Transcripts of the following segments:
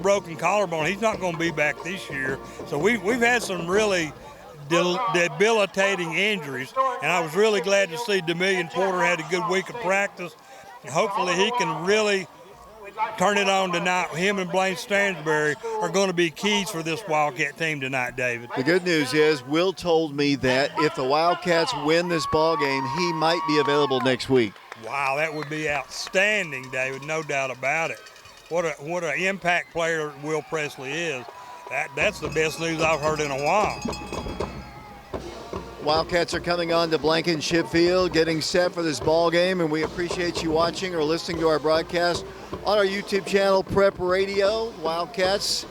broken collarbone. He's not going to be back this year. So we've had some really debilitating injuries, and I was really glad to see DeMillion Porter had a good week of practice. And hopefully he can really turn it on tonight. Him and Blaine Stansberry are going to be keys for this Wildcat team tonight, David. The good news is Will told me that if the Wildcats win this ball game, he might be available next week. Wow, that would be outstanding, David, no doubt about it. What an impact player Will Presley is. That's the best news I've heard in a while. Wildcats are coming on to Blankenship Field, getting set for this ball game, and we appreciate you watching or listening to our broadcast on our YouTube channel, Prep Radio. Wildcats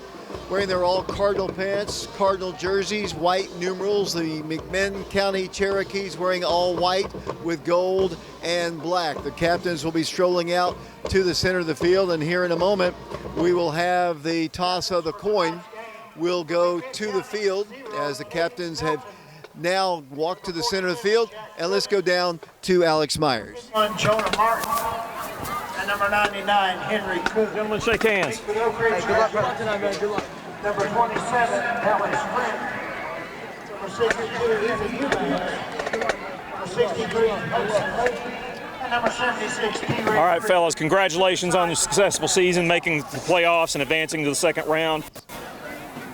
wearing their all Cardinal pants, Cardinal jerseys, white numerals. The McMinn County Cherokees wearing all white with gold and black. The captains will be strolling out to the center of the field, and here in a moment we will have the toss of the coin. Will go to the field as the captains have now walked to the center of the field, and let's go down to Alex Myers. Jonah Martin and number 99, Henry Cook. Gentlemen, shake hands. Hey, good luck tonight, man. Good luck. Number 27, Alex Sprint. Number 62, Ethan Eubanks. Number 63, Hudson. And number 76, P. All right, fellas, congratulations on your successful season, making the playoffs and advancing to the second round.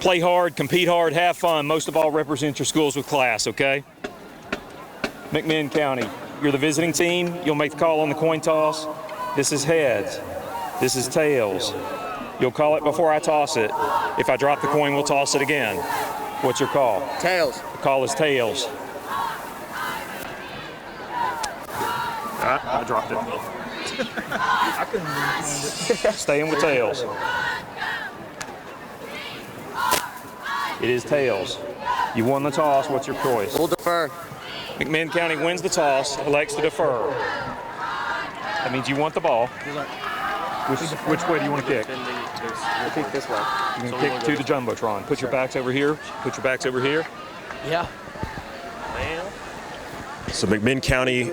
Play hard, compete hard, have fun. Most of all, represent your schools with class, okay? McMinn County, you're the visiting team. You'll make the call on the coin toss. This is heads. This is tails. You'll call it before I toss it. If I drop the coin, we'll toss it again. What's your call? Tails. The call is tails. I dropped it. I couldn't find it. Staying with tails. It is tails. You won the toss. What's your choice? We'll defer. McMinn County wins the toss, elects to defer. That means you want the ball. Which way do you want to kick? We'll kick this way. You're going to kick to the Jumbotron. Put your backs over here. Put your backs over here. Yeah. So McMinn County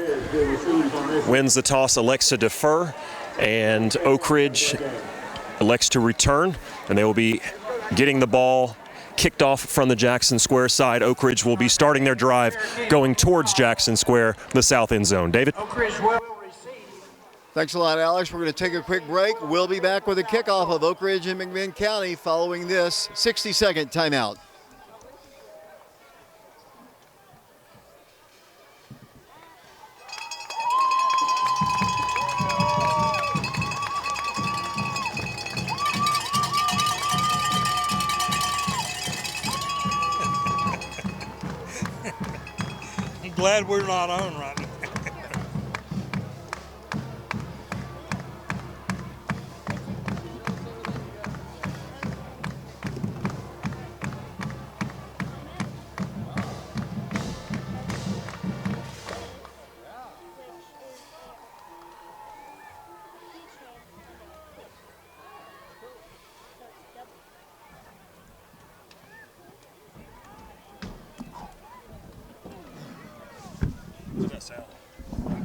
wins the toss, elects to defer, and Oak Ridge elects to return, and they will be getting the ball kicked off from the Jackson Square side. Oak Ridge will be starting their drive going towards Jackson Square, the south end zone. David? Oak Ridge will receive. Thanks a lot, Alex. We're going to take a quick break. We'll be back with a kickoff of Oak Ridge and McMinn County following this 60-second timeout. Glad we're not on right now.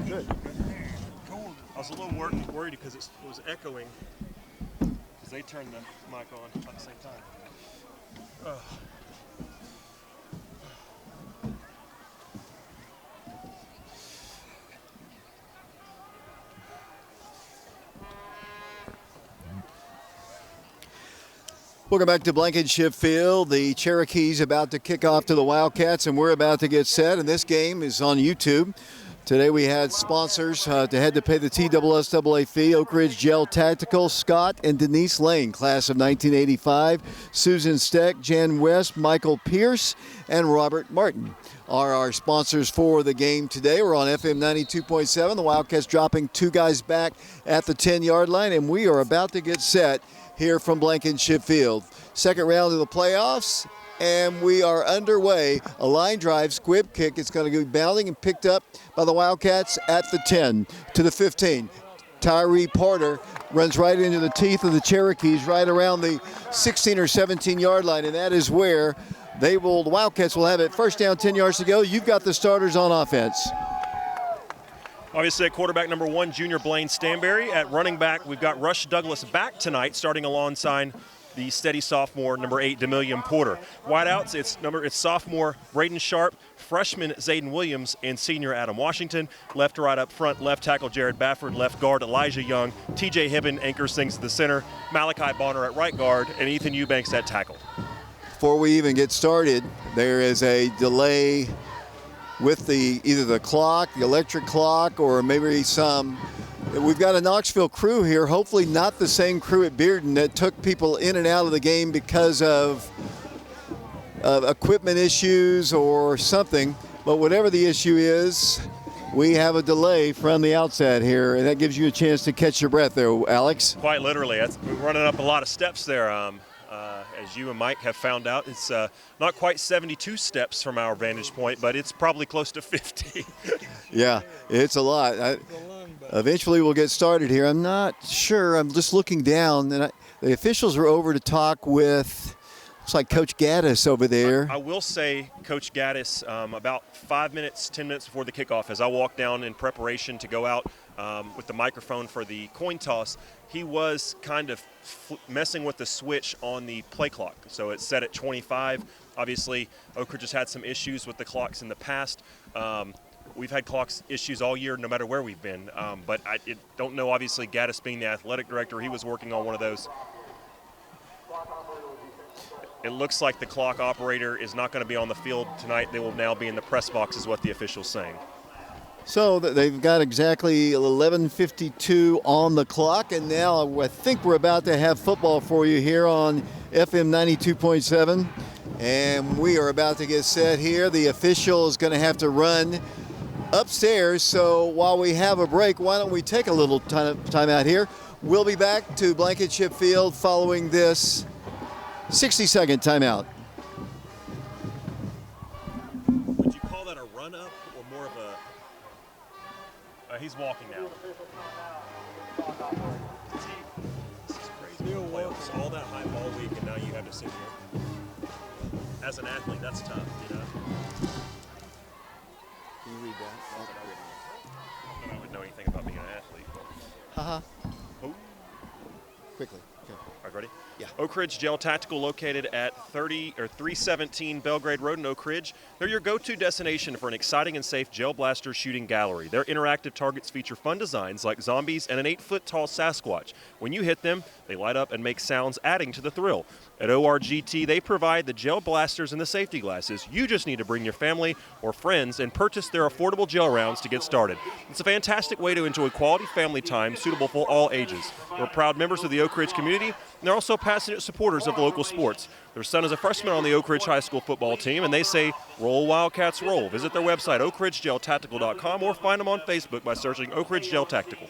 Good. I was a little worried because it was echoing because they turned the mic on at the same time. Welcome back to Blankenship Field. The Cherokees about to kick off to the Wildcats, and we're about to get set, and this game is on YouTube. Today we had sponsors to head to pay the TSSAA fee: Oak Ridge Gel Tactical, Scott and Denise Lane, class of 1985, Susan Steck, Jan West, Michael Pierce, and Robert Martin are our sponsors for the game today. We're on FM 92.7. The Wildcats dropping two guys back at the 10-yard line, and we are about to get set here from Blankenship Field. Second round of the playoffs, and we are underway. A line drive, squib kick. It's going to be bounding and picked up by the Wildcats at the 10 to the 15. Tyree Porter runs right into the teeth of the Cherokees right around the 16 or 17-yard line, and that is where the Wildcats will have it. First down, 10 yards to go. You've got the starters on offense. Obviously, at quarterback number 1, junior Blaine Stanberry. At running back, we've got Rush Douglas back tonight, starting alongside the steady sophomore, number 8, Demillion Porter. Wideouts, it's sophomore Braden Sharp, freshman Zayden Williams, and senior Adam Washington. Left to right up front, left tackle Jared Bafford, left guard Elijah Young, TJ Hibben anchors things at the center, Malachi Bonner at right guard, and Ethan Eubanks at tackle. Before we even get started, there is a delay with either the clock, the electric clock, or maybe we've got a Knoxville crew here, hopefully not the same crew at Bearden that took people in and out of the game because of equipment issues or something. But whatever the issue is, we have a delay from the outset here, and that gives you a chance to catch your breath there, Alex. Quite literally. We're running up a lot of steps there. As you and Mike have found out, it's not quite 72 steps from our vantage point, but it's probably close to 50. Yeah, it's a lot. Eventually we'll get started here. I'm not sure. I'm just looking down, and the officials are over to talk with, looks like Coach Gaddis over there. I will say Coach Gaddis, about 10 minutes before the kickoff, as I walked down in preparation to go out with the microphone for the coin toss, he was kind of messing with the switch on the play clock. So it's set at 25. Obviously, Oak Ridge has had some issues with the clocks in the past. We've had clocks issues all year, no matter where we've been. But I don't know, obviously, Gaddis being the athletic director, he was working on one of those. It looks like the clock operator is not going to be on the field tonight. They will now be in the press box, is what the official's saying. So they've got exactly 11:52 on the clock, and now I think we're about to have football for you here on FM 92.7, and we are about to get set here. The official is going to have to run upstairs, so while we have a break, why don't we take a little time out here. We'll be back to Blankenship Field following this 60-second timeout. Would you call that a run-up or more of a... he's walking now. This is crazy. Playoffs, all that high ball week, and now you have to sit here. As an athlete, that's tough, you know? Can you read that? Not that I would know anything about being an athlete. Haha. Oh. Quickly. Okay. All right, ready? Yeah. Oak Ridge Gel Tactical, located at 317 Belgrade Road in Oak Ridge. They're your go-to destination for an exciting and safe gel blaster shooting gallery. Their interactive targets feature fun designs like zombies and an 8-foot-tall Sasquatch. When you hit them, they light up and make sounds, adding to the thrill. At ORGT, they provide the gel blasters and the safety glasses. You just need to bring your family or friends and purchase their affordable gel rounds to get started. It's a fantastic way to enjoy quality family time suitable for all ages. We're proud members of the Oak Ridge community, and they're also passionate supporters of local sports. Their son is a freshman on the Oak Ridge High School football team, and they say, "Roll Wildcats, roll." Visit their website, oakridgegeltactical.com, or find them on Facebook by searching Oak Ridge Gel Tactical.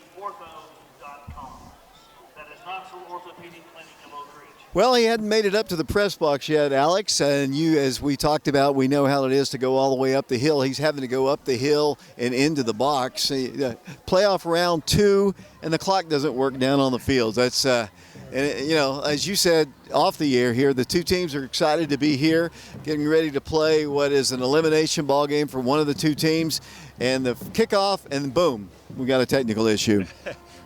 Well, he hadn't made it up to the press box yet, Alex, and you, as we talked about, we know how it is to go all the way up the hill. He's having to go up the hill and into the box. Playoff round 2, and the clock doesn't work down on the field. That's, and you know, as you said off the air here, the two teams are excited to be here, getting ready to play what is an elimination ball game for one of the two teams, and the kickoff, and boom, we got a technical issue.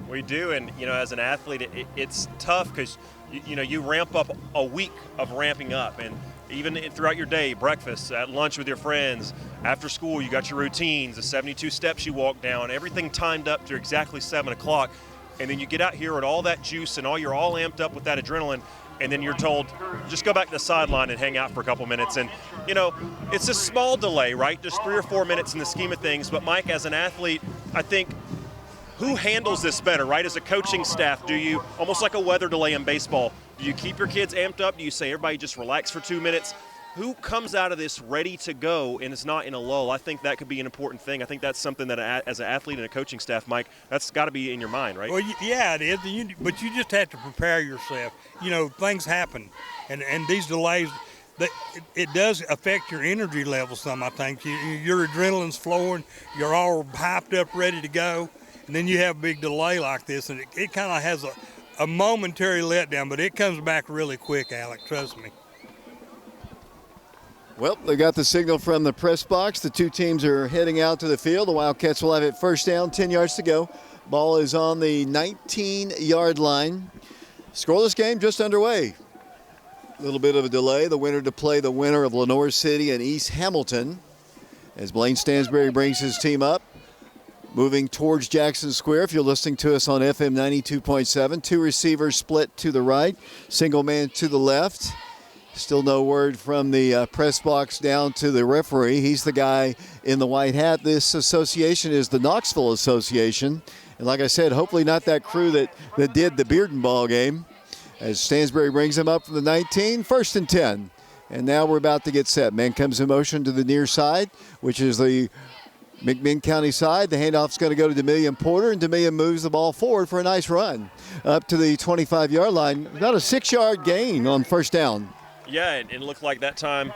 We do, and you know, as an athlete, it's tough because you ramp up a week of ramping up, and even throughout your day, breakfast, at lunch with your friends, after school, you got your routines, the 72 steps you walk down, everything timed up to exactly 7 o'clock, and then you get out here with all that juice and you're all amped up with that adrenaline, and then you're told, just go back to the sideline and hang out for a couple minutes. And, you know, it's a small delay, right? Just 3 or 4 minutes in the scheme of things. But, Mike, as an athlete, I think, who handles this better, right? As a coaching staff, do you, almost like a weather delay in baseball, do you keep your kids amped up? Do you say, everybody just relax for 2 minutes? Who comes out of this ready to go and is not in a lull? I think that could be an important thing. I think that's something that as an athlete and a coaching staff, Mike, that's got to be in your mind, right? Well, yeah, it is. But you just have to prepare yourself. You know, things happen, and these delays, it does affect your energy level some, I think. Your adrenaline's flowing. You're all hyped up, ready to go. And then you have a big delay like this, and it kind of has a momentary letdown, but it comes back really quick, Alec, trust me. Well, they got the signal from the press box. The two teams are heading out to the field. The Wildcats will have it first down, 10 yards to go. Ball is on the 19-yard line. Scoreless game just underway. A little bit of a delay. The winner to play the winner of Lenore City and East Hamilton as Blaine Stansbury brings his team up. Moving towards Jackson Square. If you're listening to us on FM 92.7, two receivers split to the right, single man to the left. Still no word from the press box down to the referee. He's the guy in the white hat. This association is the Knoxville Association. And like I said, hopefully not that crew that did the Bearden ball game. As Stansbury brings him up from the 19, 1st and 10. And now we're about to get set. Man comes in motion to the near side, which is the McMinn County side. The handoff's going to go to Demillion Porter, and Demillion moves the ball forward for a nice run up to the 25-yard line. About a 6-yard gain on first down. Yeah, and it looked like that time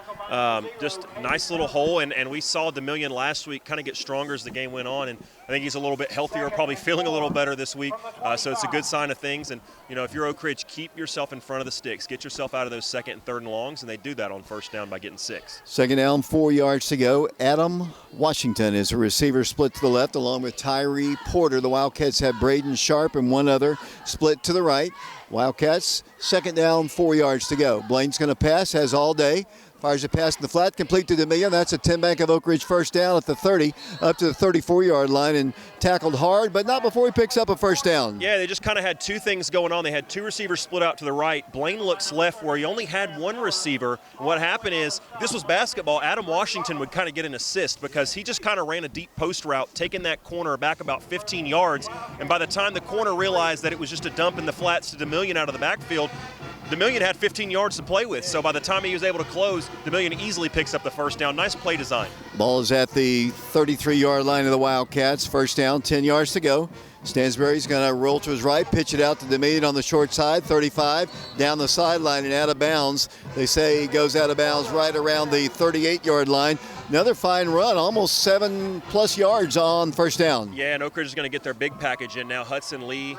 just nice little hole, and we saw Demillion last week kind of get stronger as the game went on, and I think he's a little bit healthier, probably feeling a little better this week, so it's a good sign of things. And, you know, if you're Oak Ridge, keep yourself in front of the sticks. Get yourself out of those 2nd and 3rd and longs, and they do that on first down by getting 6. 2nd down, 4 yards to go. Adam Washington is a receiver split to the left along with Tyree Porter. The Wildcats have Braden Sharp and one other split to the right. Wildcats, 2nd down, 4 yards to go. Blaine's going to pass, has all day. Fires a pass in the flat, complete to Demillion. That's a 10-bank of Oak Ridge first down at the 30, up to the 34-yard line, and tackled hard, but not before he picks up a first down. Yeah, they just kind of had two things going on. They had two receivers split out to the right. Blaine looks left where he only had one receiver. What happened is, if this was basketball, Adam Washington would kind of get an assist because he just kind of ran a deep post route, taking that corner back about 15 yards. And by the time the corner realized that it was just a dump in the flats to Demillion out of the backfield, Demillion had 15 yards to play with, so by the time he was able to close, Demillion easily picks up the first down. Nice play design. Ball is at the 33-yard line of the Wildcats. First down, 10 yards to go. Stansbury's going to roll to his right, pitch it out to Demillion on the short side, 35, down the sideline and out of bounds. They say he goes out of bounds right around the 38-yard line. Another fine run, almost 7+ yards on first down. Yeah, and Oak Ridge is going to get their big package in now. Hudson Lee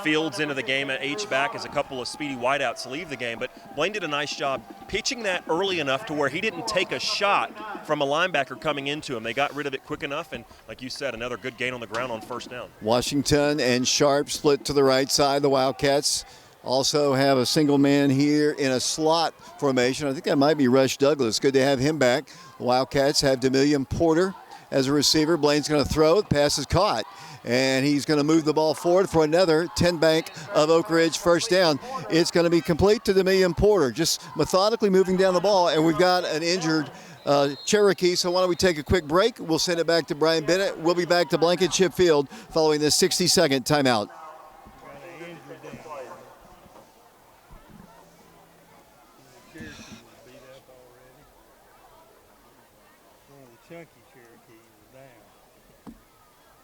fields into the game at H-back as a couple of speedy wideouts leave the game. But Blaine did a nice job pitching that early enough to where he didn't take a shot from a linebacker coming into him. They got rid of it quick enough, and like you said, another good gain on the ground on first down. Washington and Sharp split to the right side. The Wildcats also have a single man here in a slot formation. I think that might be Rush Douglas. Good to have him back. The Wildcats have Demillion Porter as a receiver. Blaine's going to throw. The pass is caught. And he's going to move the ball forward for another 10-bank of Oak Ridge first down. It's going to be complete to Demillion Porter, just methodically moving down the ball. And we've got an injured Cherokee, so why don't we take a quick break? We'll send it back to Brian Bennett. We'll be back to Blankenship Field following this 60-second timeout. Chunky Cherokee was down.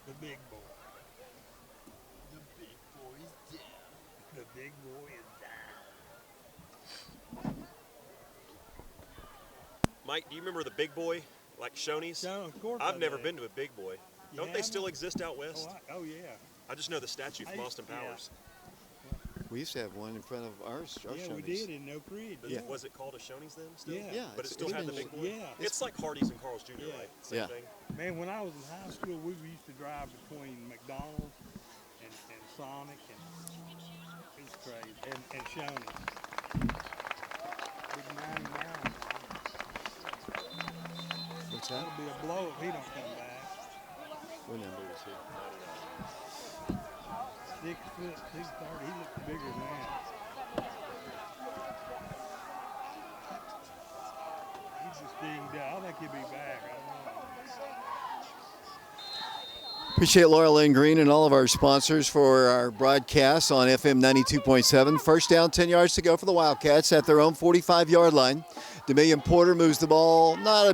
The big boy. The big boy is down. The big boy is down. Mike, do you remember the big boy, like Shoney's? No, of course I've never do. been to a big boy. Don't they still exist out west? Oh yeah. I just know the statue from Austin Powers. We used to have one in front of ours. Yeah, we did in Oak Ridge. Yeah. Was it called a Shoney's then? Still? Yeah. But it still had the big boy? Yeah. It's like Hardee's and Carl's Jr., Yeah. right? Same thing? Man, when I was in high school, we used to drive between McDonald's and Sonic, and it's crazy, and Shoney's. Big 99. What's that? That'll be a blow if he don't come back. What number is he? 6 foot, 230. He looks bigger than that. He's just dinged out. I think he'll be back. I don't know. Appreciate Laura Lynn Green and all of our sponsors for our broadcast on FM 92.7. First down, 10 yards to go for the Wildcats at their own 45-yard line. Demillion Porter moves the ball, not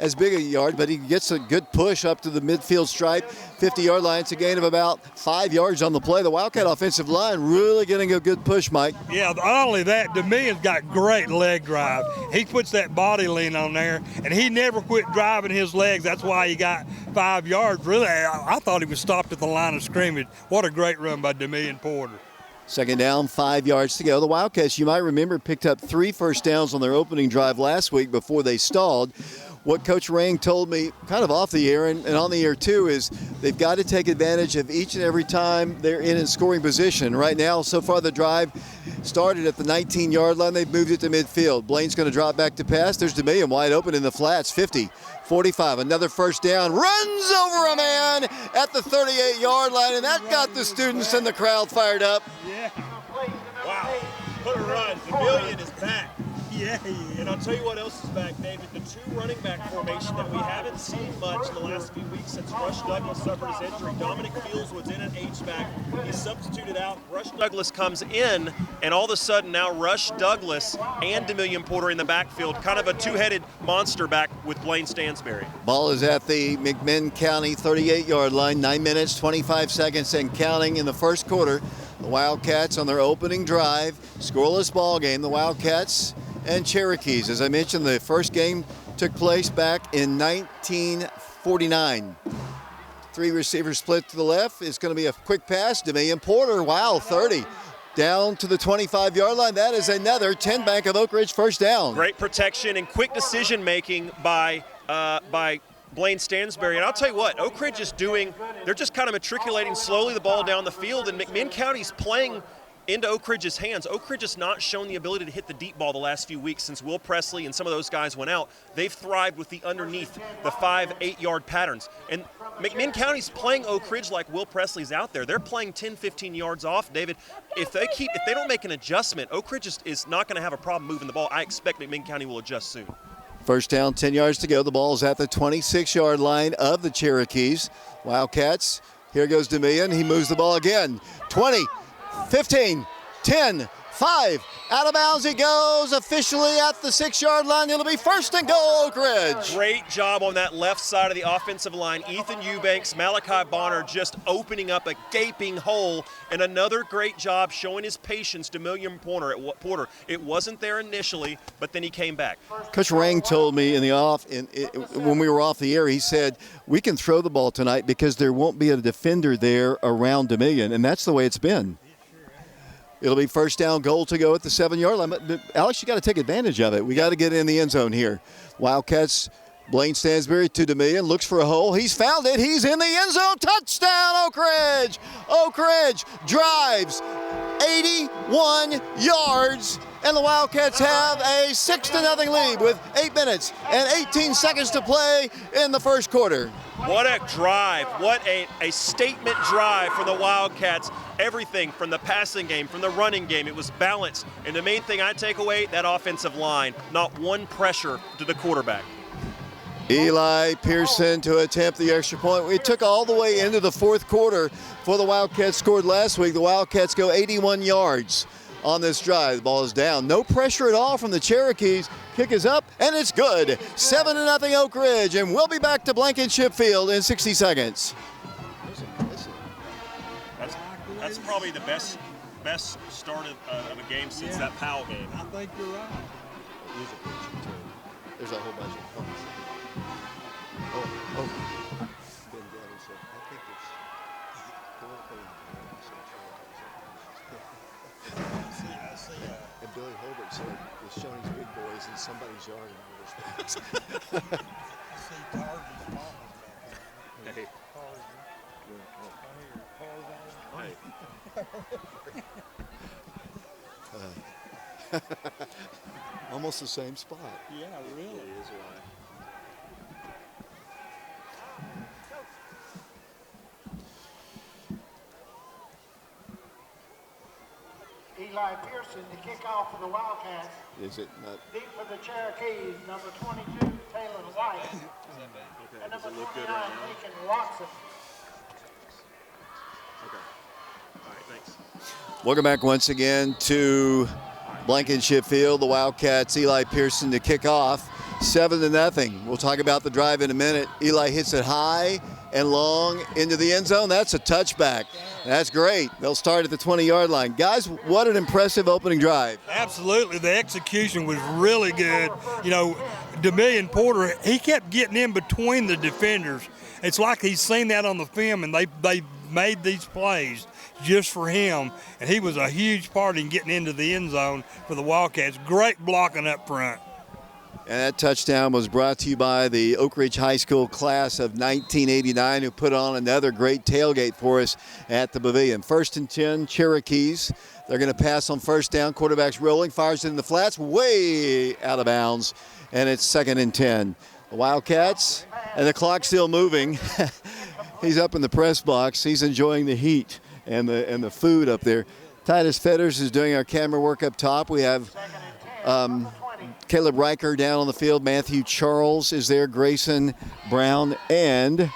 as big a yard, but he gets a good push up to the midfield stripe, 50-yard line. It's a gain of about 5 yards on the play. The Wildcat offensive line really getting a good push, Mike. Yeah, not only that, Demillion's got great leg drive. He puts that body lean on there, and he never quit driving his legs. That's why he got 5 yards. Really, I thought he was stopped at the line of scrimmage. What a great run by Demillion Porter. Second down, 5 yards to go. The Wildcats, you might remember, picked up 3 first downs on their opening drive last week before they stalled. what Coach Rang told me kind of off the air and on the air too is they've got to take advantage of each and every time they're in scoring position. Right now, so far the drive started at the 19-yard line. They've moved it to midfield. Blaine's going to drop back to pass. There's DeMillion wide open in the flats, 50, 45. Another first down. Runs over a man at the 38-yard line, and that got the students and the crowd fired up. Yeah. Wow. What a run. DeMillion is back. Yeah. And I'll tell you what else is back, David. The two running back formation that we haven't seen much in the last few weeks since Rush Douglas suffered his injury. Dominic Fields was in at H-back. He's substituted out. Rush Douglas comes in, and all of a sudden now Rush Douglas and DeMillion Porter in the backfield. Kind of a two-headed monster back with Blaine Stansberry. Ball is at the McMinn County 38-yard line. 9 minutes, 25 seconds and counting in the first quarter. The Wildcats on their opening drive. Scoreless ball game. The Wildcats and Cherokees. As I mentioned, the first game took place back in 1949. Three receivers split to the left. It's going to be a quick pass. DeMillion Porter, wow, 30. Down to the 25-yard line. That is another 10 Bank of Oak Ridge first down. Great protection and quick decision making by Blaine Stansberry. And I'll tell you what, Oak Ridge is doing, they're just kind of matriculating slowly the ball down the field, and McMinn County's playing into Oak Ridge's hands. Oak Ridge has not shown the ability to hit the deep ball the last few weeks since Will Presley and some of those guys went out. They've thrived with the underneath, the 5-8 yard patterns. And McMinn County's playing Oak Ridge like Will Presley's out there. They're playing 10, 15 yards off. David, if they don't make an adjustment, Oak Ridge is not going to have a problem moving the ball. I expect McMinn County will adjust soon. First down, 10 yards to go. The ball is at the 26-yard line of the Cherokees. Wildcats, here goes DeMillion. He moves the ball again. 20, 15, 10, 5. Out of bounds he goes, officially at the 6-yard line. It'll be first and goal, Oak Ridge. Great job on that left side of the offensive line. Ethan Eubanks, Malachi Bonner just opening up a gaping hole, and another great job showing his patience to DeMillion Porter. It wasn't there initially, but then he came back. Coach Rang told me when we were off the air, he said, we can throw the ball tonight because there won't be a defender there around DeMillion, and that's the way it's been. It'll be first down goal to go at the 7-yard line. But Alex, you got to take advantage of it. We got to get in the end zone here. Wildcats, Blaine Stansberry to DeMillion, looks for a hole. He's found it. He's in the end zone. Touchdown, Oak Ridge. Oak Ridge drives 81 yards, and the Wildcats have a 6-0 lead with 8 minutes and 18 seconds to play in the first quarter. What a drive. What a statement drive for the Wildcats. Everything from the passing game, from the running game, it was balanced. And the main thing I take away, that offensive line, not one pressure to the quarterback. Eli Pearson to attempt the extra point. We took all the way into the fourth quarter for the Wildcats scored last week. The Wildcats go 81 yards on this drive. The ball is down. No pressure at all from the Cherokees. Kick is up, and it's good. 7-0 Oak Ridge, and we'll be back to Blankenship Field in 60 seconds. That's probably the best start of a game since that Powell game. I think you're right. There's a whole bunch of fun. Ben Gavin said, I think it's and Billy Holbert said it's showing his big boys in somebody's yard in other spots. See Tarzan's mama's back Hey. Almost the same spot. Yeah, really. Is right. Eli Pearson to kick off for the Wildcats. Is it not? Deep for the Cherokees, number 22, Taylor White. And number 29, Deacon Watson. All right, thanks. Welcome back once again to Blankenship Field. The Wildcats, Eli Pearson to kick off. 7-0. We'll talk about the drive in a minute. Eli hits it high and long into the end zone. That's a touchback. That's great. They'll start at the 20-yard line. Guys, what an impressive opening drive. Absolutely. The execution was really good. You know, DeMillion Porter, he kept getting in between the defenders. It's like he's seen that on the film, and they made these plays just for him, and he was a huge part in getting into the end zone for the Wildcats. Great blocking up front. And that touchdown was brought to you by the Oak Ridge High School class of 1989, who put on another great tailgate for us at the Pavilion. 1st and 10, Cherokees. They're going to pass on first down. Quarterback's rolling, fires it in the flats, way out of bounds, and it's 2nd and 10. The Wildcats, and the clock's still moving. He's up in the press box. He's enjoying the heat and the food up there. Titus Fetters is doing our camera work up top. We have Caleb Riker down on the field. Matthew Charles is there. Grayson Brown and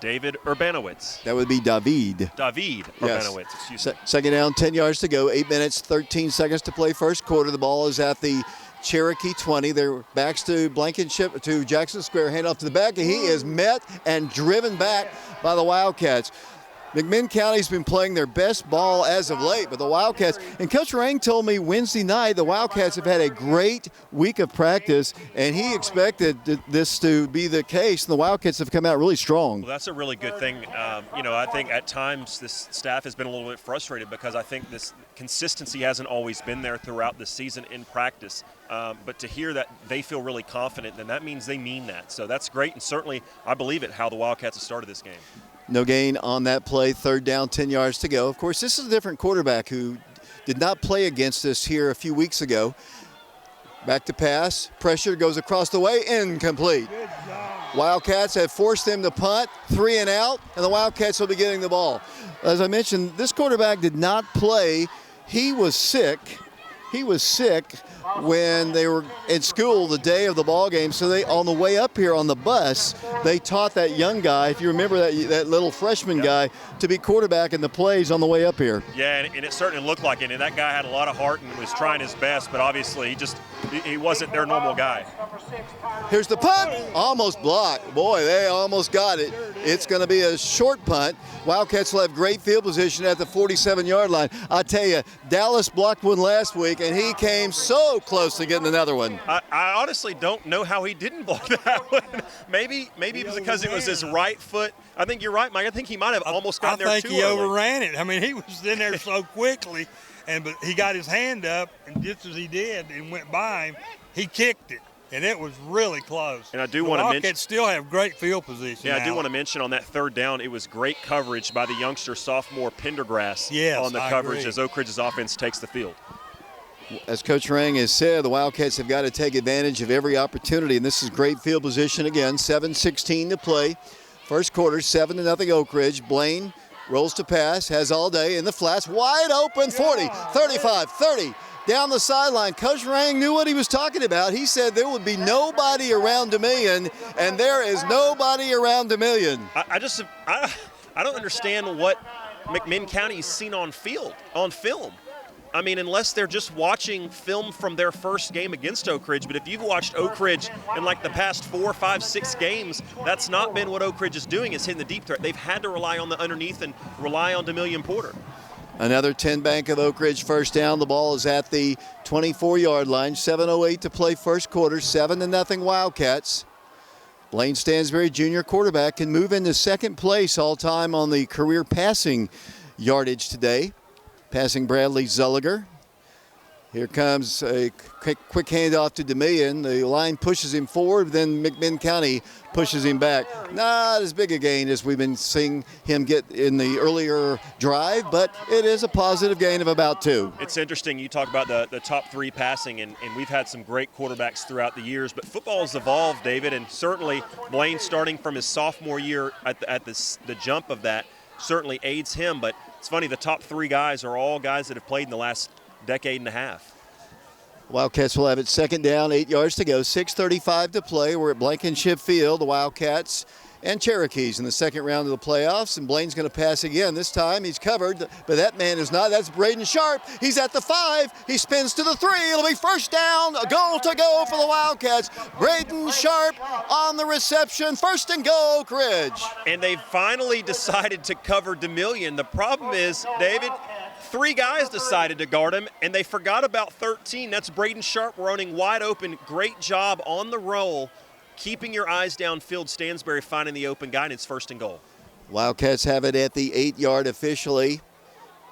David Urbanowitz. That would be David. David Urbanowitz, excuse me. Second down, 10 yards to go. 8 minutes, 13 seconds to play first quarter. The ball is at the Cherokee 20. Their backs to Blankenship to Jackson Square. Handoff to the back. And he is met and driven back by the Wildcats. McMinn County's been playing their best ball as of late, but the Wildcats, and Coach Rang told me Wednesday night the Wildcats have had a great week of practice, and he expected this to be the case, and the Wildcats have come out really strong. Well, that's a really good thing. I think at times this staff has been a little bit frustrated because I think this consistency hasn't always been there throughout the season in practice. But to hear that they feel really confident, then that means they mean that. So that's great, and certainly I believe it how the Wildcats have started this game. No gain on that play. 3rd down, 10 yards to go. Of course, this is a different quarterback who did not play against us here a few weeks ago. Back to pass. Pressure goes across the way. Incomplete. Wildcats have forced them to punt. 3 and out, and the Wildcats will be getting the ball. As I mentioned, this quarterback did not play. He was sick. When they were in school the day of the ball game. So they, on the way up here on the bus, they taught that young guy, if you remember that little freshman guy, to be quarterback in the plays on the way up here. Yeah, and it certainly looked like it. And that guy had a lot of heart and was trying his best, but obviously he wasn't their normal guy. Here's the punt. Almost blocked. Boy, they almost got it. It's going to be a short punt. Wildcats will have great field position at the 47-yard line. I tell you, Dallas blocked one last week, and he came so close to getting another one. I honestly don't know how he didn't block that one. Maybe it was because it was his right foot. I think you're right, Mike. I think he might have almost gotten there too I think he early. overran it. I mean, he was in there so quickly, but he got his hand up, and just as he did and went by him, he kicked it. And it was really close. And I do want to mention, Wildcats still have great field position. Yeah, I do want to mention on that 3rd down, it was great coverage by the youngster sophomore Pendergrass on the coverage as Oak Ridge's offense takes the field. As Coach Rang has said, the Wildcats have got to take advantage of every opportunity, and this is great field position again. 7:16 to play. First quarter, 7-0 Oak Ridge. Blaine rolls to pass, has all day in the flats, wide open, 40, 35, 30. Down the sideline. Coach Rang knew what he was talking about. He said there would be nobody around Dominion, and there is nobody around Dominion. I don't understand what McMinn County's seen on film. I mean, unless they're just watching film from their first game against Oak Ridge. But if you've watched Oak Ridge in like the past 4, 5, 6 games, that's not been what Oak Ridge is doing, is hitting the deep threat. They've had to rely on the underneath and rely on Demillion Porter. Another 10 bank of Oak Ridge first down. The ball is at the 24-yard line. 7:08 to play first quarter. 7-0 Wildcats. Blaine Stansberry, junior quarterback, can move into second place all-time on the career passing yardage today. Passing Bradley Zulliger. Here comes a quick handoff to Domillion. The line pushes him forward, then McMinn County pushes him back. Not as big a gain as we've been seeing him get in the earlier drive, but it is a positive gain of about 2. It's interesting you talk about the top 3 passing, and we've had some great quarterbacks throughout the years, but football has evolved, David, and certainly Blaine starting from his sophomore year at the jump of that certainly aids him, but it's funny, the top 3 guys are all guys that have played in the last decade and a half. Wildcats will have it second down, 8 yards to go, 6:35 to play. We're at Blankenship Field, the Wildcats and Cherokees in the second round of the playoffs, and Blaine's going to pass again. This time he's covered, but that man is not. That's Braden Sharp. He's at the 5. He spins to the 3. It'll be first down, a goal to go for the Wildcats. Braden Sharp on the reception. First and goal, Oak Ridge. And they finally decided to cover Demillion. The problem is, David, 3 guys decided to guard him, and they forgot about 13. That's Braden Sharp running wide open. Great job on the roll, keeping your eyes downfield. Stansberry finding the open guy, and it's first and goal. Wildcats have it at the 8-yard officially,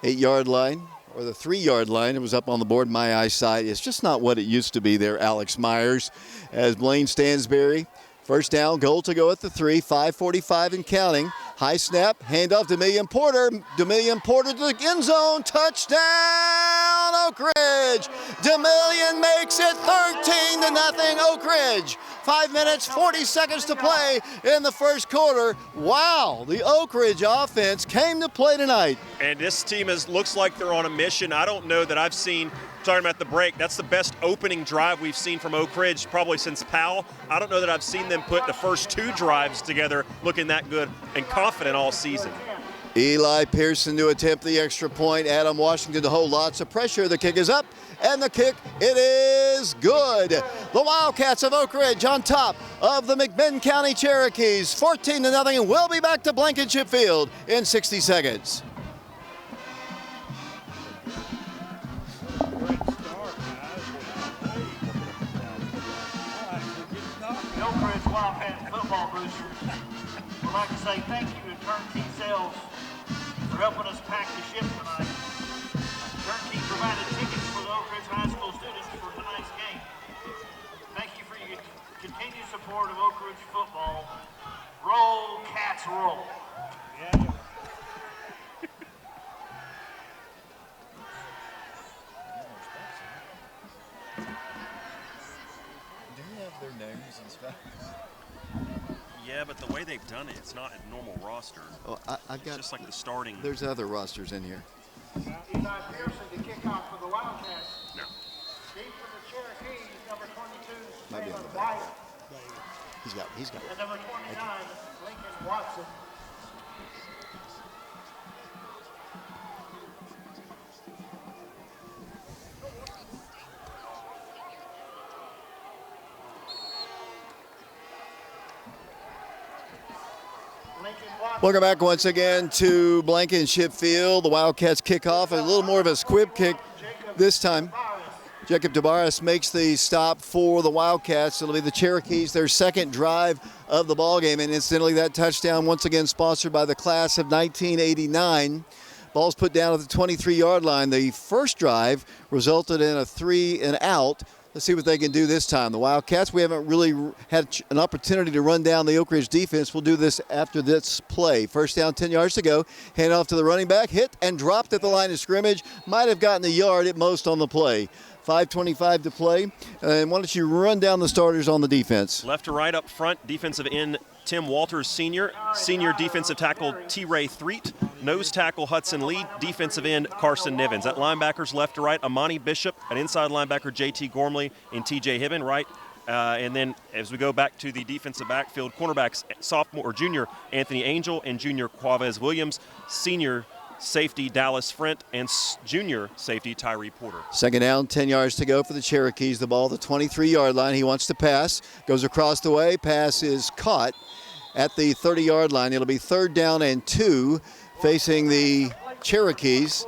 8-yard line. or the 3-yard line. It was up on the board. My eyesight is just not what it used to be there, Alex Myers. As Blaine Stansberry, first down, goal to go at the 3, 5:45 and counting. High snap, handoff to Demillion Porter. Demillion Porter to the end zone, touchdown Oak Ridge. Demillion makes it 13-0 Oak Ridge. 5 minutes, 40 seconds to play in the first quarter. Wow, the Oak Ridge offense came to play tonight. And this team looks like they're on a mission. I don't know that I've seen, talking about the break, that's the best opening drive we've seen from Oak Ridge probably since Powell. I don't know that I've seen them put the first 2 drives together looking that good and confident all season. Eli Pearson to attempt the extra point. Adam Washington to hold lots of pressure. The kick is up, and the kick, it is good. The Wildcats of Oak Ridge on top of the McMinn County Cherokees, 14-0, and we'll be back to Blankenship Field in 60 seconds. The Oak Ridge Wildcat football boosters would like to say thank you to Turnkey Sales for helping us pack the ship tonight. Turnkey provided tickets for the Oak Ridge High School students for tonight's game. Thank you for your continued support of Oak Ridge football. Roll, Cats, roll. Do you have their names and stuff? Yeah, but the way they've done it, it's not a normal roster. Oh, I've got. It's just like the starting. There's other rosters in here. Now, Eli Pearson to kick off for the Wildcats. No. Deep for the Cherokee, number 22, Might be on Taylor the back. White. He's got. And number 29, Lincoln Watson. Welcome back once again to Blankenship Field. The Wildcats kick off a little more of a squib kick this time. Jacob Tabaris makes the stop for the Wildcats. It'll be the Cherokees, their second drive of the ballgame. And incidentally, that touchdown once again sponsored by the class of 1989. Ball's put down at the 23-yard line. The first drive resulted in a 3-and-out. Let's see what they can do this time. The Wildcats, we haven't really had an opportunity to run down the Oak Ridge defense. We'll do this after this play. First down, 10 yards to go. Hand off to the running back. Hit and dropped at the line of scrimmage. Might have gotten a yard at most on the play. 5:25 to play. And why don't you run down the starters on the defense? Left to right up front, defensive end Tim Walters Sr., senior defensive tackle T-Ray Threet, nose tackle Hudson Lee, defensive end Carson Nivens. At linebackers left to right, Amani Bishop, an inside linebacker J.T. Gormley and T.J. Hibben, right? And then as we go back to the defensive backfield, cornerbacks sophomore or junior Anthony Angel and junior Quavez Williams, senior safety Dallas Frent, and junior safety Tyree Porter. Second down, 10 yards to go for the Cherokees. The ball, the 23-yard line. He wants to pass. Goes across the way. Pass is caught at the 30-yard line. It'll be 3rd down and 2 facing the Cherokees.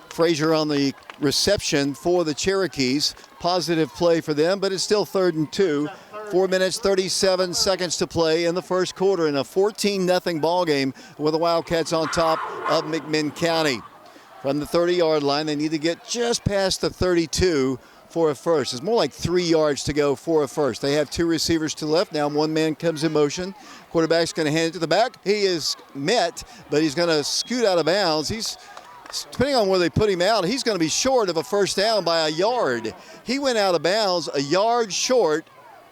Frazier on the reception for the Cherokees. Positive play for them, but it's still 3rd and 2. 4 minutes, 37 seconds to play in the first quarter in a 14-0 ball game with the Wildcats on top of McMinn County. From the 30-yard line, they need to get just past the 32 for a first. It's more like 3 yards to go for a first. They have 2 receivers to the left. Now one man comes in motion. Quarterback's going to hand it to the back. He is met, but he's going to scoot out of bounds. Depending on where they put him out, he's going to be short of a first down by a yard. He went out of bounds a yard short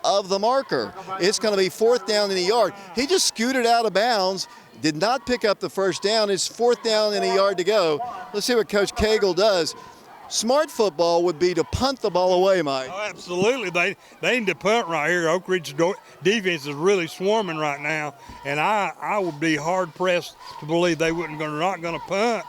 of the marker. It's going to be 4th down and a yard. He just scooted out of bounds, did not pick up the first down. It's 4th down and a yard to go. Let's see what Coach Cagle does. Smart football would be to punt the ball away, Mike. Oh, absolutely. They need to punt right here. Oak Ridge defense is really swarming right now, and I would be hard-pressed to believe they not going to punt.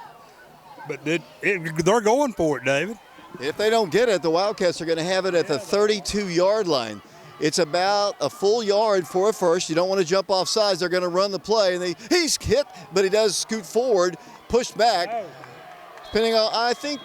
But they're going for it, David. If they don't get it, the Wildcats are going to have it at the 32-yard line. It's about a full yard for a first. You don't want to jump off sides. They're going to run the play. And he's hit, but he does scoot forward, pushed back. Depending on, I think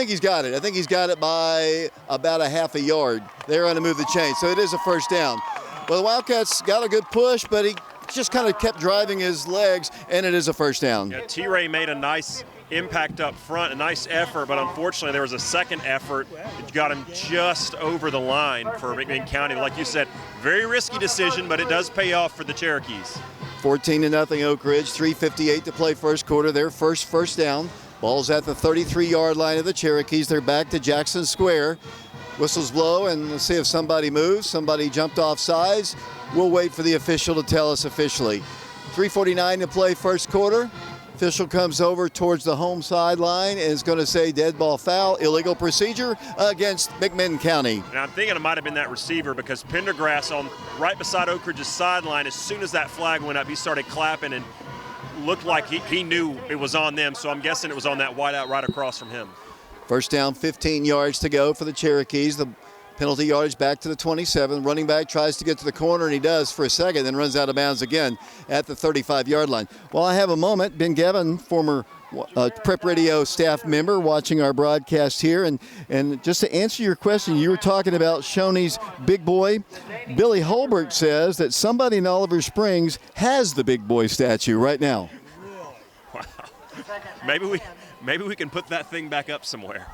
he's got it. I think he's got it by about a half a yard. They're going to move the chain. So it is a first down. Well, the Wildcats got a good push, but he just kind of kept driving his legs, and it is a first down. Yeah, T-Ray made a nice impact up front, a nice effort, but unfortunately there was a second effort that got him just over the line for McMinn County. Like you said, very risky decision, but it does pay off for the Cherokees. 14-0 Oak Ridge, 3:58 to play first quarter. Their first down. Ball's at the 33-yard line of the Cherokees. They're back to Jackson Square. Whistles blow, and let's see if somebody moves. Somebody jumped off sides. We'll wait for the official to tell us officially. 3:49 to play first quarter. Official comes over towards the home sideline and is going to say dead ball foul, illegal procedure against McMinn County. And I'm thinking it might have been that receiver because Pendergrass on right beside Oak Ridge's sideline, as soon as that flag went up, he started clapping and looked like he knew it was on them. So I'm guessing it was on that wideout right across from him. First down, 15 yards to go for the Cherokees. The penalty yardage back to the 27. Running back tries to get to the corner, and he does for a second, then runs out of bounds again at the 35-yard line. Well, I have a moment. Ben Gavin, former Prep Radio staff member, watching our broadcast here. And just to answer your question, you were talking about Shoney's big boy. Billy Holbert says that somebody in Oliver Springs has the big boy statue right now. Wow. Maybe we can put that thing back up somewhere.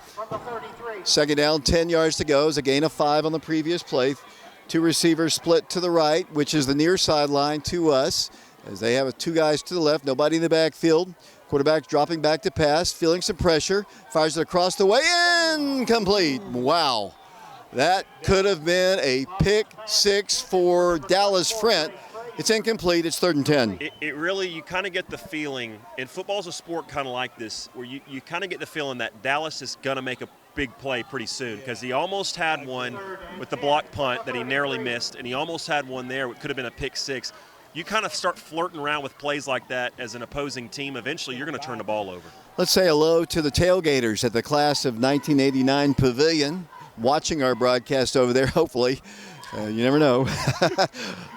Second down, 10 yards to go. Is a gain of 5 on the previous play. Two receivers split to the right, which is the near sideline to us, as they have 2 guys to the left, nobody in the backfield. Quarterback dropping back to pass, feeling some pressure, fires it across the way, incomplete. Wow. That could have been a pick 6 for Dallas Frent. It's incomplete. It's 3rd and 10. It really, you kind of get the feeling, and football's a sport kind of like this, where you kind of get the feeling that Dallas is going to make a big play pretty soon, because he almost had one with the block punt that he narrowly missed, and he almost had one there. It could have been a pick 6. You kind of start flirting around with plays like that as an opposing team. Eventually, you're going to turn the ball over. Let's say hello to the tailgaters at the class of 1989 Pavilion, watching our broadcast over there, hopefully. You never know.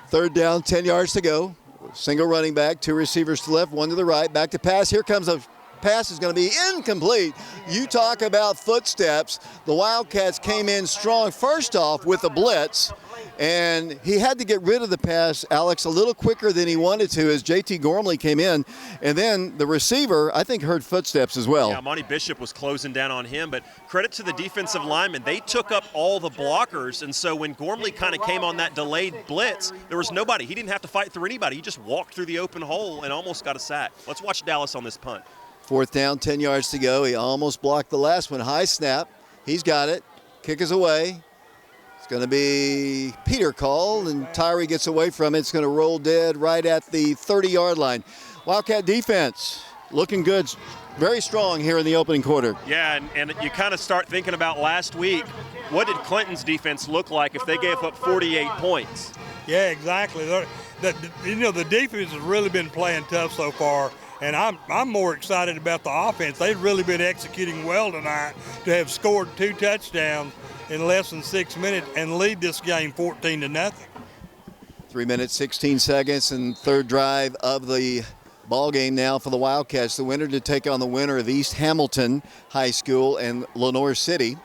Third down, 10 yards to go. Single running back, 2 receivers to the left, 1 to the right. Back to pass. Here comes a pass, is going to be incomplete. You talk about footsteps. The Wildcats came in strong first off with a blitz, and he had to get rid of the pass, Alex, a little quicker than he wanted to as J.T. Gormley came in. And then the receiver, I think, heard footsteps as well. Yeah, Monty Bishop was closing down on him, but credit to the defensive linemen. They took up all the blockers, and so when Gormley kind of came on that delayed blitz, there was nobody. He didn't have to fight through anybody. He just walked through the open hole and almost got a sack. Let's watch Dallas on this punt. 4th down, 10 yards to go. He almost blocked the last one. High snap. He's got it. Kick is away. It's going to be Peter called, and Tyree gets away from it. It's going to roll dead right at the 30-yard line. Wildcat defense looking good, very strong here in the opening quarter. Yeah, and you kind of start thinking about last week. What did Clinton's defense look like if they gave up 48 points? Yeah, exactly. The defense has really been playing tough so far. And I'm more excited about the offense. They've really been executing well tonight to have scored 2 touchdowns in less than 6 minutes and lead this game 14-0. 3 minutes, 16 seconds, and third drive of the ball game now for the Wildcats. The winner to take on the winner of East Hamilton High School and Lenore City.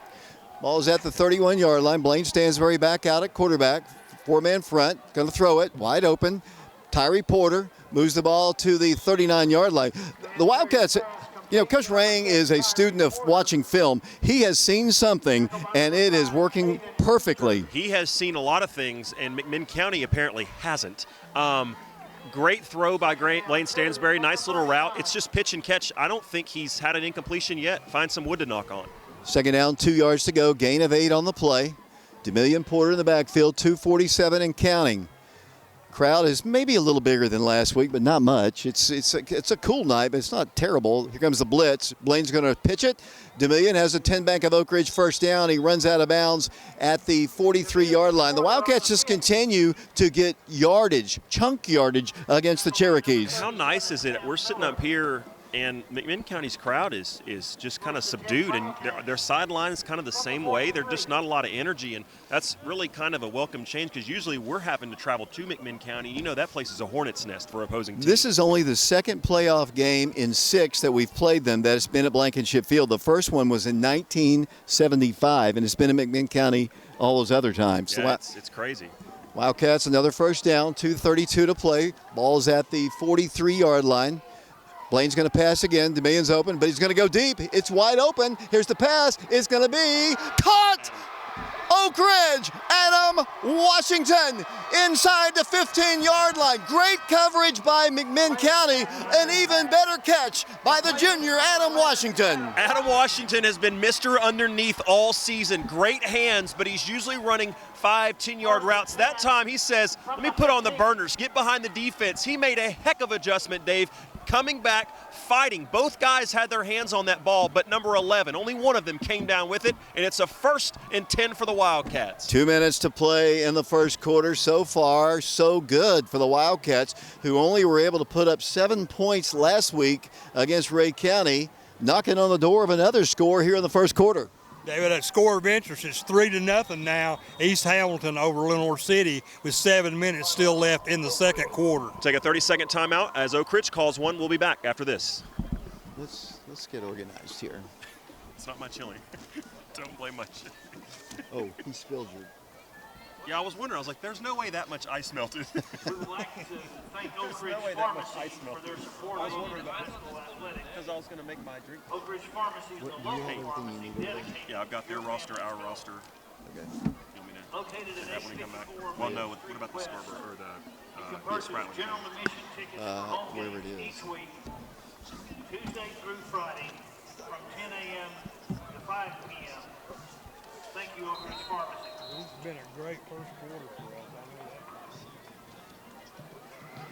Ball is at the 31-yard line. Blaine Stansbury back out at quarterback. 4-man front, going to throw it, wide open. Tyree Porter moves the ball to the 39-yard line. The Wildcats, Coach Rang is a student of watching film. He has seen something, and it is working perfectly. He has seen a lot of things, and McMinn County apparently hasn't. Great throw by Blaine Stansbury. Nice little route. It's just pitch and catch. I don't think he's had an incompletion yet. Find some wood to knock on. Second down, 2 yards to go. Gain of 8 on the play. DeMillion Porter in the backfield, 247 and counting. Crowd is maybe a little bigger than last week, but not much. It's a cool night, but it's not terrible. Here comes the blitz. Blaine's going to pitch it. DeMillion has a 10 Bank of Oak Ridge first down. He runs out of bounds at the 43-yard line. The Wildcats just continue to get yardage, chunk yardage against the Cherokees. How nice is it? We're sitting up here, and McMinn County's crowd is just kind of subdued, and their sideline is kind of the same way. There's just not a lot of energy, and that's really kind of a welcome change because usually we're having to travel to McMinn County. You know that place is a hornet's nest for opposing teams. This is only the second playoff game in 6 that we've played them that has been at Blankenship Field. The first one was in 1975, and it's been in McMinn County all those other times. Yeah, it's crazy. Wildcats, another first down, 2:32 to play. Ball is at the 43-yard line. Blaine's going to pass again. DeMillion's open, but he's going to go deep. It's wide open. Here's the pass. It's going to be caught. Oak Ridge, Adam Washington inside the 15-yard line. Great coverage by McMinn County. An even better catch by the junior Adam Washington. Adam Washington has been Mr. Underneath all season. Great hands, but he's usually running 5, 10-yard routes. That time he says, let me put on the burners, get behind the defense. He made a heck of adjustment, Dave, coming back, fighting. Both guys had their hands on that ball, but number 11, only one of them came down with it, and it's a 1st and 10 for the Wildcats. 2 minutes to play in the first quarter. So far, so good for the Wildcats, who only were able to put up 7 points last week against Ray County, knocking on the door of another score here in the first quarter. David, that score of interest is 3-0 now. East Hamilton over Lenore City with 7 minutes still left in the second quarter. Take a 30-second timeout as Oak Ridge calls one. We'll be back after this. Let's get organized here. It's not my chili. Don't blame my chili. Oh, he spilled your... Yeah, I was wondering. I was like, there's no way that much ice melted. We would like to thank Oak Ridge Pharmacy for their support of local bicycle athletics. Because I was going to make my drink. Oak Ridge Pharmacy is the local pharmacy dedicated. Yeah, I've got their roster, our roster. Okay. You want me to Located at that when you come back? 854 Well, no. What about the Scarborough or the Purchase Spratling? general admission tickets for home wherever it games is. each week, Tuesday through Friday, from 10 a.m. to 5 p.m. Thank you, Oak Ridge Pharmacy. This has been a great first quarter for us. I know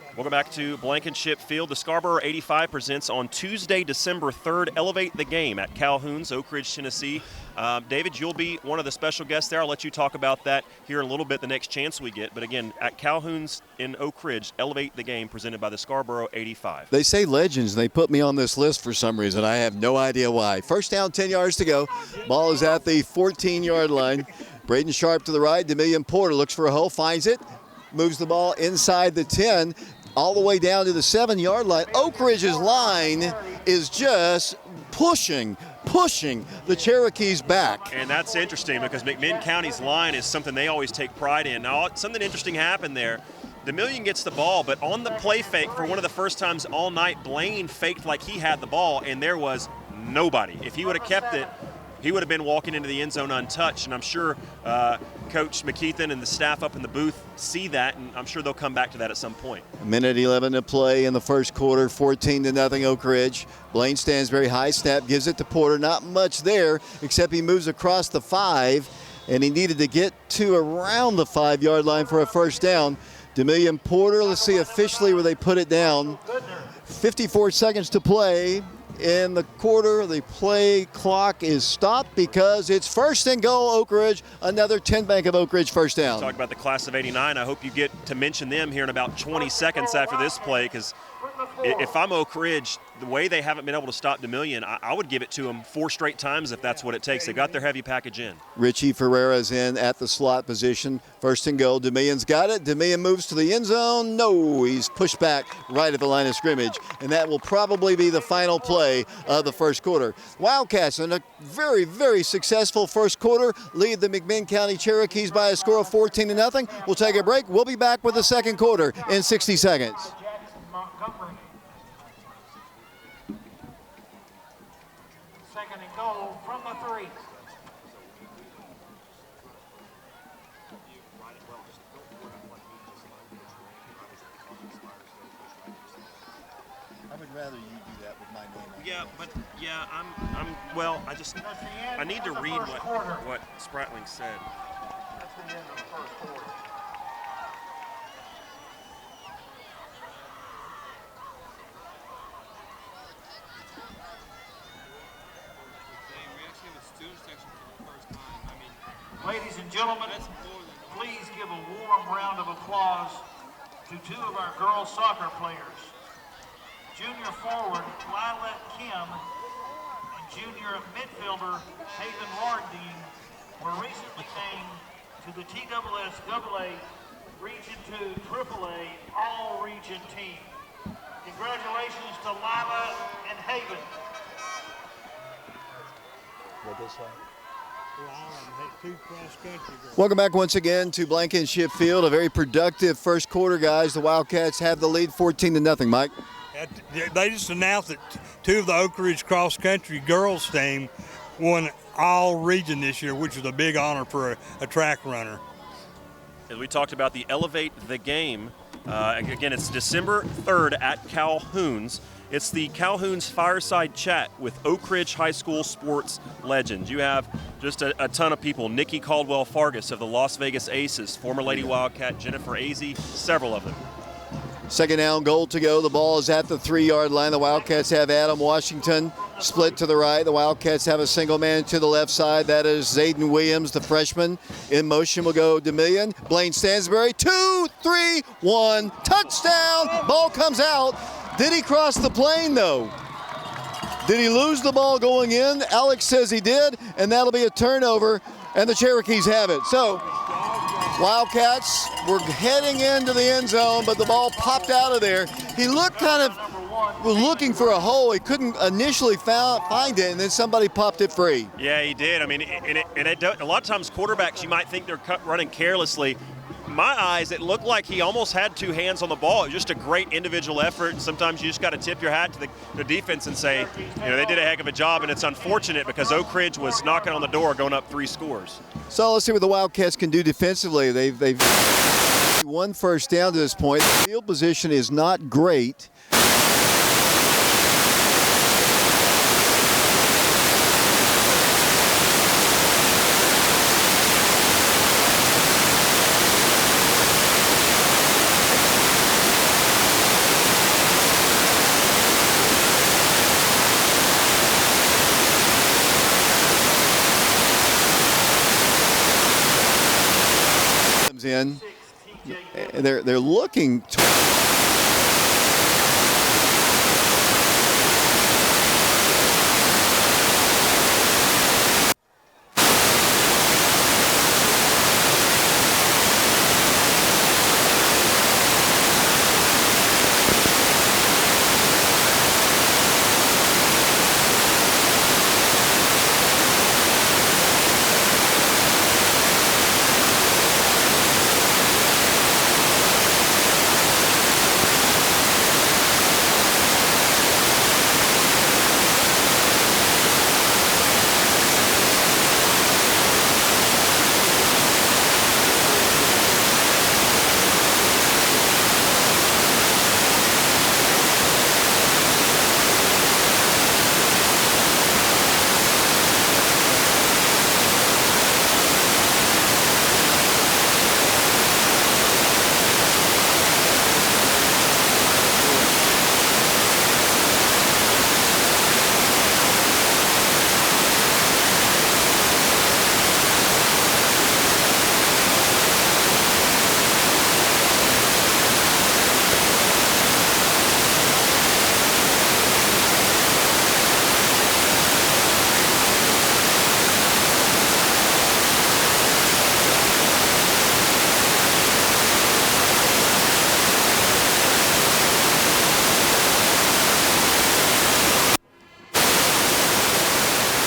that. Welcome back to Blankenship Field. The Scarborough 85 presents on Tuesday, December 3rd, Elevate the Game at Calhoun's, Oak Ridge, Tennessee. David, you'll be one of the special guests there. I'll let you talk about that here in a little bit the next chance we get. But again, at Calhoun's in Oak Ridge, Elevate the Game presented by the Scarborough 85. They say legends, and they put me on this list for some reason. I have no idea why. First down, 10 yards to go. Ball is at the 14-yard line. Braden Sharp to the right. DeMillion Porter looks for a hole, finds it, moves the ball inside the 10, all the way down to the 7-yard line. Oak Ridge's line is just pushing the Cherokees back. And that's interesting because McMinn County's line is something they always take pride in. Now, something interesting happened there. DeMillion gets the ball, but on the play fake for one of the first times all night, Blaine faked like he had the ball, and there was nobody. If he would have kept it, he would have been walking into the end zone untouched, and I'm sure Coach McKeithen and the staff up in the booth see that, and I'm sure they'll come back to that at some point. A minute 11 to play in the first quarter, 14-0 Oak Ridge. Blaine stands very high, snap, gives it to Porter. Not much there, except he moves across the 5, and he needed to get to around the 5-yard line for a first down. DeMillion Porter, let's see officially where they put it down. 54 seconds to play. In the quarter, the play clock is stopped because it's first and goal, Oak Ridge. Another 10 Bank of Oak Ridge first down. Talk about the class of 89. I hope you get to mention them here in about 20 seconds after this play, because if I'm Oak Ridge, the way they haven't been able to stop DeMillion, I would give it to them 4 straight times if that's what it takes. They got their heavy package in. Richie Ferreira's in at the slot position. First and goal. DeMillion's got it. DeMillion moves to the end zone. No, he's pushed back right at the line of scrimmage. And that will probably be the final play of the first quarter. Wildcats in a very, very successful first quarter lead the McMinn County Cherokees by a score of 14-0. We'll take a break. We'll be back with the second quarter in 60 seconds. Jackson Montgomery. Second and goal from the 3. I would rather you do that with my name on it. Yeah, but I need to read what Spratling said. That's the end of the first quarter. Ladies and gentlemen, please give a warm round of applause to 2 of our girls soccer players. Junior forward Lila Kim and junior midfielder Haven Wardine were recently named to the TSSAA Region 2 AAA All-Region team. Congratulations to Lila and Haven. What they say? Two cross-country girls. Welcome back once again to Blankenship Field. A very productive first quarter, guys. The Wildcats have the lead 14-0, Mike. They just announced that 2 of the Oak Ridge cross country girls team won all region this year, which is a big honor for a track runner. As we talked about the Elevate the Game, again, it's December 3rd at Calhoun's. It's the Calhoun's Fireside Chat with Oak Ridge High School sports legends. You have just a ton of people. Nikki Caldwell-Fargus of the Las Vegas Aces, former Lady Wildcat Jennifer Azee, several of them. Second down, goal to go. The ball is at the 3-yard line. The Wildcats have Adam Washington split to the right. The Wildcats have a single man to the left side. That is Zayden Williams, the freshman. In motion will go DeMillion. Blaine Stansberry, 2, 3, 1, touchdown. Ball comes out. Did he cross the plane, though? Did he lose the ball going in? Alex says he did, and that'll be a turnover, and the Cherokees have it. So Wildcats were heading into the end zone, but the ball popped out of there. He looked kind of looking for a hole. He couldn't initially find it, and then somebody popped it free. Yeah, he did. I mean, a lot of times quarterbacks, you might think they're running carelessly. In my eyes, it looked like he almost had 2 hands on the ball. It was just a great individual effort, and sometimes you just got to tip your hat to the defense and say, they did a heck of a job, and it's unfortunate because Oak Ridge was knocking on the door going up 3 scores. So let's see what the Wildcats can do defensively. They've won first down to this point. The field position is not great. In. They're looking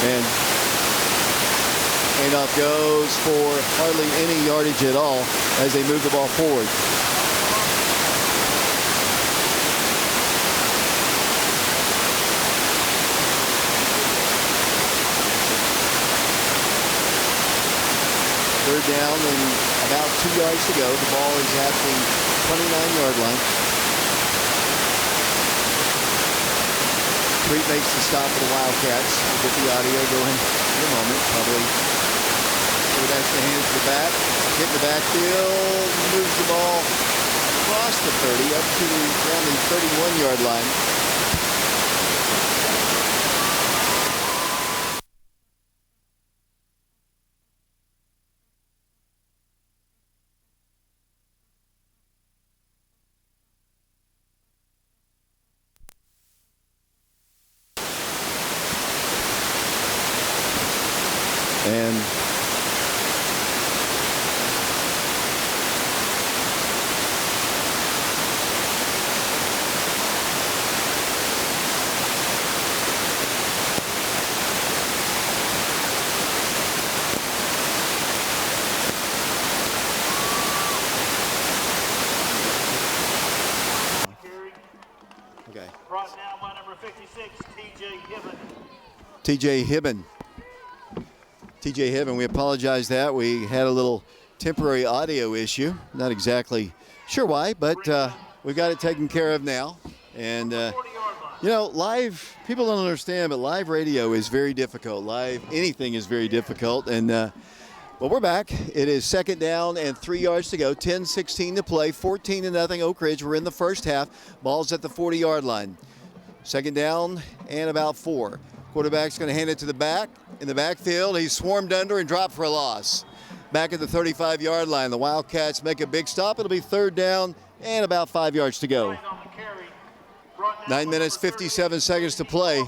and handoff goes for hardly any yardage at all as they move the ball forward. Third down and about 2 yards to go. The ball is at the 29-yard line. Treat makes the stop for the Wildcats. We'll get the audio going in a moment, probably. So that's the hands to the back. Hit the backfield, moves the ball across the 30 up to around the 31-yard line. And okay. TJ Hibben. TJ Hibben, we apologize that we had a little temporary audio issue. Not exactly sure why, but we've got it taken care of now. And, you know, live, people don't understand, but live radio is very difficult. Live anything is very difficult. And, well, we're back. It is 2nd down and 3 yards to go. 10-16 to play. 14-0 Oak Ridge. We're in the first half. Ball's at the 40-yard line. 2nd down and about 4. Quarterback's going to hand it to the back. In the backfield, he's swarmed under and dropped for a loss. Back at the 35-yard line, the Wildcats make a big stop. It'll be 3rd down and about 5 yards to go. 9 minutes, 57 seconds to play.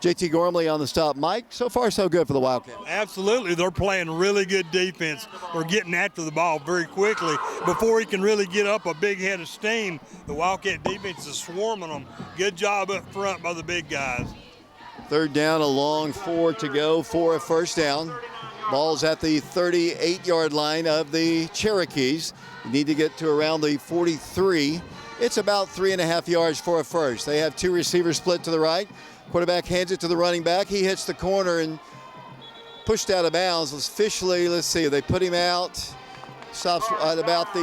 JT Gormley on the stop. Mike, so far so good for the Wildcats. Absolutely. They're playing really good defense. They're getting after the ball very quickly. Before he can really get up a big head of steam, the Wildcat defense is swarming them. Good job up front by the big guys. 3rd down, a long 4 to go for a first down. Ball's at the 38-yard line of the Cherokees. You need to get to around the 43. It's about 3.5 yards for a first. They have 2 receivers split to the right. Quarterback hands it to the running back. He hits the corner and pushed out of bounds. Officially, let's see, they put him out. Stops at about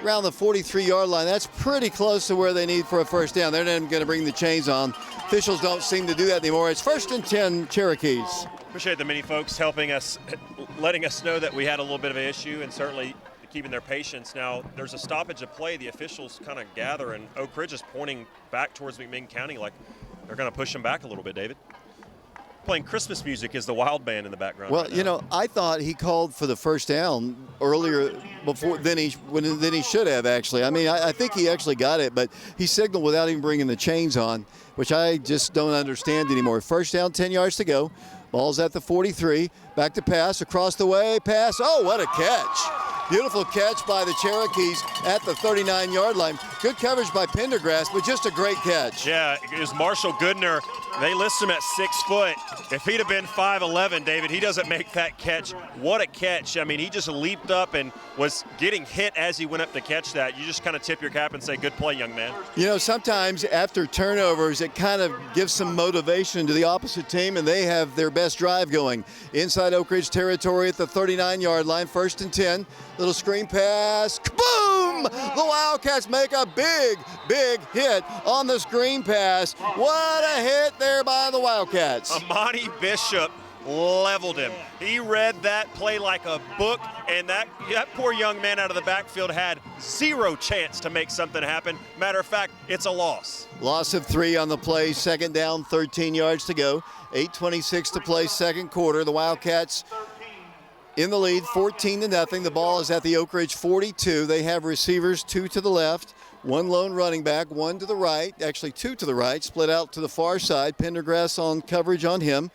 around the 43-yard line. That's pretty close to where they need for a first down. They're not going to bring the chains on. Officials don't seem to do that anymore. It's 1st and 10 Cherokees. Appreciate the many folks helping us, letting us know that we had a little bit of an issue, and certainly keeping their patience. Now, there's a stoppage of play. The officials kind of gather, and Oak Ridge is pointing back towards McMinn County like they're going to push them back a little bit, David. Playing Christmas music is the Wild Band in the background. Well, right you know, I thought he called for the first down earlier than he should have, actually. I mean, I think he actually got it, but he signaled without even bringing the chains on, which I just don't understand anymore. First down, 10 yards to go. Ball's at the 43. Back to pass, across the way, pass. Oh, what a catch. Beautiful catch by the Cherokees at the 39-yard line. Good coverage by Pendergrass, but just a great catch. Yeah, it was Marshall Goodner. They list him at 6 foot. If he'd have been 5'11", David, he doesn't make that catch. What a catch. I mean, he just leaped up and was getting hit as he went up to catch that. You just kind of tip your cap and say, good play, young man. You know, sometimes after turnovers, it kind of gives some motivation to the opposite team, and they have their best drive going. Inside Oak Ridge territory at the 39-yard line, 1st and 10. Little screen pass, kaboom! The Wildcats make a big, big hit on the screen pass. What a hit there by the Wildcats. Amani Bishop leveled him. He read that play like a book, and that poor young man out of the backfield had 0 chance to make something happen. Matter of fact, it's a loss. Loss of 3 on the play, 2nd down, 13 yards to go. 8:26 to play, 2nd quarter. The Wildcats in the lead, 14-0. The ball is at the Oak Ridge 42. They have receivers, 2 to the left, 1 lone running back, 1 to the right, actually 2 to the right, split out to the far side. Pendergrass on coverage on him.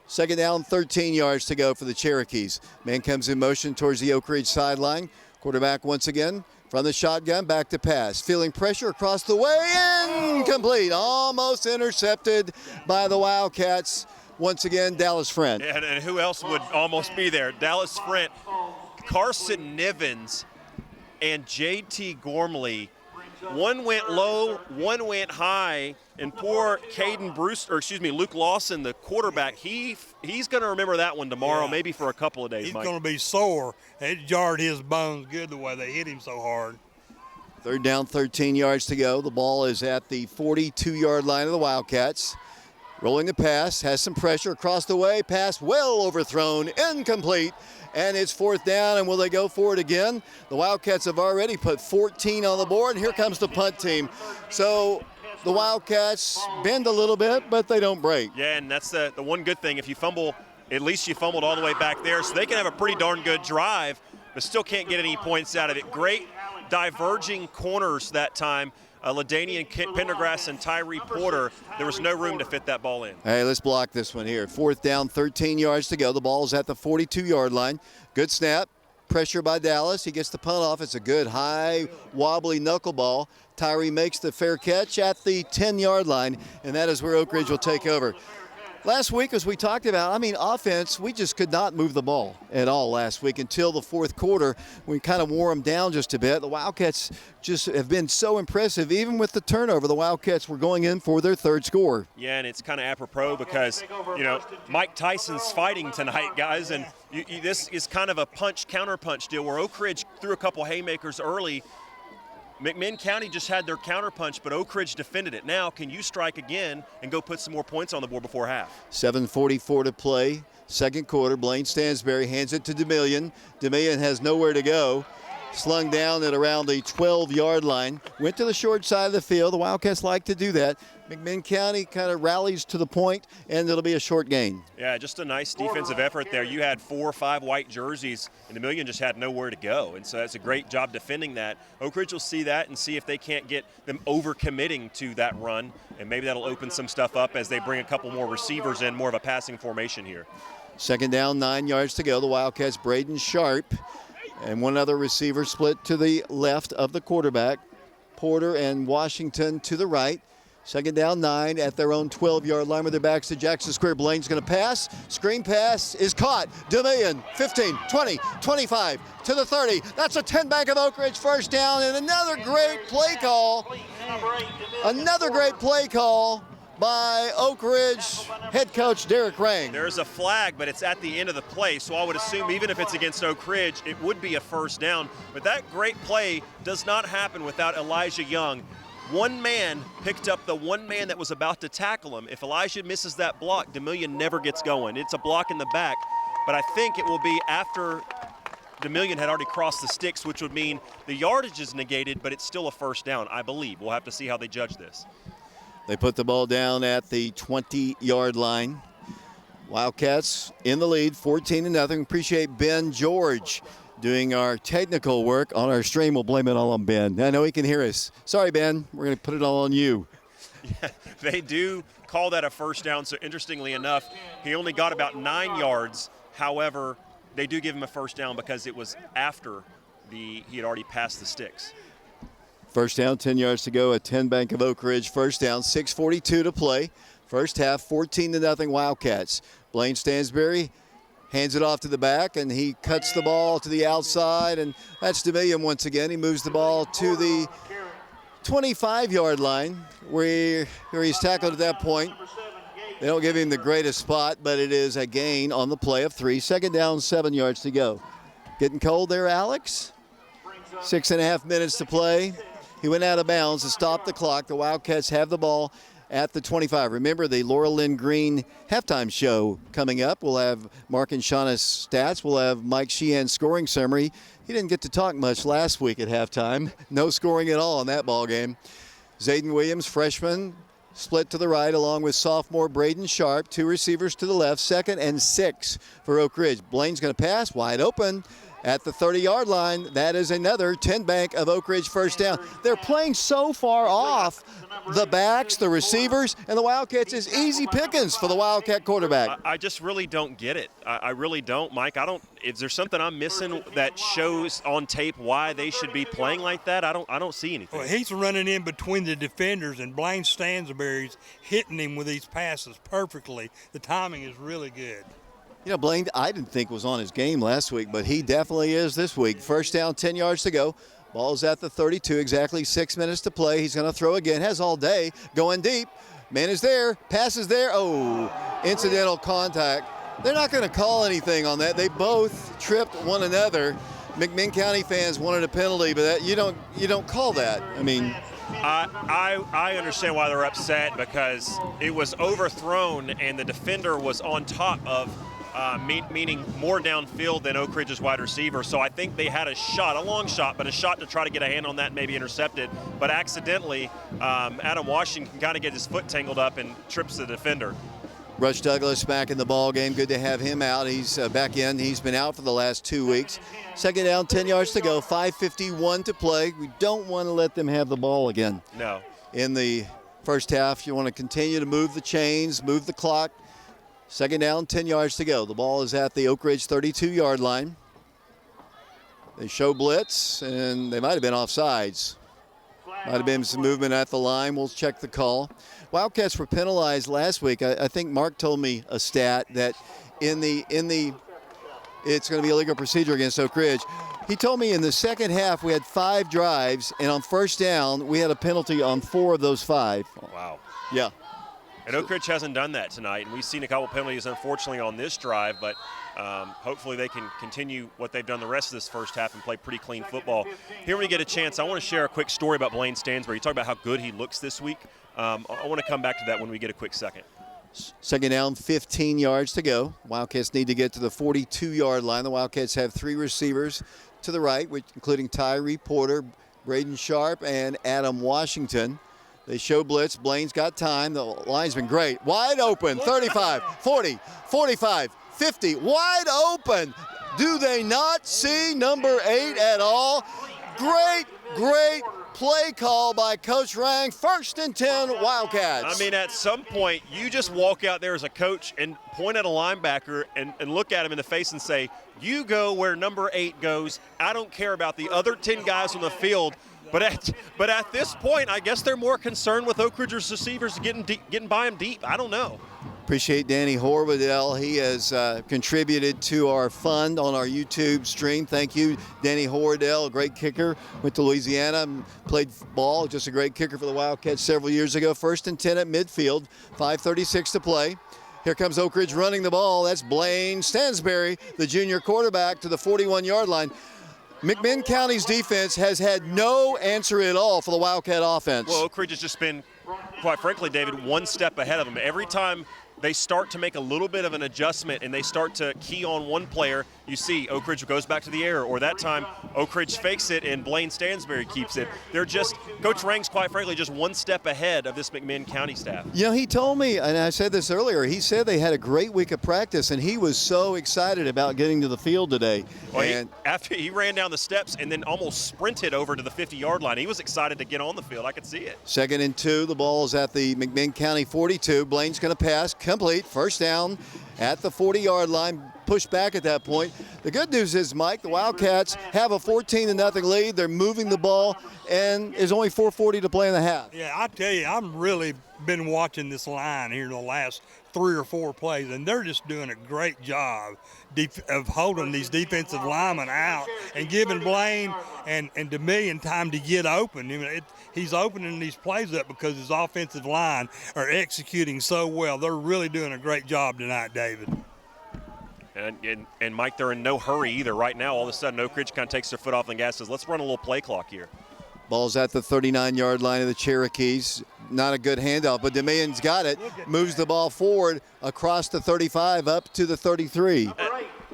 2nd down, 13 yards to go for the Cherokees. Man comes in motion towards the Oak Ridge sideline. Quarterback once again from the shotgun, back to pass. Feeling pressure across the way, incomplete. Almost intercepted by the Wildcats. Once again, Dallas Frent. Yeah, and who else would almost be there? Dallas Frent, Carson Nivens, and JT Gormley. One went low, one went high, and poor Luke Lawson, the quarterback, he's going to remember that one tomorrow, maybe for a couple of days, He's Mike. going to be sore. It jarred his bones good the way they hit him so hard. 3rd down, 13 yards to go. The ball is at the 42-yard line of the Wildcats. Rolling the pass, has some pressure across the way, pass well overthrown, incomplete, and it's 4th down, and will they go for it again? The Wildcats have already put 14 on the board, and here comes the punt team. So the Wildcats bend a little bit, but they don't break. Yeah, and that's the one good thing. If you fumble, at least you fumbled all the way back there, so they can have a pretty darn good drive, but still can't get any points out of it. Great diverging corners that time. LaDainian Pendergrass and Tyree Porter, there was no room to fit that ball in. Hey, let's block this one here. 4th down, 13 yards to go. The ball's at the 42-yard line. Good snap. Pressure by Dallas. He gets the punt off. It's a good high, wobbly knuckleball. Tyree makes the fair catch at the 10-yard line, and that is where Oak Ridge will take over. Last week, as we talked about, offense, we just could not move the ball at all last week until the fourth quarter. We kind of wore them down just a bit. The Wildcats just have been so impressive. Even with the turnover, the Wildcats were going in for their third score. Yeah, and it's kind of apropos because, Mike Tyson's fighting tonight, guys, and this is kind of a punch-counterpunch deal where Oak Ridge threw a couple haymakers early. McMinn County just had their counterpunch, but Oak Ridge defended it. Now, can you strike again and go put some more points on the board before half? 7:44 to play, second quarter. Blaine Stansberry hands it to DeMillion. DeMillion has nowhere to go. Slung down at around the 12-yard line. Went to the short side of the field. The Wildcats like to do that. McMinn County kind of rallies to the point, and it'll be a short gain. Yeah, just a nice defensive effort there. You had 4 or 5 white jerseys, and DeMillion just had nowhere to go. And so that's a great job defending that. Oak Ridge will see that and see if they can't get them overcommitting to that run, and maybe that'll open some stuff up as they bring a couple more receivers in, more of a passing formation here. Second down, 9 yards to go. The Wildcats, Braden Sharp, and one other receiver split to the left of the quarterback. Porter and Washington to the right. Second down, 9 at their own 12-yard line with their backs to Jackson Square. Blaine's going to pass. Screen pass is caught. DeMillion, 15, 20, 25 to the 30. That's a 10 Bank of Oak Ridge first down, and another great play call. Another great play call by Oak Ridge head coach Derek Rang. There's a flag, but it's at the end of the play, so I would assume even if it's against Oak Ridge, it would be a first down. But that great play does not happen without Elijah Young. One man picked up the one man that was about to tackle him. If Elijah misses that block, DeMillion never gets going. It's a block in the back, but I think it will be after DeMillion had already crossed the sticks, which would mean the yardage is negated, but it's still a first down, I believe. We'll have to see how they judge this. They put the ball down at the 20-yard line. Wildcats in the lead, 14-0. Appreciate Ben George doing our technical work on our stream. We'll blame it all on Ben. I know he can hear us. Sorry, Ben. We're going to put it all on you. Yeah, they do call that a first down. So interestingly enough, he only got about 9 yards. However, they do give him a first down because it was after he had already passed the sticks. First down, 10 yards to go at 10 Bank of Oak Ridge. First down, 6:42 to play. First half, 14-0 Wildcats. Blaine Stansberry hands it off to the back, and he cuts the ball to the outside, and that's DeMillion once again. He moves the ball to the 25-yard line where he's tackled at that point. They don't give him the greatest spot, but it is a gain on the play of 3. Second down, 7 yards to go. Getting cold there, Alex? 6.5 minutes to play. He went out of bounds to stop the clock. The Wildcats have the ball at the 25. Remember the Laura Lynn Green halftime show coming up. We'll have Mark and Shauna's stats. We'll have Mike Sheehan's scoring summary. He didn't get to talk much last week at halftime. No scoring at all in that ball game. Zayden Williams, freshman, split to the right along with sophomore Braden Sharp. 2 receivers to the left. 2nd and 6 for Oak Ridge. Blaine's going to pass wide open at the 30-yard line. That is another 10 Bank of Oak Ridge first down. They're playing so far off the backs, the receivers, and the Wildcats is easy pickings for the Wildcat quarterback. I just really don't get it. I really don't, Mike. Is there something I'm missing that shows on tape why they should be playing like that? I don't see anything. Well, he's running in between the defenders, and Blaine Stansberry's hitting him with these passes perfectly. The timing is really good. You know, Blaine, I didn't think was on his game last week, but he definitely is this week. First down, 10 yards to go. Ball's at the 32, exactly 6 minutes to play. He's going to throw again, has all day, going deep. Man is there, pass is there. Oh, incidental contact. They're not going to call anything on that. They both tripped one another. McMinn County fans wanted a penalty, but that, you don't call that. I mean, I understand why they're upset because it was overthrown and the defender was on top of meaning more downfield than Oak Ridge's wide receiver. So I think they had a shot, a long shot, but a shot to try to get a hand on that and maybe intercept it. But accidentally, Adam Washington kind of get his foot tangled up and trips the defender. Rush Douglas back in the ball game. Good to have him out. He's back in. He's been out for the last 2 weeks. Second down, 10 yards to go. 5:51 to play. We don't want to let them have the ball again. No. In the first half, you want to continue to move the chains, move the clock. Second down, 10 yards to go. The ball is at the Oak Ridge 32-yard line. They show blitz, and they might have been offsides. Might have been some movement at the line. We'll check the call. Wildcats were penalized last week. I think Mark told me a stat that in the it's going to be a legal procedure against Oak Ridge. He told me in the second half we had 5 drives, and on first down we had a penalty on 4 of those 5. Wow. Yeah. And Oak Ridge hasn't done that tonight, and we've seen a couple penalties, unfortunately, on this drive, but hopefully they can continue what they've done the rest of this first half and play pretty clean football. Here when we get a chance, I want to share a quick story about Blaine Stansbury. You talk about how good he looks this week. I want to come back to that when we get a quick second. Second down, 15 yards to go. Wildcats need to get to the 42-yard line. The Wildcats have 3 receivers to the right, including Tyree Porter, Braden Sharp, and Adam Washington. They show blitz. Blaine's got time. The line's been great. Wide open, 35, 40, 45, 50. Wide open. Do they not see number 8 at all? Great play call by Coach Rang. 1st and 10 Wildcats. I mean, at some point, you just walk out there as a coach and point at a linebacker and look at him in the face and say, you go where number 8 goes. I don't care about the other 10 guys on the field. But at this point, I guess they're more concerned with Oak Ridge's receivers getting by them deep. I don't know. Appreciate Danny Horvadell. He has contributed to our fund on our YouTube stream. Thank you, Danny Horvadell, a great kicker. Went to Louisiana, played ball, just a great kicker for the Wildcats several years ago. 1st and 10 at midfield, 5:36 to play. Here comes Oak Ridge running the ball. That's Blaine Stansbury, the junior quarterback, to the 41-yard line. McMinn County's defense has had no answer at all for the Wildcat offense. Well, Oak Ridge has just been, quite frankly, David, one step ahead of them. Every time they start to make a little bit of an adjustment and they start to key on one player, you see Oak Ridge goes back to the air, or that time Oak Ridge fakes it and Blaine Stansbury keeps it. They're just, Coach Rang's quite frankly just one step ahead of this McMinn County staff. You know, he told me, and I said this earlier, he said they had a great week of practice and he was so excited about getting to the field today. Well, after he ran down the steps and then almost sprinted over to the 50-yard line, he was excited to get on the field. I could see it. 2nd and 2, the ball is at the McMinn County 42. Blaine's going to pass, complete, 1st down at the 40-yard line, pushed back at that point. The good news is, Mike, the Wildcats have a 14-0 lead. They're moving the ball, and there's only 4:40 to play in the half. Yeah, I tell you, I've really been watching this line here in the last 3 or 4 plays, and they're just doing a great job of holding these defensive linemen out and giving Blaine and DeMillion time to get open. I mean, he's opening these plays up because his offensive line are executing so well. They're really doing a great job tonight, David. And Mike, they're in no hurry either. Right now, all of a sudden, Oak Ridge kind of takes their foot off the gas and says, let's run a little play clock here. Ball's at the 39-yard line of the Cherokees. Not a good handoff, but DeMillion's got it. Moves the ball forward across the 35 up to the 33.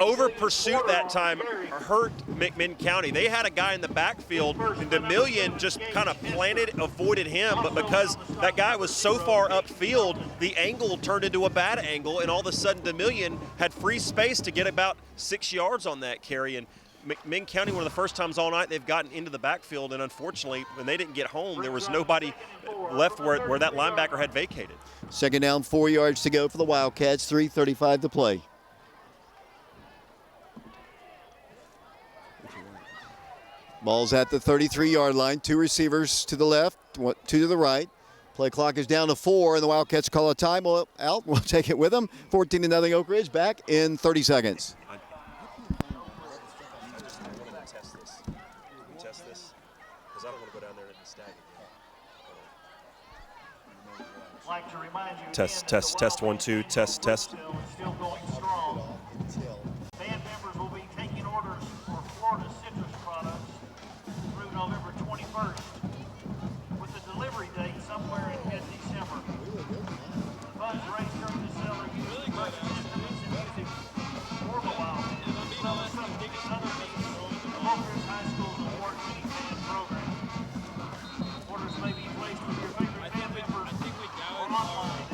Over pursuit that time hurt McMinn County. They had a guy in the backfield, and DeMillion just kind of avoided him, but because that guy was so far upfield, the angle turned into a bad angle, and all of a sudden DeMillion had free space to get about 6 yards on that carry. And McMinn County, one of the first times all night they've gotten into the backfield, and unfortunately, when they didn't get home, there was nobody left where that linebacker had vacated. 2nd down, 4 yards to go for the Wildcats, 3:35 to play. Ball's at the 33-yard line. 2 receivers to the left, 2 to the right. Play clock is down to 4, and the Wildcats call a timeout. We'll take it with them. 14-0 Oak Ridge, back in 30 seconds. Test 1 2 test. Still going strong. Band members will be taking orders for Florida citrus products through November 21st, with the delivery date somewhere in mid-December. Funds raised during the sale are used to purchase instruments and music for the Wildcats. Some other means the Oak High School's award-winning band program. Orders may be placed with your favorite band members or online.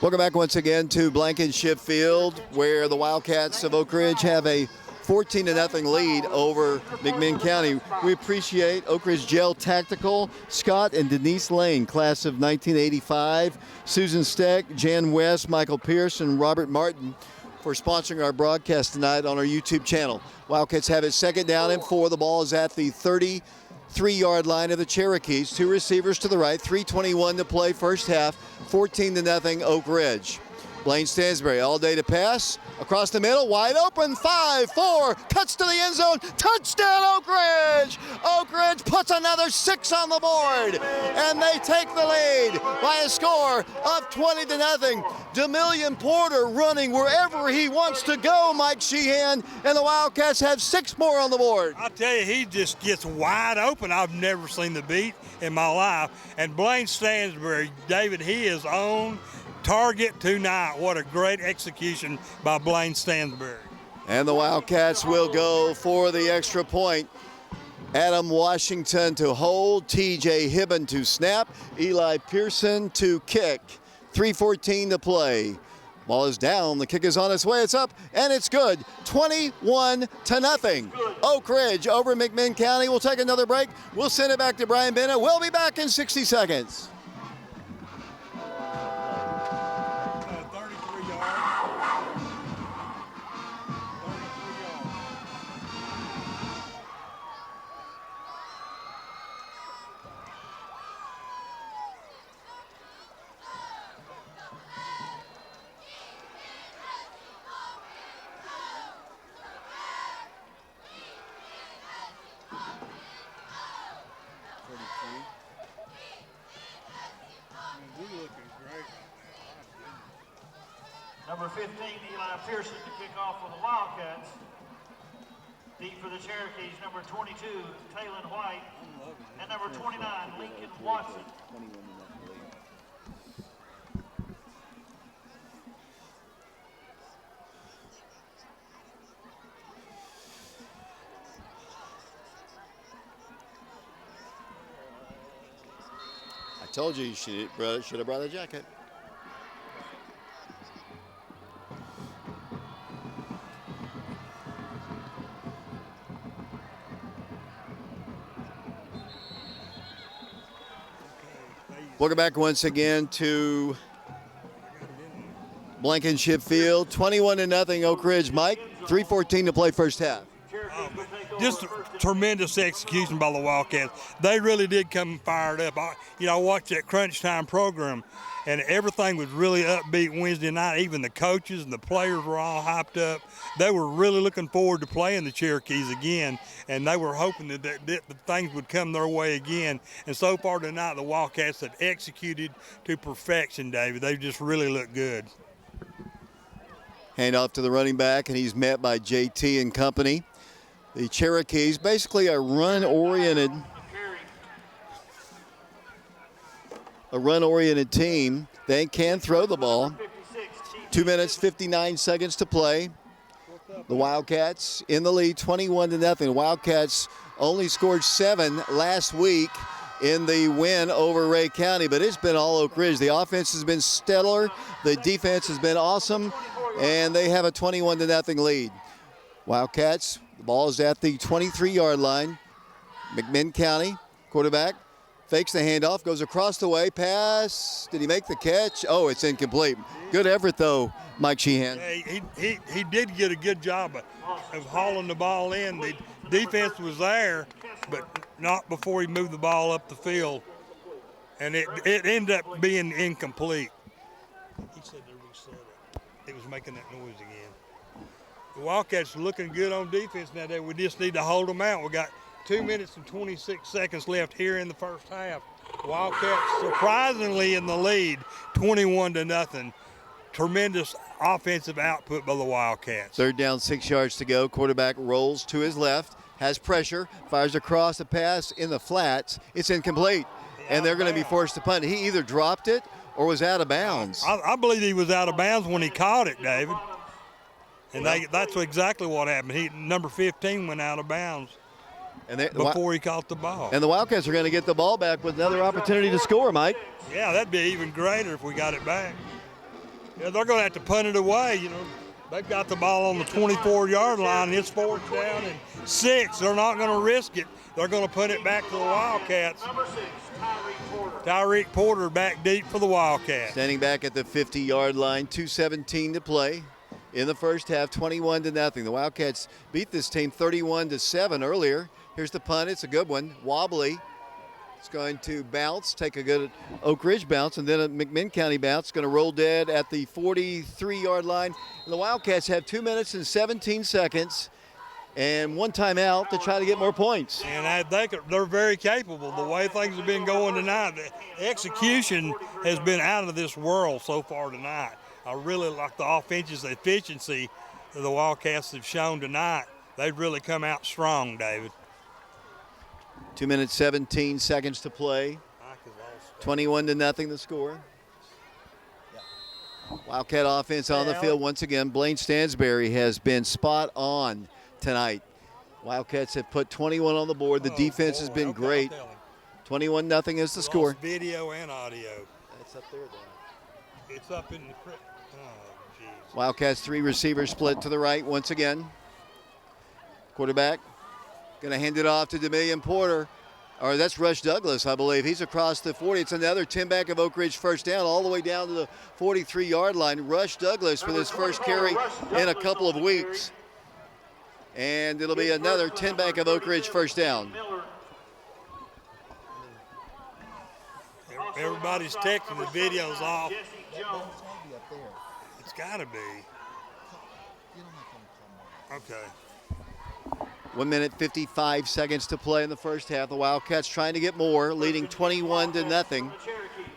Welcome back once again to Blankenship Field, where the Wildcats of Oak Ridge have a 14-0 lead over McMinn County. We appreciate Oak Ridge Jail Tactical, Scott and Denise Lane, class of 1985, Susan Steck, Jan West, Michael Pierce, and Robert Martin for sponsoring our broadcast tonight on our YouTube channel. Wildcats have it 2nd down and 4. The ball is at the 33-yard line of the Cherokees. 2 receivers to the right, 3:21 to play first half, 14-0 Oak Ridge. Blaine Stansbury all day to pass, across the middle, wide open, 5-4, cuts to the end zone, touchdown Oak Ridge! Oak Ridge puts another 6 on the board, and they take the lead by a score of 20-0. Demillion Porter running wherever he wants to go, Mike Sheehan, and the Wildcats have 6 more on the board. I tell you, he just gets wide open. I've never seen the beat in my life. And Blaine Stansbury, David, he is on target tonight. What a great execution by Blaine Stansbury. And the Wildcats will go for the extra point. Adam Washington to hold, TJ Hibben to snap, Eli Pearson to kick. 3:14 to play. Ball is down, the kick is on its way, it's up, and it's good. 21-0. Oak Ridge over McMinn County. We'll take another break. We'll send it back to Brian Bennett. We'll be back in 60 seconds. 33 yards. Number 15, Eli Pearson to kick off for the Wildcats. Deep for the Cherokees, number 22, Taylon White. And number 29, Lincoln Watson. I told you should have brought a jacket. Welcome back once again to Blankenship Field. 21-0 Oak Ridge. Mike, 3:14 to play first half. Just tremendous execution by the Wildcats. They really did come fired up. I watched that crunch time program, and everything was really upbeat Wednesday night. Even the coaches and the players were all hyped up. They were really looking forward to playing the Cherokees again, and they were hoping that things would come their way again. And so far tonight, the Wildcats have executed to perfection, David. They just really look good. Hand off to the running back, and he's met by JT and company. The Cherokees, basically a run-oriented team. They can throw the ball. 2 minutes, 59 seconds to play. The Wildcats in the lead, 21-0. Wildcats only scored 7 last week in the win over Ray County, but it's been all Oak Ridge. The offense has been stellar. The defense has been awesome, and they have a 21-0 lead. Wildcats, the ball is at the 23-yard line. McMinn County, quarterback, fakes the handoff, goes across the way, pass. Did he make the catch? Oh, it's incomplete. Good effort, though, Mike Sheehan. Yeah, he did get a good job of hauling the ball in. The defense was there, but not before he moved the ball up the field. And it ended up being incomplete. He said they reset it. It was making that noise again. The Wildcats are looking good on defense now. We just need to hold them out. We got 2 minutes and 26 seconds left here in the first half. Wildcats surprisingly in the lead, 21-0. Tremendous offensive output by the Wildcats. 3rd down, 6 yards to go. Quarterback rolls to his left, has pressure, fires across the pass in the flats. It's incomplete, and they're going to be forced to punt. He either dropped it or was out of bounds. I believe he was out of bounds when he caught it, David. And that's exactly what happened. Number 15 went out of bounds before he caught the ball. And the Wildcats are going to get the ball back with another opportunity to score, Mike. Yeah, that'd be even greater if we got it back. Yeah, they're going to have to punt it away. They've got the ball on the 24-yard line. It's 4th down and 6. They're not going to risk it. They're going to put it back to the Wildcats. Number 6, Tyreek Porter. Tyreek Porter back deep for the Wildcats. Standing back at the 50-yard line, 2:17 to play in the first half, 21-0. The Wildcats beat this team 31-7 earlier. Here's the punt. It's a good one. Wobbly. It's going to bounce, take a good Oak Ridge bounce, and then a McMinn County bounce. Going to roll dead at the 43-yard line. And the Wildcats have 2 minutes and 17 seconds and one timeout to try to get more points. And I think they're very capable. The way things have been going tonight, the execution has been out of this world so far tonight. I really like the offensive efficiency that the Wildcats have shown tonight. They've really come out strong, David. 2 minutes, 17 seconds to play. 21-0 the score. Wildcat offense on the field once again. Blaine Stansberry has been spot on tonight. Wildcats have put 21 on the board. The defense has been great. 21-0 is the score. Video and audio. That's up there, though. It's up in the crib. Oh, jeez. Wildcats 3 receivers split to the right once again. Quarterback going to hand it off to Demillion Porter. Or that's Rush Douglas, I believe. He's across the 40. It's another 10-back of Oak Ridge first down all the way down to the 43-yard line. Rush Douglas with his first carry in a couple of weeks. And it'll be another 10-back of Oak Ridge first down. Everybody's texting, the video's off. It's got to be. Okay. 1 minute, 55 seconds to play in the first half. The Wildcats trying to get more, leading 21-0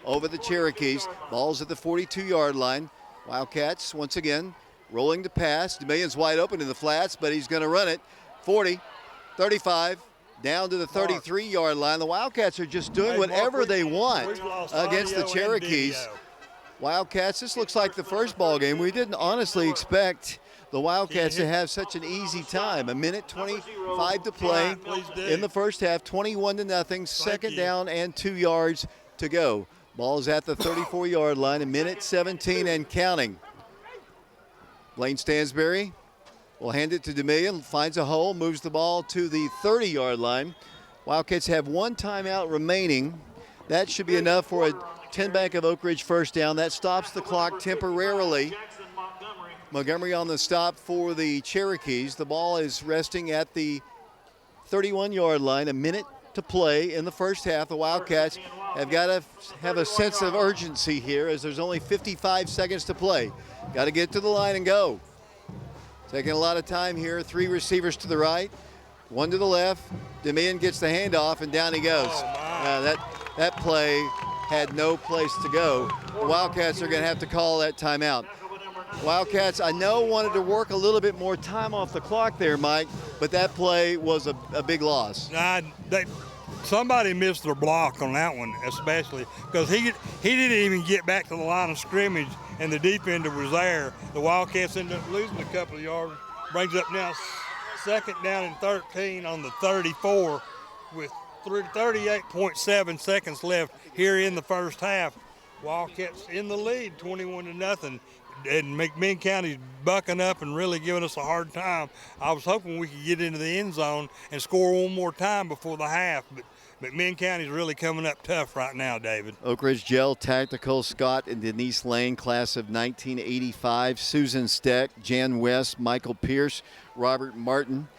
over the Cherokees. Ball's at the 42-yard line. Wildcats, once again, rolling to pass. DeMillion's wide open in the flats, but he's going to run it. 40, 35, down to the 33-yard line. The Wildcats are just doing whatever they want against the Cherokees. Wildcats, this looks like the first ball game. We didn't honestly expect the Wildcats to have such an easy time. 1 minute 25 to play in the first half, 21-0, second down and 2 yards to go. Ball's at the 34-yard line, 1 minute 17 and counting. Blaine Stansberry will hand it to DeMillion, finds a hole, moves the ball to the 30-yard line. Wildcats have 1 timeout remaining. That should be enough for a 10-back of Oak Ridge first down. That stops the clock temporarily. Montgomery on the stop for the Cherokees. The ball is resting at the 31-yard line. 1 minute to play in the first half. The Wildcats have got to have a sense of urgency here as there's only 55 seconds to play. Got to get to the line and go. Taking a lot of time here. 3 receivers to the right, 1 to the left. DeMillion gets the handoff and down he goes. That play had no place to go. The Wildcats are going to have to call that timeout. Wildcats, I know, wanted to work a little bit more time off the clock there, Mike, but that play was a big loss. Somebody missed their block on that one, especially because he didn't even get back to the line of scrimmage, and the defender was there. The Wildcats ended up losing a couple of yards. Brings up now second down and 13 on the 34 with 38.7 seconds left here in the first half. Wildcats in the lead, 21-0. And McMinn County's bucking up and really giving us a hard time. I was hoping we could get into the end zone and score one more time before the half, but McMinn County's really coming up tough right now, David. Oak Ridge Gel Tactical, Scott and Denise Lane, class of 1985. Susan Steck, Jan West, Michael Pierce, Robert Martin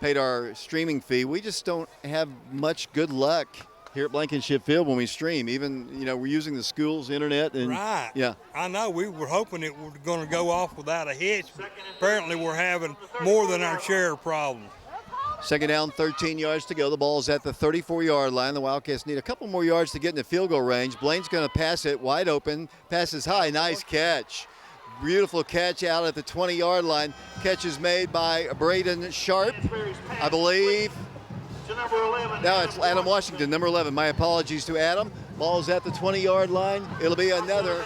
paid our streaming fee. We just don't have much good luck here at Blankenship Field when we stream. Even, we're using the school's internet. And, right. Yeah. I know. We were hoping it was going to go off without a hitch, but apparently we're having more than our share of problems. Second down, 13 yards to go. The ball is at the 34-yard line. The Wildcats need a couple more yards to get in the field goal range. Blaine's going to pass it wide open. Passes high. Nice catch. Beautiful catch out at the 20-yard line. Catch is made by Braden Sharp, I believe. Now it's Adam Washington, number 11. My apologies to Adam. Ball's at the 20-yard line. It'll be another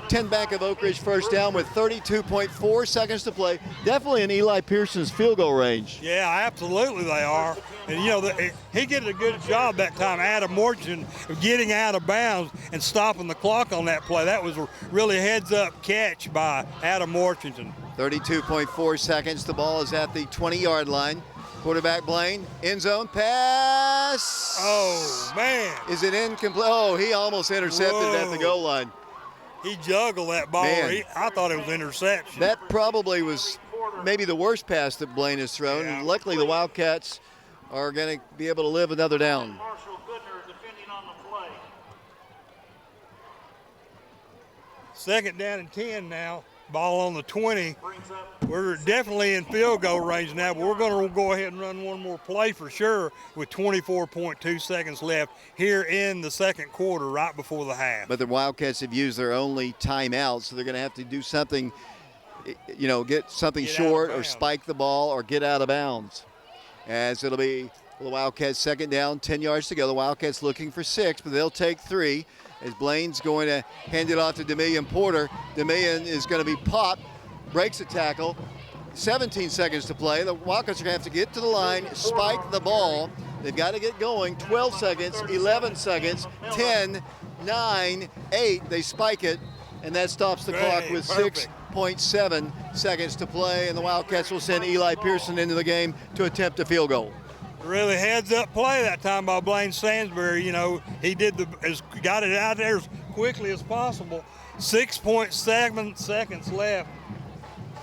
10-back of Oak Ridge first down with 32.4 seconds to play. Definitely in Eli Pearson's field goal range. Yeah, absolutely they are. And, he did a good job that time, Adam Morton, of getting out of bounds and stopping the clock on that play. That was a really heads-up catch by Adam Morton. 32.4 seconds. The ball is at the 20-yard line. Quarterback Blaine, end zone pass. Oh, man. Is it incomplete? Oh, he almost intercepted it at the goal line. He juggled that ball. Man. I thought it was interception. That probably was maybe the worst pass that Blaine has thrown. Yeah. And luckily, the Wildcats are going to be able to live another down. Marshall Goodner defending on the play. Second down and 10 now. Ball on the 20. Brings up We're definitely in field goal range now, but we're going to go ahead and run one more play for sure with 24.2 seconds left here in the second quarter, right before the half. But the Wildcats have used their only timeout, so they're going to have to do something, get something Get out of short or bounds. spike the ball or get out of bounds. As it'll be the Wildcats second down, 10 yards to go. The Wildcats looking for 6, but they'll take 3. As Blaine's going to hand it off to DeMillion Porter. DeMillion is going to be popped, breaks a tackle. 17 seconds to play. The Wildcats are going to have to get to the line, spike the ball. They've got to get going. 12 seconds, 11 seconds, 10, 9, 8. They spike it, and that stops the clock with Perfect. 6.7 seconds to play, and the Wildcats will send Eli Pearson into the game to attempt a field goal. Really heads-up play that time by Blaine Stansbury. He got it out there as quickly as possible. 6.7 seconds left.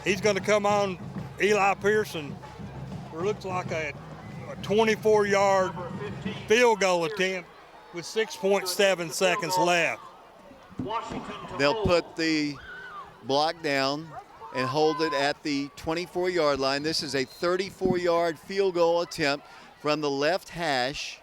He's going to come on Eli Pearson. It looks like a 24-yard field goal attempt with 6.7 seconds left. Washington to They'll hold. put the block down and hold it at the 24-yard line. This is a 34-yard field goal attempt from the left hash.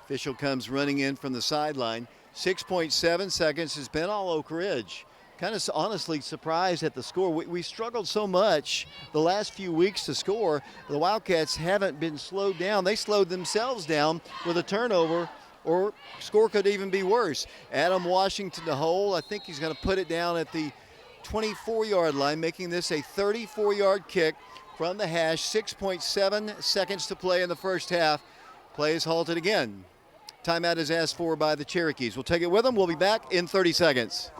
Official comes running in from the sideline. 6.7 seconds has been all Oak Ridge. Kind of honestly surprised at the score. We struggled so much the last few weeks to score. The Wildcats haven't been slowed down. They slowed themselves down with a turnover, or score could even be worse. Adam Washington to hold. I think he's going to put it down at the 24-yard line, making this a 34-yard kick from the hash. 6.7 seconds to play in the first half. Play is halted again. Timeout is asked for by the Cherokees. We'll take it with them. We'll be back in 30 seconds.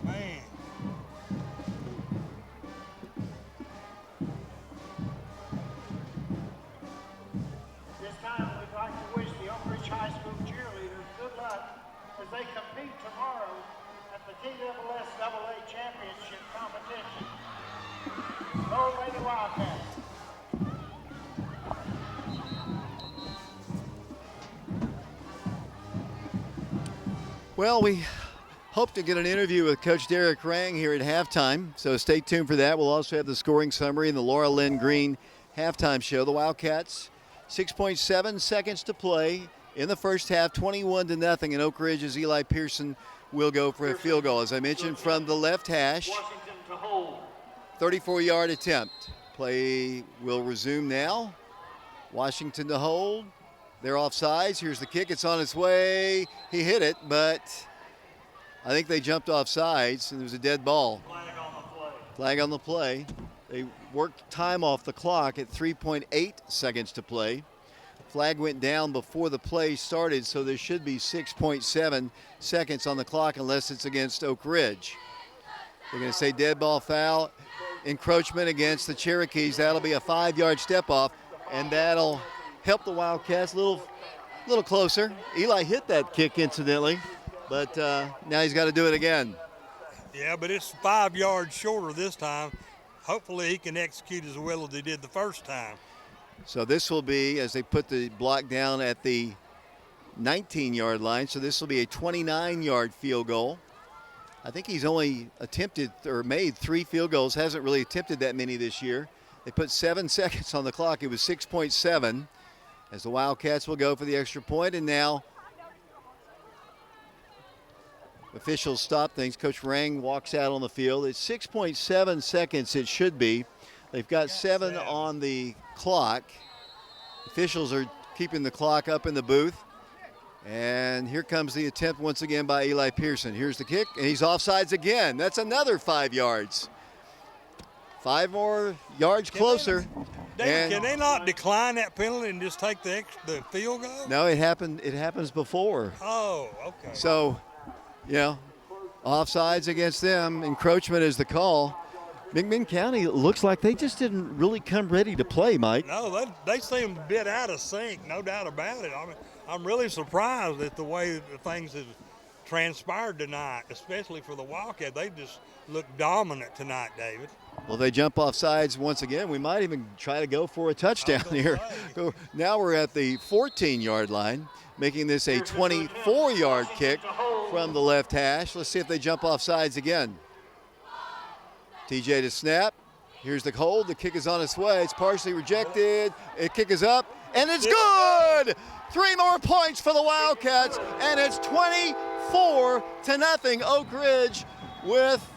Man. This time we'd like to wish the Oak Ridge High School cheerleaders good luck as they compete tomorrow at the TSSAA Championship competition. Go Lady Wildcats. Well, we hope to get an interview with Coach Derek Rang here at halftime, so stay tuned for that. We'll also have the scoring summary and the Laura Lynn Green halftime show. The Wildcats, 6.7 seconds to play in the first half, 21-0, and Oak Ridge's Eli Pearson will go for a field goal. As I mentioned, from the left hash, Washington to hold. 34-yard attempt. Play will resume now. Washington to hold. They're offsides. Here's the kick. It's on its way. He hit it, but I think they jumped off sides, and there was a dead ball. Flag on the play. Flag on the play. They worked time off the clock at 3.8 seconds to play. Flag went down before the play started, so there should be 6.7 seconds on the clock unless it's against Oak Ridge. They're going to say dead ball foul, encroachment against the Cherokees. That'll be a 5-yard step off, and that'll help the Wildcats a little closer. Eli hit that kick incidentally, but now he's got to do it again. Yeah, but it's 5 yards shorter this time. Hopefully he can execute as well as he did the first time. So this will be, as they put the block down at the 19-yard line, so this will be a 29-yard field goal. I think he's only attempted or made 3 field goals, hasn't really attempted that many this year. They put 7 seconds on the clock. It was 6.7 as the Wildcats will go for the extra point, and now officials stop things. Coach Rang walks out on the field. It's 6.7 seconds it should be. They've got 7 on the clock. Officials are keeping the clock up in the booth. And here comes the attempt once again by Eli Pearson. Here's the kick, and he's offsides again. That's another 5 yards. 5 more yards closer. David, can they not decline that penalty and just take the field goal? No, it happens before. Oh, okay. So, Offsides against them. Encroachment is the call. McMinn County looks like they just didn't really come ready to play, Mike. No, they seem a bit out of sync, no doubt about it. I mean, I'm really surprised at the way the things have transpired tonight, especially for the Wildcat. They just look dominant tonight, David. Well, they jump off sides once again. We might even try to go for a touchdown here. Now we're at the 14-yard line, making this a 24-yard kick from the left hash. Let's see if they jump off sides again. TJ to snap. Here's the hold. The kick is on its way. It's partially rejected. The kick is up, and it's good! 3 more points for the Wildcats, and it's 24-0 Oak Ridge with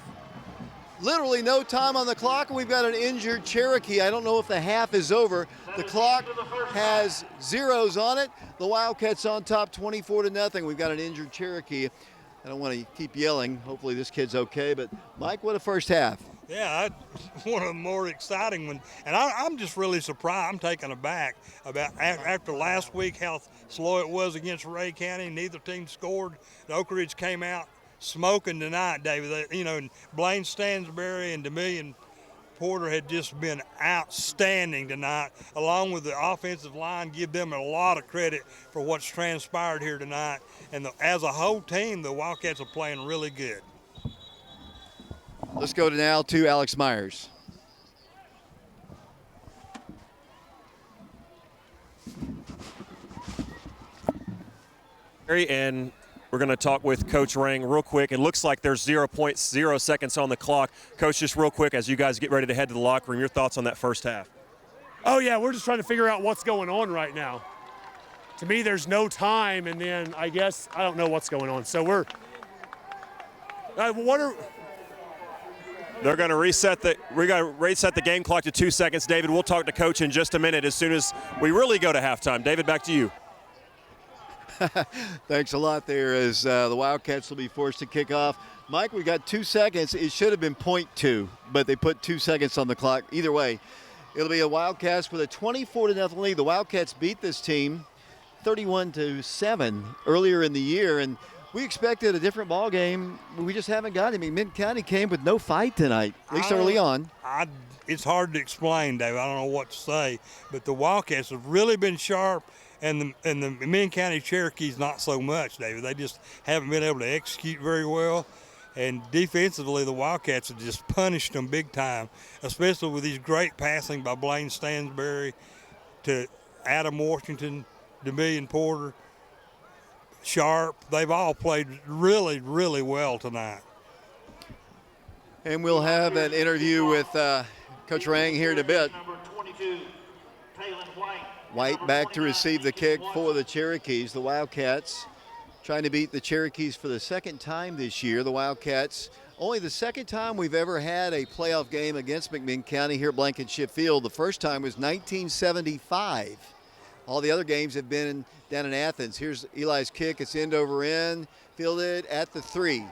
literally no time on the clock. We've got an injured Cherokee. I don't know if the half is over. The clock has zeros on it. The Wildcats on top 24-0. We've got an injured Cherokee. I don't want to keep yelling. Hopefully this kid's okay. But, Mike, what a first half. Yeah, one of the more exciting ones. And I'm just really surprised. I'm taken aback about after last week how slow it was against Ray County. Neither team scored. The Oak Ridge came out smoking tonight, David. Blaine Stansberry and Demillion Porter had just been outstanding tonight, along with the offensive line. Give them a lot of credit for what's transpired here tonight. And as a whole team, the Wildcats are playing really good. Let's go now to Alex Myers. And we're going to talk with Coach Rang real quick. It looks like there's 0.0 seconds on the clock. Coach, just real quick, as you guys get ready to head to the locker room, your thoughts on that first half? Oh, yeah, we're just trying to figure out what's going on right now. To me, there's no time, and then I guess I don't know what's going on. So They're going to reset the game clock to 2 seconds. David, we'll talk to Coach in just a minute as soon as we really go to halftime. David, back to you. Thanks a lot there as the Wildcats will be forced to kick off. Mike, we got 2 seconds. It should have been 0.2, but they put 2 seconds on the clock. Either way, it'll be a Wildcats with a 24-0 lead. The Wildcats beat this team 31-7 earlier in the year, and we expected a different ball game. We just haven't got it. McMinn County came with no fight tonight, at least early on. It's hard to explain, David. I don't know what to say, but the Wildcats have really been sharp, and the McMinn County Cherokees not so much, David. They just haven't been able to execute very well. And defensively, the Wildcats have just punished them big time, especially with these great passing by Blaine Stansberry to Adam Washington, Demillion Porter, Sharp. They've all played really, really well tonight. And we'll have an interview with Coach Rang here in a bit. White back to receive the kick for the Cherokees. The Wildcats trying to beat the Cherokees for the second time this year. The Wildcats, only the second time we've ever had a playoff game against McMinn County here at Blankenship Field. The first time was 1975. All the other games have been down in Athens. Here's Eli's kick. It's end over end. Fielded at the 3,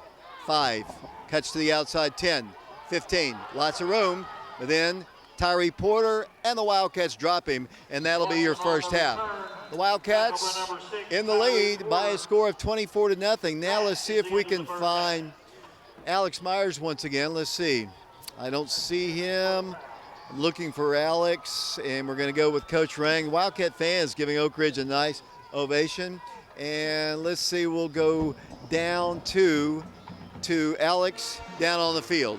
5. Cuts to the outside 10, 15. Lots of room. But then Tyree Porter and the Wildcats drop him, and that'll be your first half. The Wildcats in the lead by a score of 24-0. Now let's see if we can find Alex Myers once again. Let's see. I don't see him. I'm looking for Alex, and we're going to go with Coach Rang. Wildcat fans giving Oak Ridge a nice ovation. And let's see, we'll go down to Alex down on the field.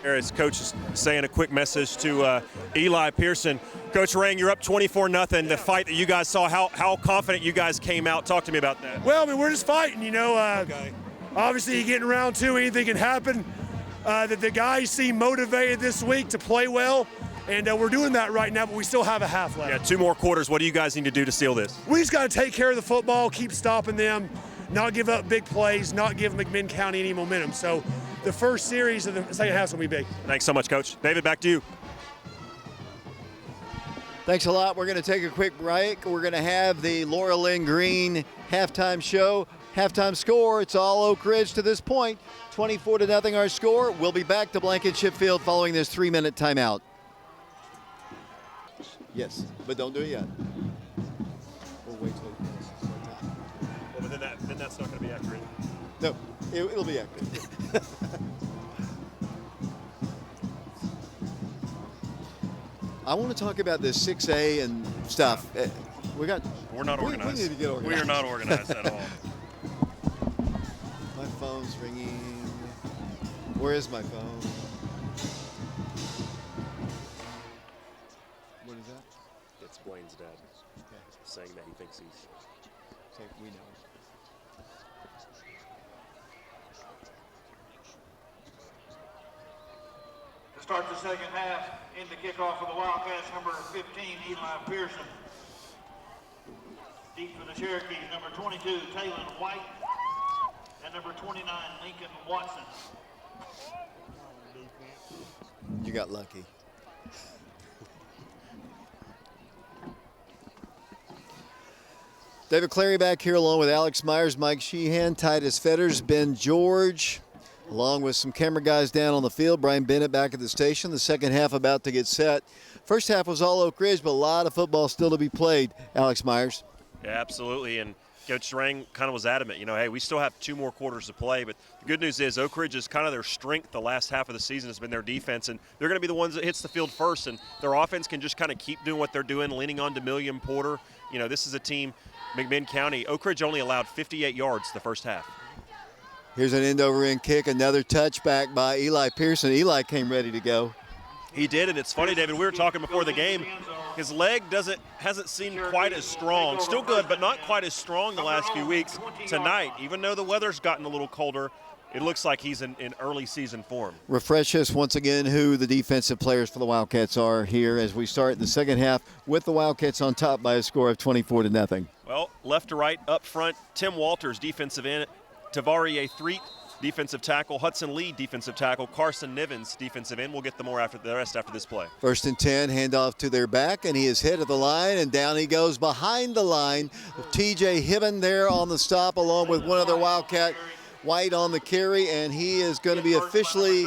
As Coach is saying a quick message to Eli Pearson. Coach Rang, you're up 24-0. The fight that you guys saw, how confident you guys came out. Talk to me about that. Well, I mean, we're just fighting, you know. Obviously, getting around 2, anything can happen. The guys seem motivated this week to play well, and we're doing that right now, but we still have a half left. Yeah, 2 more quarters. What do you guys need to do to seal this? We just got to take care of the football, keep stopping them, not give up big plays, not give McMinn County any momentum. So the first series of the second half is going to be big. Thanks so much, Coach. David, back to you. Thanks a lot. We're going to take a quick break. We're going to have the Laura Lynn Green halftime show. Halftime score, it's all Oak Ridge to this point. 24-0 our score. We'll be back to Blankenship Field following this 3-minute timeout. Yes, but don't do it yet. We'll wait till it's time. Well, but then that's not going to be be accurate. No, it'll be accurate. I want to talk about this 6A and stuff. We're not organized. We need to get organized. We are not organized at all. My phone's ringing. Where is my phone? What is that? It's Blaine's dad saying that he thinks he's. We know. To start the second half, in the kickoff for the Wildcats, number 15, Eli Pearson. Deep for the Cherokees, number 22, Taylor White, and number 29, Lincoln Watson. You got lucky. David Clary back here along with Alex Myers, Mike Sheehan, Titus Fetters, Ben George, along with some camera guys down on the field. Brian Bennett back at the station. The second half about to get set. First half was all Oak Ridge, but a lot of football still to be played. Alex Myers. Yeah, absolutely. And Coach Strang kind of was adamant, hey, we still have 2 more quarters to play. But the good news is Oak Ridge is kind of their strength the last half of the season has been their defense. And they're going to be the ones that hits the field first. And their offense can just kind of keep doing what they're doing, leaning on DeMillion Porter. This is a team, McMinn County. Oak Ridge only allowed 58 yards the first half. Here's an end-over-end kick, another touchback by Eli Pearson. Eli came ready to go. He did, and it's funny, David, we were talking before the game. His leg hasn't seemed quite as strong. Still good, but not quite as strong the last few weeks. Tonight, even though the weather's gotten a little colder, it looks like he's in early season form. Refresh us once again who the defensive players for the Wildcats are here as we start the second half with the Wildcats on top by a score of 24-0. Well, left to right, up front, Tim Walters, defensive end, Tavarie Threet, defensive tackle, Hudson Lee, defensive tackle, Carson Nivens, defensive end. We'll get the rest after this play. 1st and 10, handoff to their back, and he is hit at the line, and down he goes behind the line. TJ Hibben there on the stop, along with one other Wildcat, White on the carry, and he is going to be officially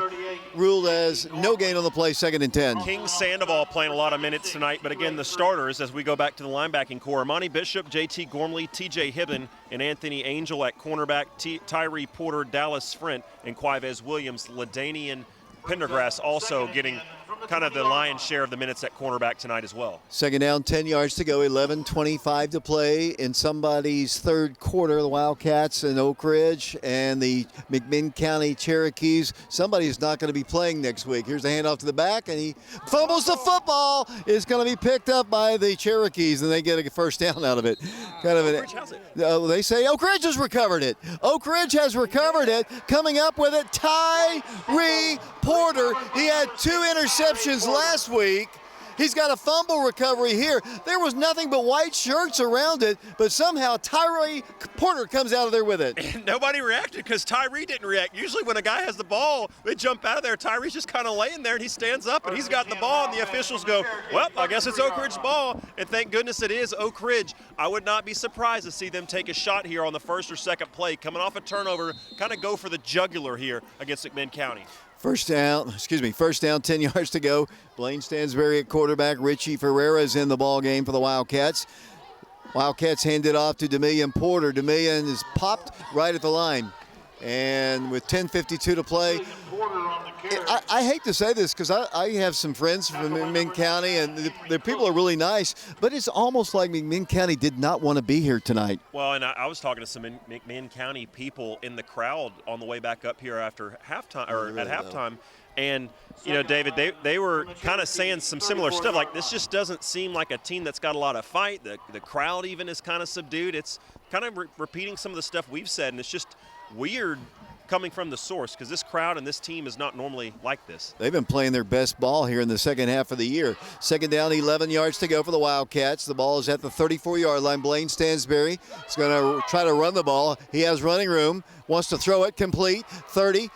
ruled as no gain on the play, 2nd and 10. King Sandoval playing a lot of minutes tonight, but again, the starters, as we go back to the linebacking core, Monty Bishop, JT Gormley, TJ Hibben, and Anthony Angel at cornerback, Tyree Porter, Dallas Sprint, and Quivez Williams, LaDanian Pendergrass also getting kind of the lion's share of the minutes at cornerback tonight as well. Second down, 10 yards to go, 11:25 to play in somebody's third quarter. The Wildcats in Oak Ridge and the McMinn County Cherokees. Somebody's not going to be playing next week. Here's the handoff to the back, and he fumbles the football. It's going to be picked up by the Cherokees, and they get a first down out of it. Oak Ridge has it. They say Oak Ridge has recovered it. Oak Ridge has recovered it. Coming up with it, Tyree Porter. He had 2 interceptions last week. He's got a fumble recovery here. There was nothing but white shirts around it, but somehow Tyree Porter comes out of there with it. And nobody reacted because Tyree didn't react. Usually when a guy has the ball, they jump out of there. Tyree's just kind of laying there, and he stands up, and he's got the ball, and the officials go, well, I guess it's Oak Ridge's ball. And thank goodness it is Oak Ridge. I would not be surprised to see them take a shot here on the first or second play, coming off a turnover, kind of go for the jugular here against McMinn County. First down, 10 yards to go. Blaine Stansberry at quarterback. Richie Ferreira is in the ball game for the Wildcats. Wildcats hand it off to DeMillion Porter. DeMillion is popped right at the line. And with 10:52 to play, I hate to say this because I have some friends from McMinn County, and the people are really nice, but it's almost like McMinn County did not want to be here tonight. Well, and I was talking to some McMinn County people in the crowd on the way back up here after halftime, or at halftime, and David, they were kind of saying some similar stuff. Like, this just doesn't seem like a team that's got a lot of fight. The crowd even is kind of subdued. It's kind of repeating some of the stuff we've said, and it's just weird coming from the source because this crowd and this team is not normally like this. They've been playing their best ball here in the second half of the year. Second down, 11 yards to go for the Wildcats. The ball is at the 34-yard line. Blaine Stansberry is going to try to run the ball. He has running room, wants to throw it complete. 30,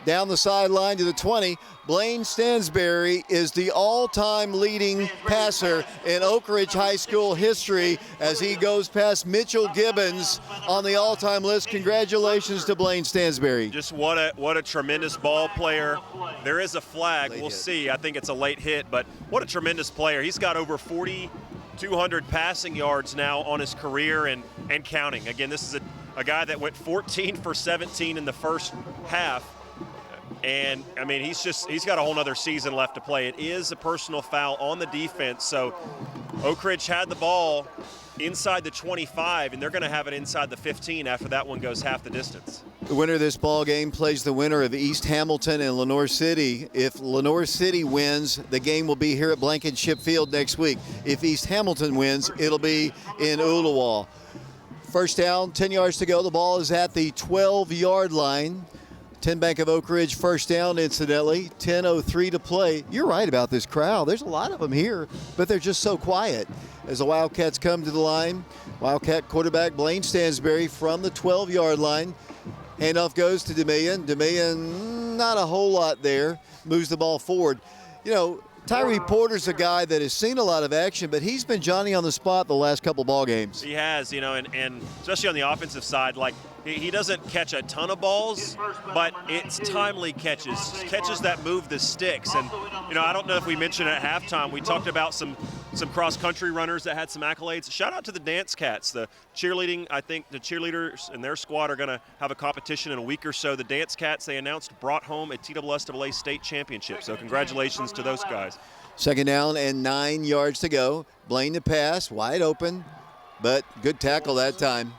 down the sideline to the 20. Blaine Stansberry is the all-time leading passer in Oak Ridge High School history as he goes past Mitchell Gibbons on the all-time list. Congratulations to Blaine Stansberry. Just what a tremendous ball player. There is a flag. We'll see. I think it's a late hit, but what a tremendous player. He's got over 4,200 passing yards now on his career and counting. Again, this is a guy that went 14 for 17 in the first half. And, I mean, he's got a whole nother season left to play. It is a personal foul on the defense. So Oak Ridge had the ball inside the 25, and they're going to have it inside the 15 after that one goes half the distance. The winner of this ball game plays the winner of East Hamilton and Lenoir City. If Lenoir City wins, the game will be here at Blankenship Field next week. If East Hamilton wins, it'll be in Ooltewah. First down, 10 yards to go. The ball is at the 12-yard line. 10 Bank of Oak Ridge first down, incidentally. 10:03 to play. You're right about this crowd. There's a lot of them here, but they're just so quiet. As the Wildcats come to the line, Wildcat quarterback Blaine Stansberry from the 12-yard line. Handoff goes to DeMillion. DeMillion, not a whole lot there. Moves the ball forward. You know, Tyree Porter's a guy that has seen a lot of action, but he's been Johnny on the spot the last couple ball games. He has, you know, and especially on the offensive side, like he doesn't catch a ton of balls, but it's timely catches that move the sticks. And, you know, I don't know if we mentioned at halftime, we talked about some cross-country runners that had some accolades. Shout out to the Dance Cats, the cheerleading. I think the cheerleaders and their squad are going to have a competition in a week or so. The Dance Cats, they announced, brought home a TSSAA state championship. So congratulations to those guys. Second down and 9 yards to go. Blaine to pass, wide open, but good tackle that time.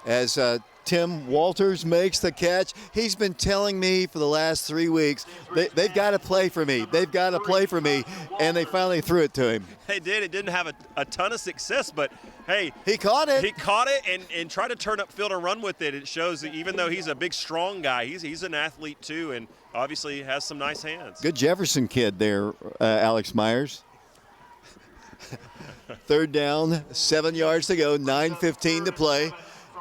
As Tim Walters makes the catch. He's been telling me for the last 3 weeks, they've got to play for me. They've got to play for me. And they finally threw it to him. They did. It didn't have a ton of success, but, hey. He caught it. He caught it and tried to turn upfield and run with it. It shows that even though he's a big, strong guy, he's an athlete too, and obviously has some nice hands. Good Jefferson kid there, Alex Myers. Third down, 7 yards to go, 9:15 to play.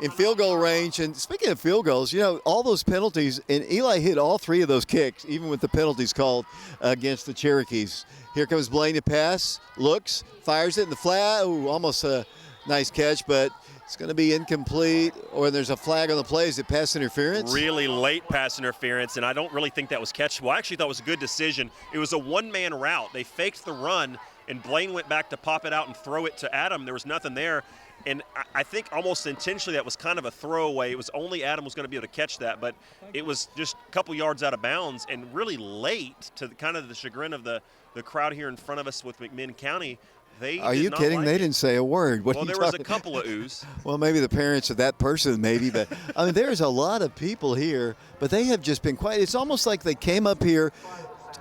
In field goal range, and speaking of field goals, you know, all those penalties, and Eli hit all 3 of those kicks, even with the penalties called against the Cherokees. Here comes Blaine to pass, looks, fires it in the flat. Ooh, almost a nice catch, but it's going to be incomplete, or there's a flag on the play. Is it pass interference? Really late pass interference, and I don't really think that was catchable. I actually thought it was a good decision. It was a one-man route. They faked the run, and Blaine went back to pop it out and throw it to Adam. There was nothing there. And I think almost intentionally that was kind of a throwaway. It was only Adam was going to be able to catch that, but it was just a couple yards out of bounds and really late to kind of the chagrin of the crowd here in front of us with McMinn County. Are you kidding? They didn't say a word. Well, there was a couple of oohs. Well, maybe the parents of that person, maybe. But, I mean, there's a lot of people here, but they have just been quiet. It's almost like they came up here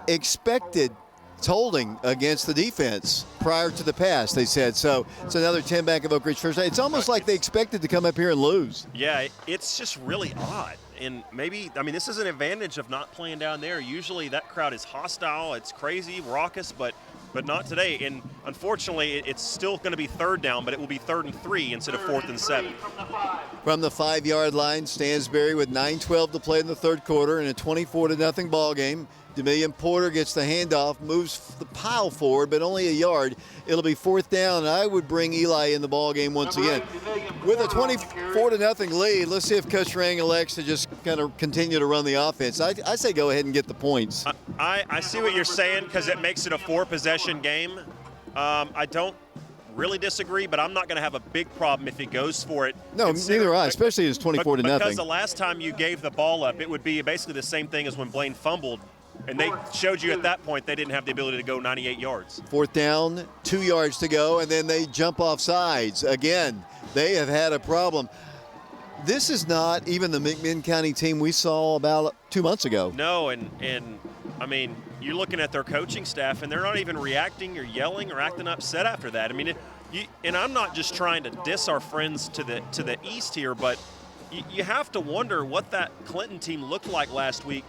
expected holding against the defense prior to the pass, they said. So it's another 10 Bank of Oak Ridge first. It's almost like they expected to come up here and lose. Yeah, it's just really odd. And maybe, I mean, this is an advantage of not playing down there. Usually that crowd is hostile. It's crazy, raucous, but not today. And unfortunately, it's still going to be third down, but it will be 3rd and 3 instead of 4th and 7. From the 5-yard line, Stansberry with 9:12 to play in the third quarter in a 24-0 ball game. DeMillion Porter gets the handoff, moves the pile forward, but only a yard. It'll be 4th down, and I would bring Eli in the ball game once again. With a 24-0 lead, let's see if Coach Rang elects to just kind of continue to run the offense. I say go ahead and get the points. I see what you're saying because it makes it a 4-possession game. I don't really disagree, but I'm not going to have a big problem if he goes for it. No, neither I, especially as 24-0. Because the last time you gave the ball up, it would be basically the same thing as when Blaine fumbled. And they showed you at that point they didn't have the ability to go 98 yards. 4th down, 2 yards to go, and then they jump off sides. Again, they have had a problem. This is not even the McMinn County team we saw about 2 months ago. No, and I mean, you're looking at their coaching staff, and they're not even reacting or yelling or acting upset after that. I mean, and I'm not just trying to diss our friends to the east here, but you have to wonder what that Clinton team looked like last week.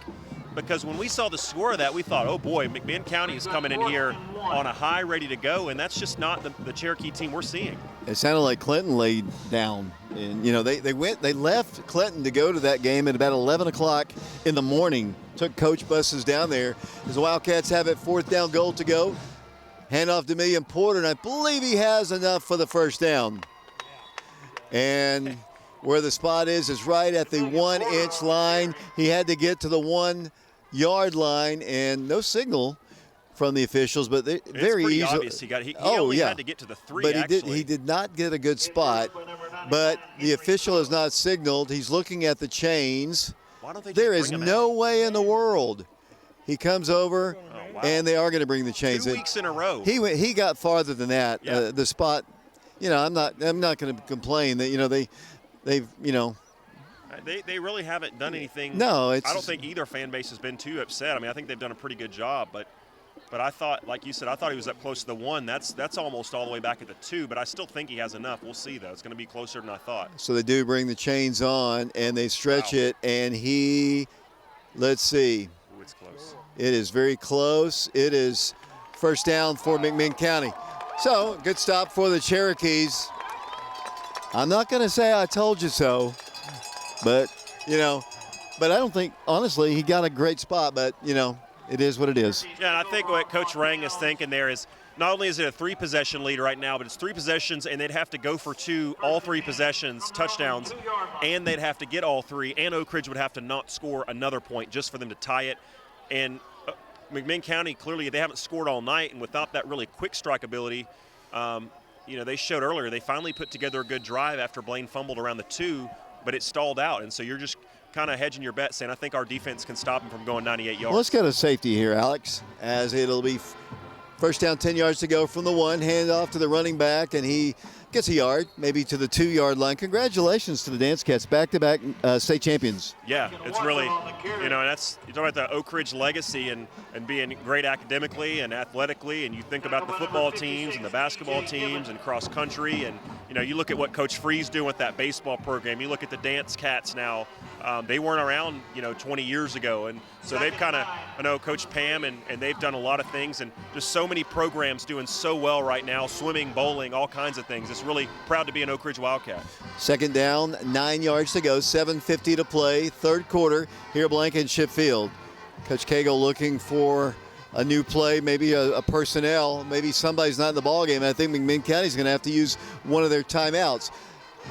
Because when we saw the score of that, we thought, oh boy, McMinn County is coming in here on a high, ready to go, and that's just not the Cherokee team we're seeing. It sounded like Clinton laid down, and you know they left Clinton to go to that game at about 11 o'clock in the morning. Took coach buses down there. As the Wildcats have it, 4th down goal to go. Handoff to DeMillion Porter, and I believe he has enough for the first down. And where the spot is right at the 1-inch line. He had to get to the 1-yard line, and no signal from the officials, but very pretty easily. Obvious he only had to get to the 3. But he did not get a good spot. but the official has not signaled. He's looking at the chains. Why don't they There just is bring him no out? way in the world. He comes over, wow. and they are going to bring the chains 2 in. weeks in a row. He got farther than that. Yeah. The spot, I'm not going to complain that they've They really haven't done anything. No, I don't think either fan base has been too upset. I mean, I think they've done a pretty good job, but I thought, like you said, I thought he was up close to the 1. That's almost all the way back at the 2, but I still think he has enough. We'll see, though. It's going to be closer than I thought. So they do bring the chains on, and they stretch Wow. it, and let's see. Ooh, it's close. It is very close. It is first down for McMinn County. So, good stop for the Cherokees. I'm not going to say I told you so, but I don't think, honestly, he got a great spot, but, it is what it is. Yeah, and I think what Coach Rang is thinking there is not only is it a 3-possession lead right now, but it's 3 possessions, and they'd have to go for 2, all 3 possessions, touchdowns, and they'd have to get all 3, and Oak Ridge would have to not score another point just for them to tie it. And McMinn County, clearly, they haven't scored all night, and without that really quick strike ability, they showed earlier they finally put together a good drive after Blaine fumbled around the 2, but it stalled out, and so you're just kind of hedging your bet, saying I think our defense can stop them from going 98 yards. Well, let's go to safety here, Alex, as it'll be first down, 10 yards to go from the 1, hand off to the running back, and he gets a yard, maybe to the 2-yard line. Congratulations to the Dance Cats, back-to-back state champions. Yeah, it's really, and that's, you talk about the Oak Ridge legacy and being great academically and athletically, and you think about the football teams and the basketball teams and cross country, and you look at what Coach Free's doing with that baseball program. You look at the Dance Cats now. They weren't around, 20 years ago, and so they've kind of, I know Coach Pam, and they've done a lot of things, and just so many programs doing so well right now, swimming, bowling, all kinds of things. It's really proud to be an Oak Ridge Wildcat. Second down, 9 yards to go, 7:50 to play, third quarter here at Blankenship Field. Coach Cagle looking for a new play, maybe a personnel, maybe somebody's not in the ballgame. I think McMinn County's going to have to use one of their timeouts.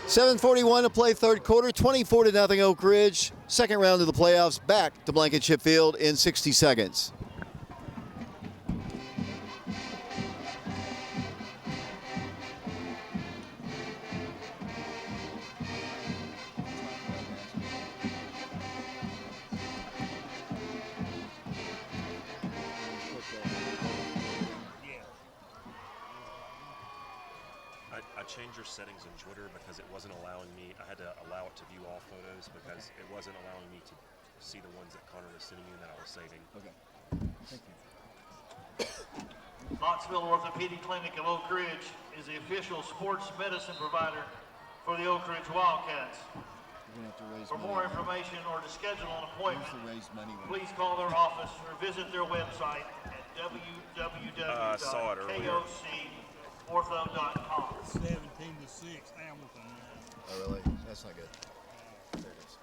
7:41 to play, third quarter, 24-0 Oak Ridge. Second round of the playoffs, back to Blankenship Field in 60 seconds. I changed your settings on Twitter because it wasn't allowing me. I had to allow it to view all photos because it wasn't allowing me to see the ones that Connor was sending you that I was saving. Okay. Thank you. Knoxville Orthopedic Clinic of Oak Ridge is the official sports medicine provider for the Oak Ridge Wildcats. For more information or to schedule an appointment, please call their office or visit their website at www.kocortho.com. 17-6 Hamilton. Oh, really? That's not good. There it is.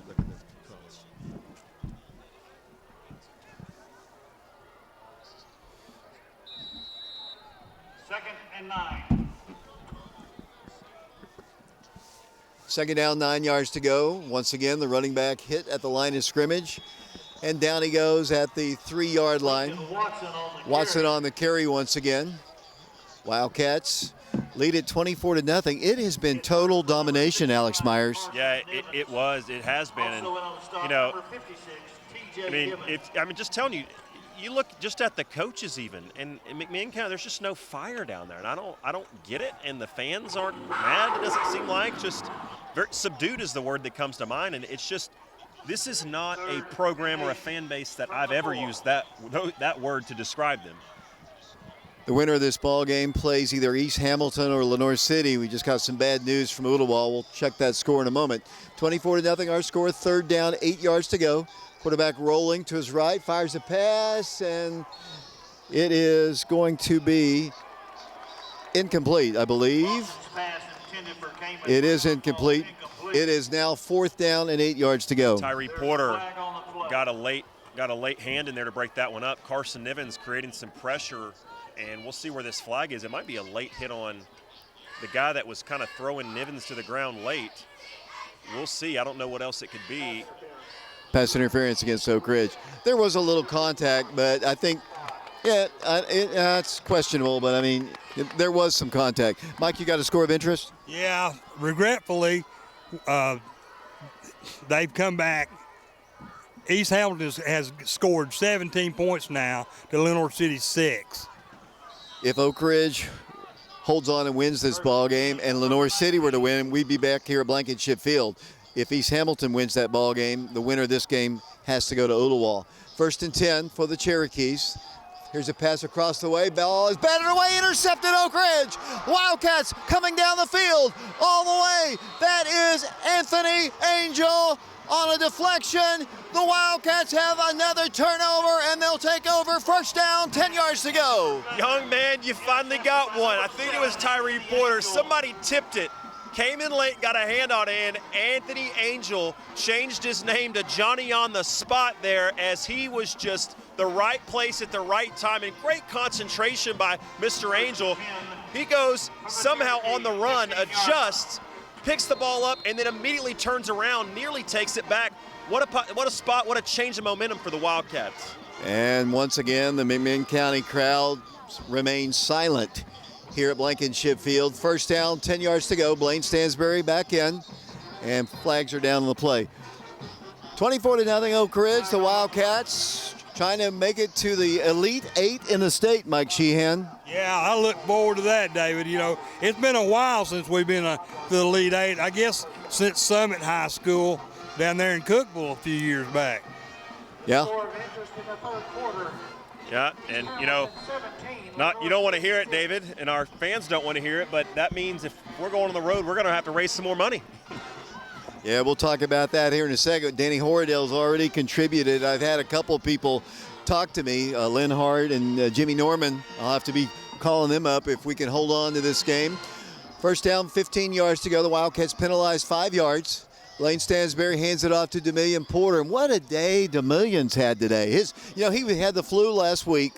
Look at the colors. Second and 9. Second down, 9 yards to go. Once again, the running back hit at the line of scrimmage. And down he goes at the 3-yard line. Watson on the carry once again. Wildcats lead it 24-0. It has been total domination, Alex Myers. Yeah, it was. It has been. And, just telling you, you look just at the coaches even, and McMinn County, there's just no fire down there, and I don't get it. And the fans aren't mad. It doesn't seem like. Just very subdued is the word that comes to mind, and it's just. This is not a program or a fan base that I've ever used that word to describe them. The winner of this ball game plays either East Hamilton or Lenoir City. We just got some bad news from Ooltewah. We'll check that score in a moment. 24-0 our score. Third down, 8 yards to go. Quarterback rolling to his right, fires a pass, and it is going to be incomplete, I believe. It is incomplete. It is now fourth down and 8 yards to go. Tyree Porter got a late hand in there to break that one up. Carson Nivens creating some pressure, and we'll see where this flag is. It might be a late hit on the guy that was kind of throwing Nivens to the ground late. We'll see. I don't know what else it could be. Pass interference against Oak Ridge. There was a little contact, but I think Yeah, it's questionable, but I mean, there was some contact. Mike, you got a score of interest? Yeah, regretfully, they've come back. East Hamilton has scored 17 points now to Lenore City 6. If Oak Ridge holds on and wins this ball game and Lenore City were to win, we'd be back here at Blankenship Field. If East Hamilton wins that ball game, the winner of this game has to go to Ooltewah. 1st and 10 for the Cherokees. Here's a pass across the way. Ball is batted away, intercepted Oak Ridge. Wildcats coming down the field all the way. That is Anthony Angel on a deflection. The Wildcats have another turnover, and they'll take over. 1st down, 10 yards to go. Young man, you finally got one. I think it was Tyree Porter. Somebody tipped it. Came in late, got a hand on it, and Anthony Angel changed his name to Johnny on the spot there as he was just the right place at the right time, and great concentration by Mr. Angel. He goes somehow on the run, adjusts, picks the ball up, and then immediately turns around, nearly takes it back. What a spot, what a change of momentum for the Wildcats. And once again, the McMinn County crowd remains silent here at Blankenship Field. 1st down, 10 yards to go. Blaine Stansberry back in, and flags are down on the play. 24-0 Oak Ridge. The Wildcats trying to make it to the Elite 8 in the state, Mike Sheehan. Yeah, I look forward to that, David. You know, it's been a while since we've been to the Elite 8. I guess since Summit High School down there in Cookville a few years back. Yeah. Yeah, and you don't want to hear it, David, and our fans don't want to hear it, but that means if we're going on the road, we're going to have to raise some more money. Yeah, we'll talk about that here in a second. Danny Horridale's already contributed. I've had a couple people talk to me, Lynn Hart and Jimmy Norman. I'll have to be calling them up if we can hold on to this game. 1st down, 15 yards to go. The Wildcats penalized 5 yards. Blaine Stansberry hands it off to Demillion Porter. And what a day Demillion's had today. He had the flu last week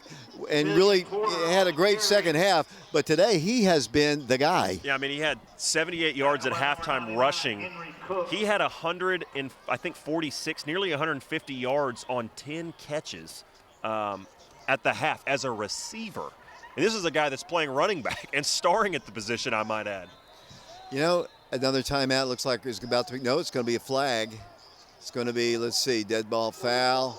and really had a great second half, but today he has been the guy. Yeah, I mean, he had 78 yards at halftime rushing. He had 146, nearly 150 yards on 10 catches at the half as a receiver. And this is a guy that's playing running back and starring at the position, I might add. You know, another timeout looks like it's about to be. No, it's going to be a flag. It's going to be, let's see, dead ball foul,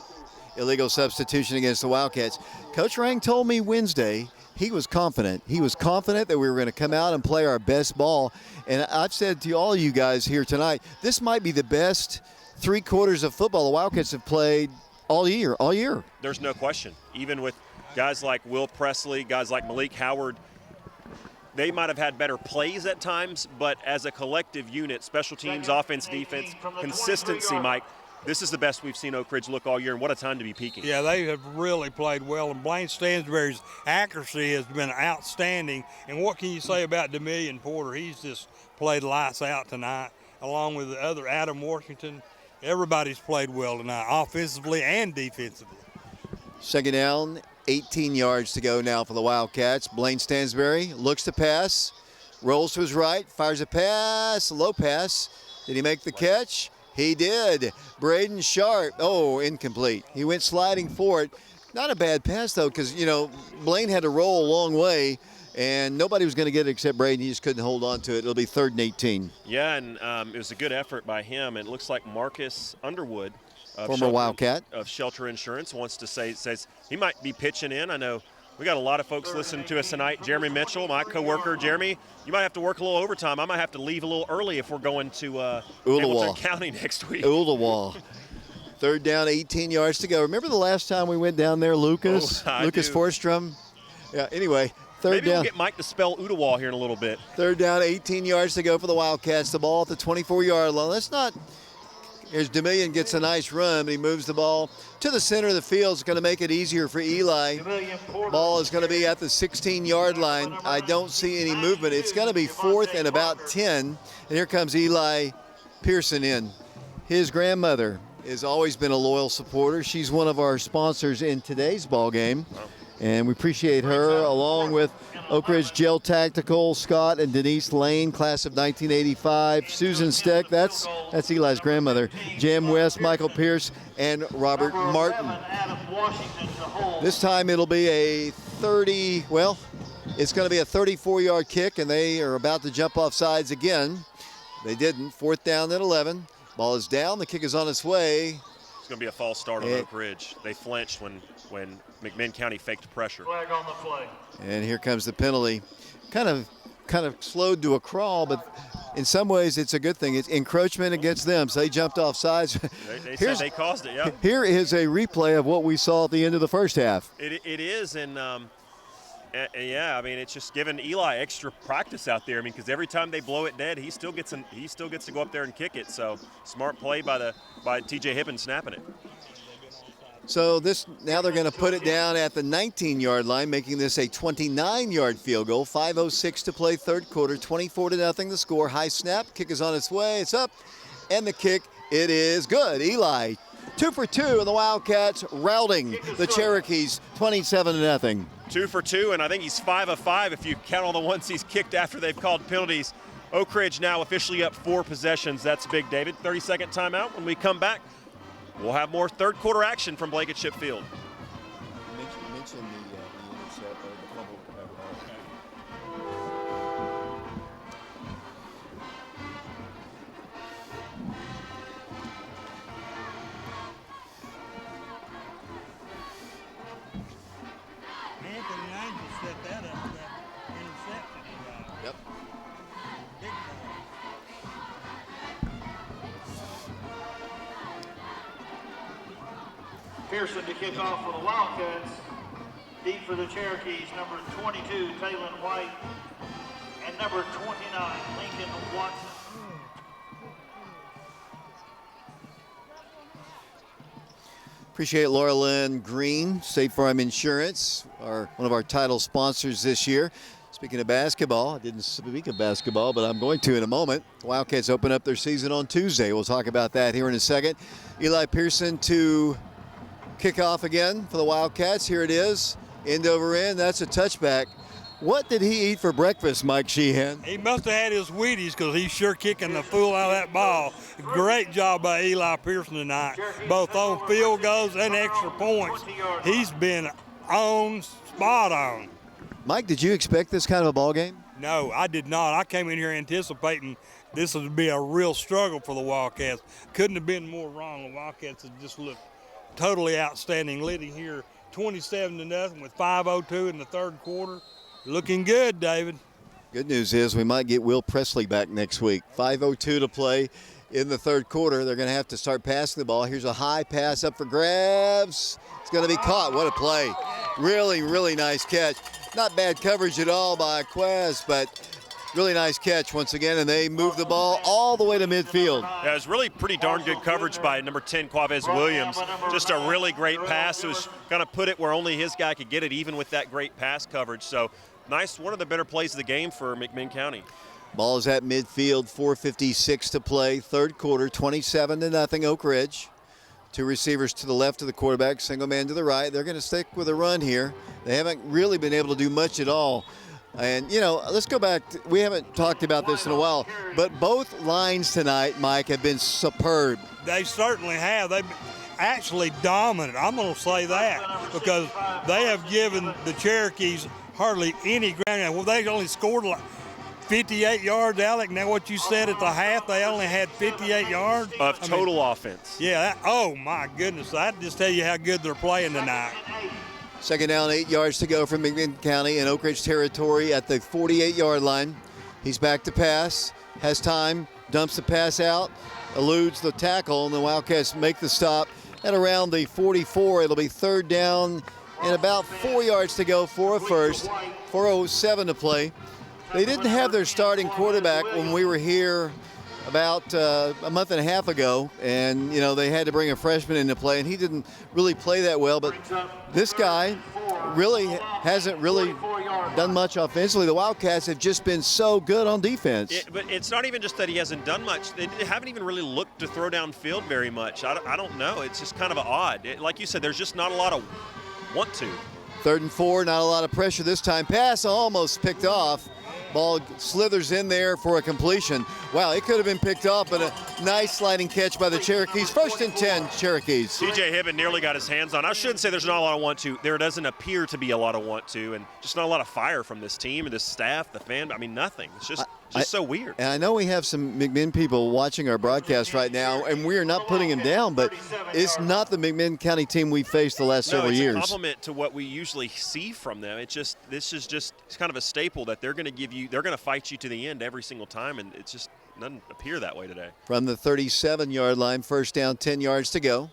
illegal substitution against the Wildcats. Coach Rang told me Wednesday he was confident. He was confident that we were going to come out and play our best ball. And I've said to all you guys here tonight, this might be the best 3 quarters of football the Wildcats have played all year. There's no question. Even with guys like Will Presley, guys like Malik Howard, they might have had better plays at times, but as a collective unit, special teams, offense, defense, consistency, Mike, this is the best we've seen Oak Ridge look all year, and what a time to be peaking. Yeah, they have really played well, and Blaine Stansberry's accuracy has been outstanding. And what can you say about Demillion Porter? He's just played lights out tonight, along with the other Adam Washington. Everybody's played well tonight, offensively and defensively. 2nd down, 18 yards to go now for the Wildcats. Blaine Stansberry looks to pass, rolls to his right, fires a pass, low pass. Did he make the catch? He did. Braden Sharp, incomplete. He went sliding for it. Not a bad pass, though, because, Blaine had to roll a long way, and nobody was going to get it except Braden. He just couldn't hold on to it. It'll be 3rd and 18. Yeah, and it was a good effort by him. It looks like Marcus Underwood, former Wildcat of Shelter Insurance, wants to says he might be pitching in. I know we got a lot of folks listening to us tonight. Jeremy Mitchell, my coworker. Jeremy, you might have to work a little overtime. I might have to leave a little early if we're going to Hamilton County next week. Ooltewah. 3rd down, 18 yards to go. Remember the last time we went down there, Lucas? Lucas Forstrom? Yeah, anyway, 3rd Maybe down. We'll get Mike to spell Ooltewah here in a little bit. 3rd down, 18 yards to go for the Wildcats. The ball at the 24-yard line. Here's Demillion, gets a nice run, but he moves the ball to the center of the field. It's going to make it easier for Eli. Ball is going to be at the 16-yard line. I don't see any movement. It's going to be 4th and about 10. And here comes Eli Pearson in. His grandmother has always been a loyal supporter. She's one of our sponsors in today's ball game. And we appreciate her, along with Oak Ridge Gel Tactical, Scott and Denise Lane, class of 1985. Susan Steck, that's Eli's grandmother. Jam West, Michael Pierce, and Robert Martin. Washington to hold. This time it'll be a 30, well, it's going to be a 34-yard kick, and they are about to jump off sides again. They didn't. 4th down and 11. Ball is down. The kick is on its way. It's going to be a false start on Oak Ridge. They flinched when McMinn County faked pressure. Flag on the play. And here comes the penalty. Kind of slowed to a crawl, but in some ways it's a good thing. It's encroachment against them, so they jumped off sides. They said they caused it, yeah. Here is a replay of what we saw at the end of the first half. It is, and yeah, I mean, it's just giving Eli extra practice out there. I mean, because every time they blow it dead, he still gets to go up there and kick it. So smart play by T.J. Hippen snapping it. So now they're going to put it down at the 19-yard line, making this a 29-yard field goal. 5:06 to play, third quarter, 24-0 the score. High snap, kick is on its way, it's up, and the kick, it is good. Eli, 2 for 2, and the Wildcats routing the Cherokees, 27-0. 2 for 2, and I think he's 5 of 5 if you count all the ones he's kicked after they've called penalties. Oak Ridge now officially up 4 possessions. That's big, David. 30-second timeout. When we come back, we'll have more third quarter action from Blankenship Field. Mention the intercept or the fumble. Anthony Angel set that up, that interception he got. Yep. Big time. Pearson to kick off for the Wildcats. Deep for the Cherokees, number 22, Taylon White, and number 29, Lincoln Watson. Appreciate Laura Lynn Green, State Farm Insurance, one of our title sponsors this year. Speaking of basketball, I didn't speak of basketball, but I'm going to in a moment. The Wildcats open up their season on Tuesday. We'll talk about that here in a second. Eli Pearson to kick off again for the Wildcats. Here it is, end over end. That's a touchback. What did he eat for breakfast, Mike Sheehan? He must have had his Wheaties because he's sure kicking the fool out of that ball. Great job by Eli Pearson tonight, both on field goals and extra points. He's been spot on. Mike, did you expect this kind of a ball game? No, I did not. I came in here anticipating this would be a real struggle for the Wildcats. Couldn't have been more wrong. The Wildcats have just looked totally outstanding, leading here 27-0 with 5:02 in the third quarter. Looking good, David. Good news is we might get Will Presley back next week. 5:02 to play in the third quarter. They're going to have to start passing the ball. Here's a high pass up for grabs. It's going to be caught. What a play. Really, really nice catch. Not bad coverage at all by Quaz, but really nice catch once again, and they move the ball all the way to midfield. Yeah, it was really pretty darn good coverage by number 10, Quavez Williams. Just a really great pass. It was going to put it where only his guy could get it, even with that great pass coverage. So nice, one of the better plays of the game for McMinn County. Ball is at midfield, 4:56 to play, third quarter, 27-0 Oak Ridge. Two receivers to the left of the quarterback, single man to the right. They're going to stick with a run here. They haven't really been able to do much at all. And, you know, let's go back. We haven't talked about this in a while, but both lines tonight, Mike, have been superb. They certainly have. They've been actually dominant. I'm going to say that because they have given the Cherokees hardly any ground. Well, they only scored like 58 yards, Alec. Now what you said at the half, they only had 58 yards. Of total offense. Yeah, oh my goodness. That just tell you how good they're playing tonight. Second down, 8 yards to go from McMinn County in Oak Ridge territory at the 48-yard line. He's back to pass, has time, dumps the pass out, eludes the tackle, and the Wildcats make the stop at around the 44. It'll be third down and about 4 yards to go for a first. 4:07 to play. They didn't have their starting quarterback when we were here about a month and a half ago, and you know they had to bring a freshman into play, and he didn't really play that well. But this guy really hasn't really done much offensively. The Wildcats have just been so good on defense. But it's not even just that he hasn't done much. They haven't even really looked to throw downfield very much. I don't know. It's just kind of odd. Like you said, there's just not a lot of want to. 3rd and 4, not a lot of pressure this time. Pass almost picked off. Ball slithers in there for a completion. Wow, it could have been picked off, but a nice sliding catch by the Cherokees. 1st and 10, Cherokees. TJ Hibben nearly got his hands on. I shouldn't say there's not a lot of want to. There doesn't appear to be a lot of want to, and just not a lot of fire from this team and this staff, the fan. I mean, nothing. It's just so weird. And I know we have some McMinn people watching our broadcast right now, and we are not putting him down, but it's not the McMinn County team we faced the last several years. It's a compliment to what we usually see from them. It's kind of a staple that they're going to fight you to the end every single time, and it's just doesn't appear that way today. From the 37-yard line, 1st down, 10 yards to go.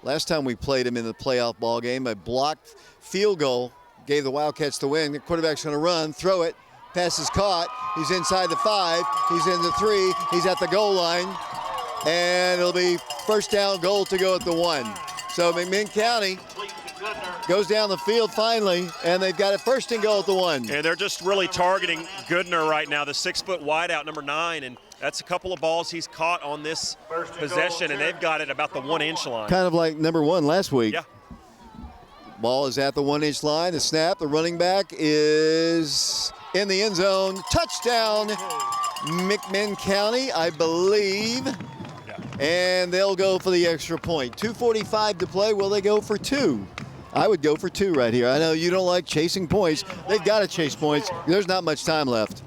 Last time we played him in the playoff ball game, a blocked field goal gave the Wildcats the win. The quarterback's going to run, throw it, pass is caught. He's inside the 5, he's in the 3, he's at the goal line, and it'll be 1st down, goal to go at the 1. So McMinn County goes down the field finally, and they've got it 1st and goal at the 1. And they're just really targeting Goodner right now, the 6-foot wideout, number 9, and that's a couple of balls he's caught on this possession, and they've got it about the 1-inch line. Kind of like number 1 last week. Yeah. Ball is at the 1-inch line. The snap, the running back is in the end zone. Touchdown, McMinn County, I believe. Yeah. And they'll go for the extra point. 2:45 to play. Will they go for 2? I would go for 2 right here. I know you don't like chasing points. They've got to chase points. There's not much time left.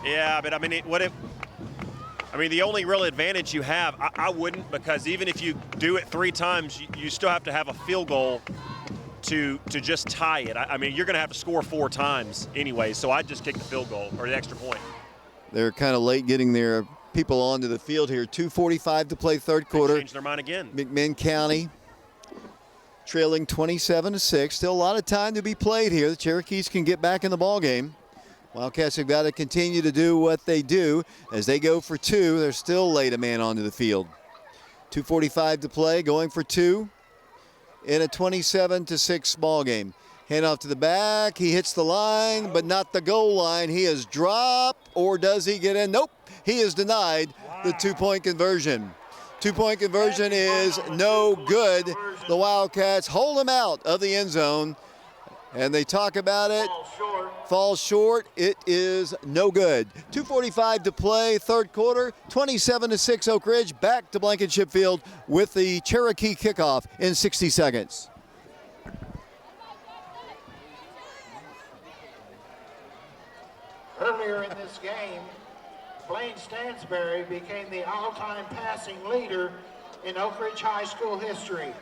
Yeah, but I mean, the only real advantage you have, I wouldn't, because even if you do it 3 times, you still have to have a field goal to just tie it. I mean, you're going to have to score 4 times anyway, so I'd just kick the field goal or the extra point. They're kind of late getting their people onto the field here. 2:45 to play, 3rd quarter. They changed their mind again. McMinn County trailing 27-6. Still a lot of time to be played here. The Cherokees can get back in the ball game. Wildcats have got to continue to do what they do. As they go for 2, they're still late a man onto the field. 2:45 to play, going for 2 in a 27-6 ball game. Hand off to the back. He hits the line, but not the goal line. He is dropped, or does he get in? Nope. He is denied the 2-point conversion. 2-point conversion is no good. The Wildcats hold him out of the end zone, and they talk about it. Falls short. It is no good. 2:45 to play, 3rd quarter, 27-6 Oak Ridge. Back to Blankenship Field with the Cherokee kickoff in 60 seconds. Earlier in this game, Blaine Stansberry became the all-time passing leader in Oak Ridge High School history.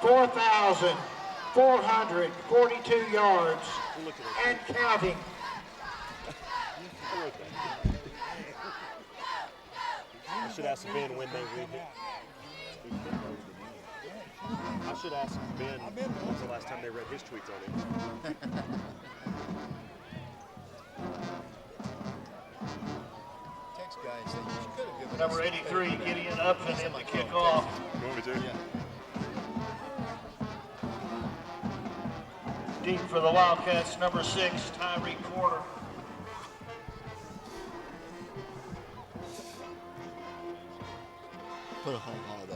4,442 yards and counting. I should ask Ben when they read it. I should ask Ben when was the last time they read his tweets on it. Number 83, Gideon Upton in the kickoff. You want me to? Yeah. Deep for the Wildcats, number 6, Tyree Porter. Put a home holiday.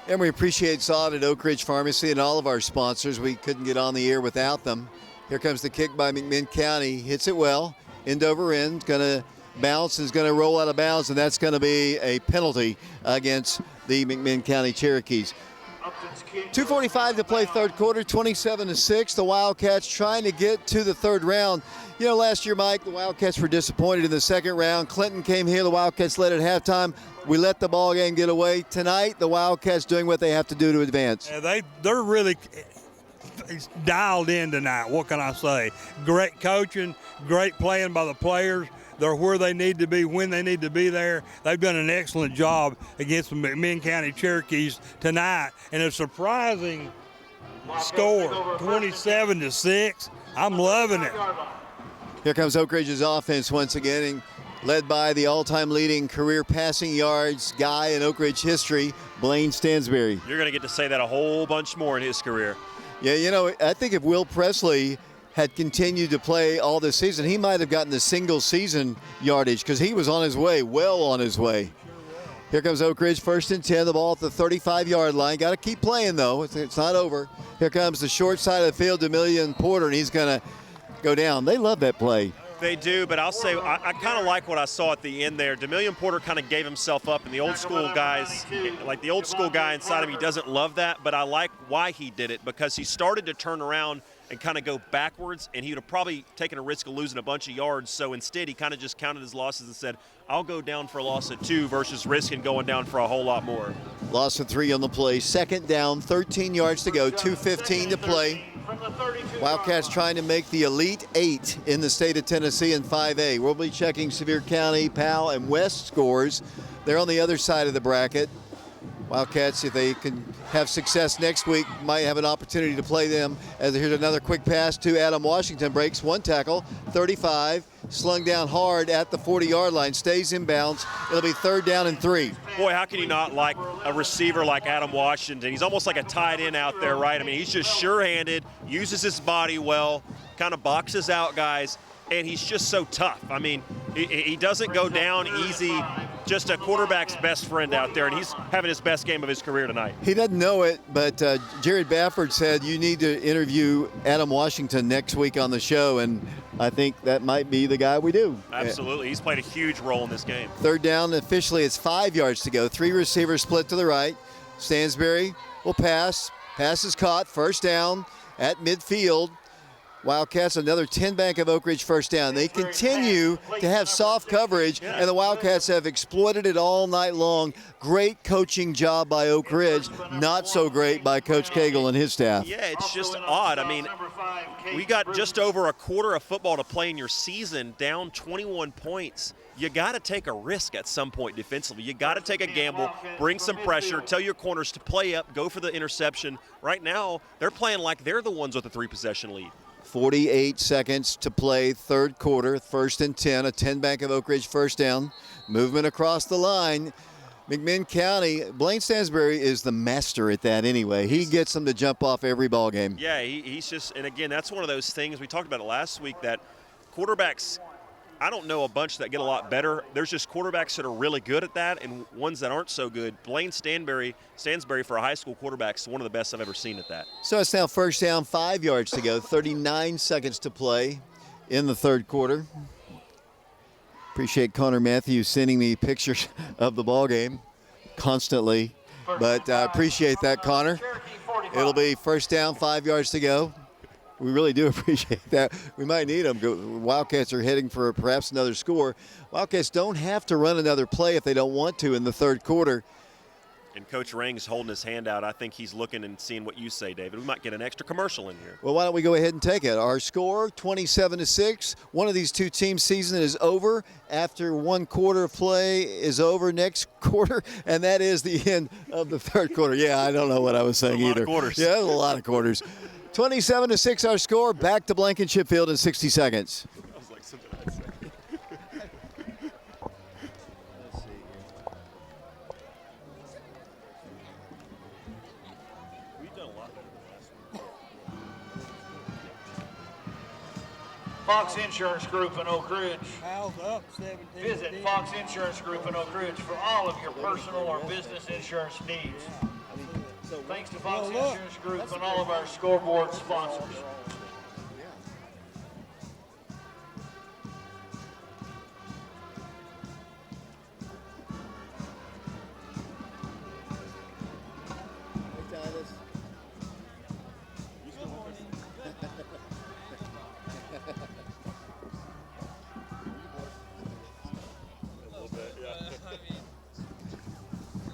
And we appreciate Sod at Oak Ridge Pharmacy and all of our sponsors. We couldn't get on the air without them. Here comes the kick by McMinn County. Hits it well. End over end. Going to bounce and is going to roll out of bounds, and that's going to be a penalty against the McMinn County Cherokees. 2:45 to play, 3rd quarter, 27-6. The Wildcats trying to get to the 3rd round. You know, last year, Mike, the Wildcats were disappointed in the 2nd round. Clinton came here. The Wildcats led at halftime. We let the ball game get away. Tonight, the Wildcats doing what they have to do to advance. Yeah, they're really dialed in tonight. What can I say? Great coaching, great playing by the players. They're where they need to be when they need to be there. They've done an excellent job against the McMinn County Cherokees tonight. And a surprising score, 27-6. I'm loving it. Here comes Oak Ridge's offense once again, and led by the all-time leading career passing yards guy in Oak Ridge history, Blaine Stansberry. You're going to get to say that a whole bunch more in his career. Yeah, you know, I think if Will Presley had continued to play all this season, he might have gotten the single season yardage because he was on his way, well on his way. Here comes Oak Ridge, 1st and 10. The ball at the 35-yard line. Got to keep playing, though. It's not over. Here comes the short side of the field, Demillion Porter, and he's going to go down. They love that play. They do, but I'll say I kind of like what I saw at the end there. Demillion Porter kind of gave himself up, and the old school guys, like the old school guy inside of him, he doesn't love that, but I like why he did it, because he started to turn around and kind of go backwards, and he would have probably taken a risk of losing a bunch of yards. So instead, he kind of just counted his losses and said, I'll go down for a loss of 2 versus risking going down for a whole lot more. Loss of 3 on the play. 2nd down, 13 yards to go, 2:15 to play. Wildcats trying to make the Elite 8 in the state of Tennessee in 5A. We'll be checking Sevier County, Powell, and West scores. They're on the other side of the bracket. Wildcats, if they can have success next week, might have an opportunity to play them. As here's another quick pass to Adam Washington. Breaks 1 tackle, 35, slung down hard at the 40-yard line, stays in bounds. It'll be 3rd down and 3. Boy, how can you not like a receiver like Adam Washington? He's almost like a tight end out there, right? I mean, he's just sure-handed, uses his body well, kind of boxes out guys, and he's just so tough. I mean, he doesn't go down easy. Just a quarterback's best friend out there, and he's having his best game of his career tonight. He doesn't know it, but Jared Bafford said you need to interview Adam Washington next week on the show, and I think that might be the guy we do. Absolutely. He's played a huge role in this game. 3rd down, officially it's 5 yards to go. 3 receivers split to the right. Stansberry will pass. Pass is caught. 1st down at midfield. Wildcats, another 10 bank of Oak Ridge 1st down. They continue to have soft coverage, and the Wildcats have exploited it all night long. Great coaching job by Oak Ridge, not so great by Coach Cagle and his staff. Yeah, it's just odd. I mean, we got just over a quarter of football to play in your season, down 21 points. You got to take a risk at some point defensively. You got to take a gamble, bring some pressure, tell your corners to play up, go for the interception. Right now, they're playing like they're the ones with a 3-possession lead. 48 seconds to play, 3rd quarter, 1st and 10, a 10 bank of Oak Ridge 1st down. Movement across the line. McMinn County, Blaine Stansberry is the master at that anyway. He gets them to jump off every ball game. Yeah, he's just, and again, that's one of those things, we talked about it last week, that quarterbacks, I don't know a bunch that get a lot better. There's just quarterbacks that are really good at that and ones that aren't so good. Blaine Stansberry for a high school quarterback is one of the best I've ever seen at that. So it's now 1st down, 5 yards to go, 39 seconds to play in the 3rd quarter. Appreciate Connor Matthews sending me pictures of the ball game constantly, but I appreciate that, Connor. It'll be 1st down, 5 yards to go. We really do appreciate that. We might need them. Wildcats are heading for perhaps another score. Wildcats don't have to run another play if they don't want to in the 3rd quarter. And Coach Rang's holding his hand out. I think he's looking and seeing what you say, David. We might get an extra commercial in here. Well, why don't we go ahead and take it? Our score, 27-6. One of these two teams' season is over after 1 quarter of play is over next quarter, and that is the end of the 3rd quarter. Yeah, I don't know what I was saying either. A lot of quarters. Yeah, a lot of quarters. 27-6 our score. Back to Blankenship Field in 60 seconds. I was like, something I'd say. Let's see here. We've done a lot better than last week. Fox Insurance Group in Oak Ridge. Powell's up 17. Visit Fox Insurance Group in Oak Ridge for all of your personal or business insurance needs. Thanks to Fox Insurance Group and all of our scoreboard sponsors.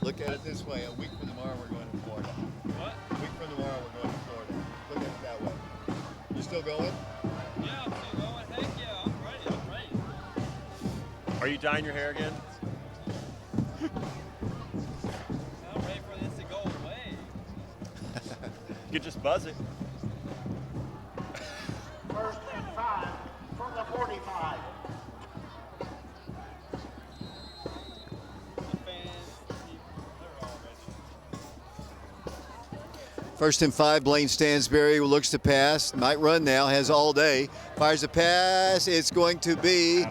Look at it this way. A week from tomorrow, we're going to Florida. What? A week from tomorrow, we're going to Florida. Look at it that way. You still going? Yeah, I'm still going. Heck yeah, I'm ready. I'm ready. Are you dyeing your hair again? I'm ready for this to go away. You could just buzz it. 1st and 5 from the 45. The fans, they're all ready. 1st and 5, Blaine Stansberry looks to pass. Might run now, has all day. Fires a pass. It's going to be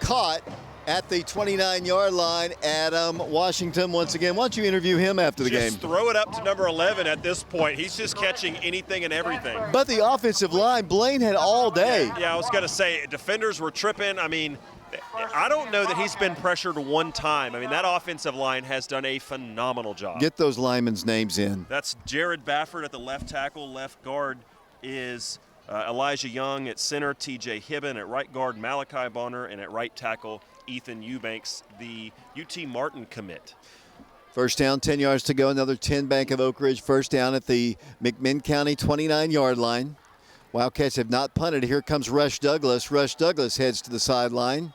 caught at the 29-yard line, Adam Washington once again. Why don't you interview him after the game? Just throw it up to number 11 at this point. He's just catching anything and everything. But the offensive line, Blaine had all day. Yeah, I was going to say, defenders were tripping. I mean, I don't know that he's been pressured one time. I mean, that offensive line has done a phenomenal job. Get those linemen's names in. That's Jared Baffert at the left tackle. Left guard is Elijah Young. At center, TJ Hibben. At right guard, Malachi Bonner. And at right tackle, Ethan Eubanks, the UT Martin commit. First down, 10 yards to go. Another 10 Bank of Oak Ridge. First down at the McMinn County 29-yard line. Wildcats have not punted. Here comes Rush Douglas. Rush Douglas heads to the sideline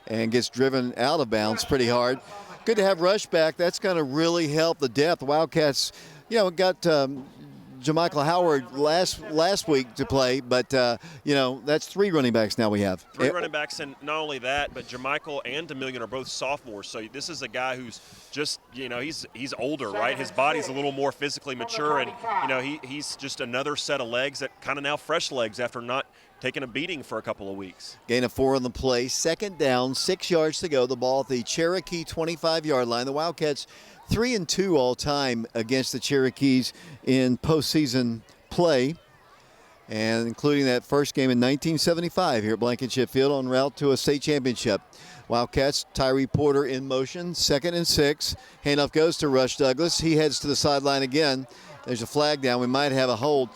and gets driven out of bounds pretty hard. Good to have Rush back. That's going to really help the depth. Wildcats, got Jamichael Howard last week to play, but, that's 3 running backs now we have. 3 running backs, and not only that, but Jamichael and DeMillion are both sophomores. So this is a guy who's just, he's older, right? His body's a little more physically mature, and, he's just another set of legs that kind of now fresh legs after not taking a beating for a couple of weeks. Gain of 4 on the play. Second down, 6 yards to go. The ball at the Cherokee 25-yard line. The Wildcats 3-2 all time against the Cherokees in postseason play, and including that first game in 1975 here at Blankenship Field en route to a state championship. Wildcats, Tyree Porter in motion, 2nd and 6. Handoff goes to Rush Douglas. He heads to the sideline again. There's a flag down. We might have a hold.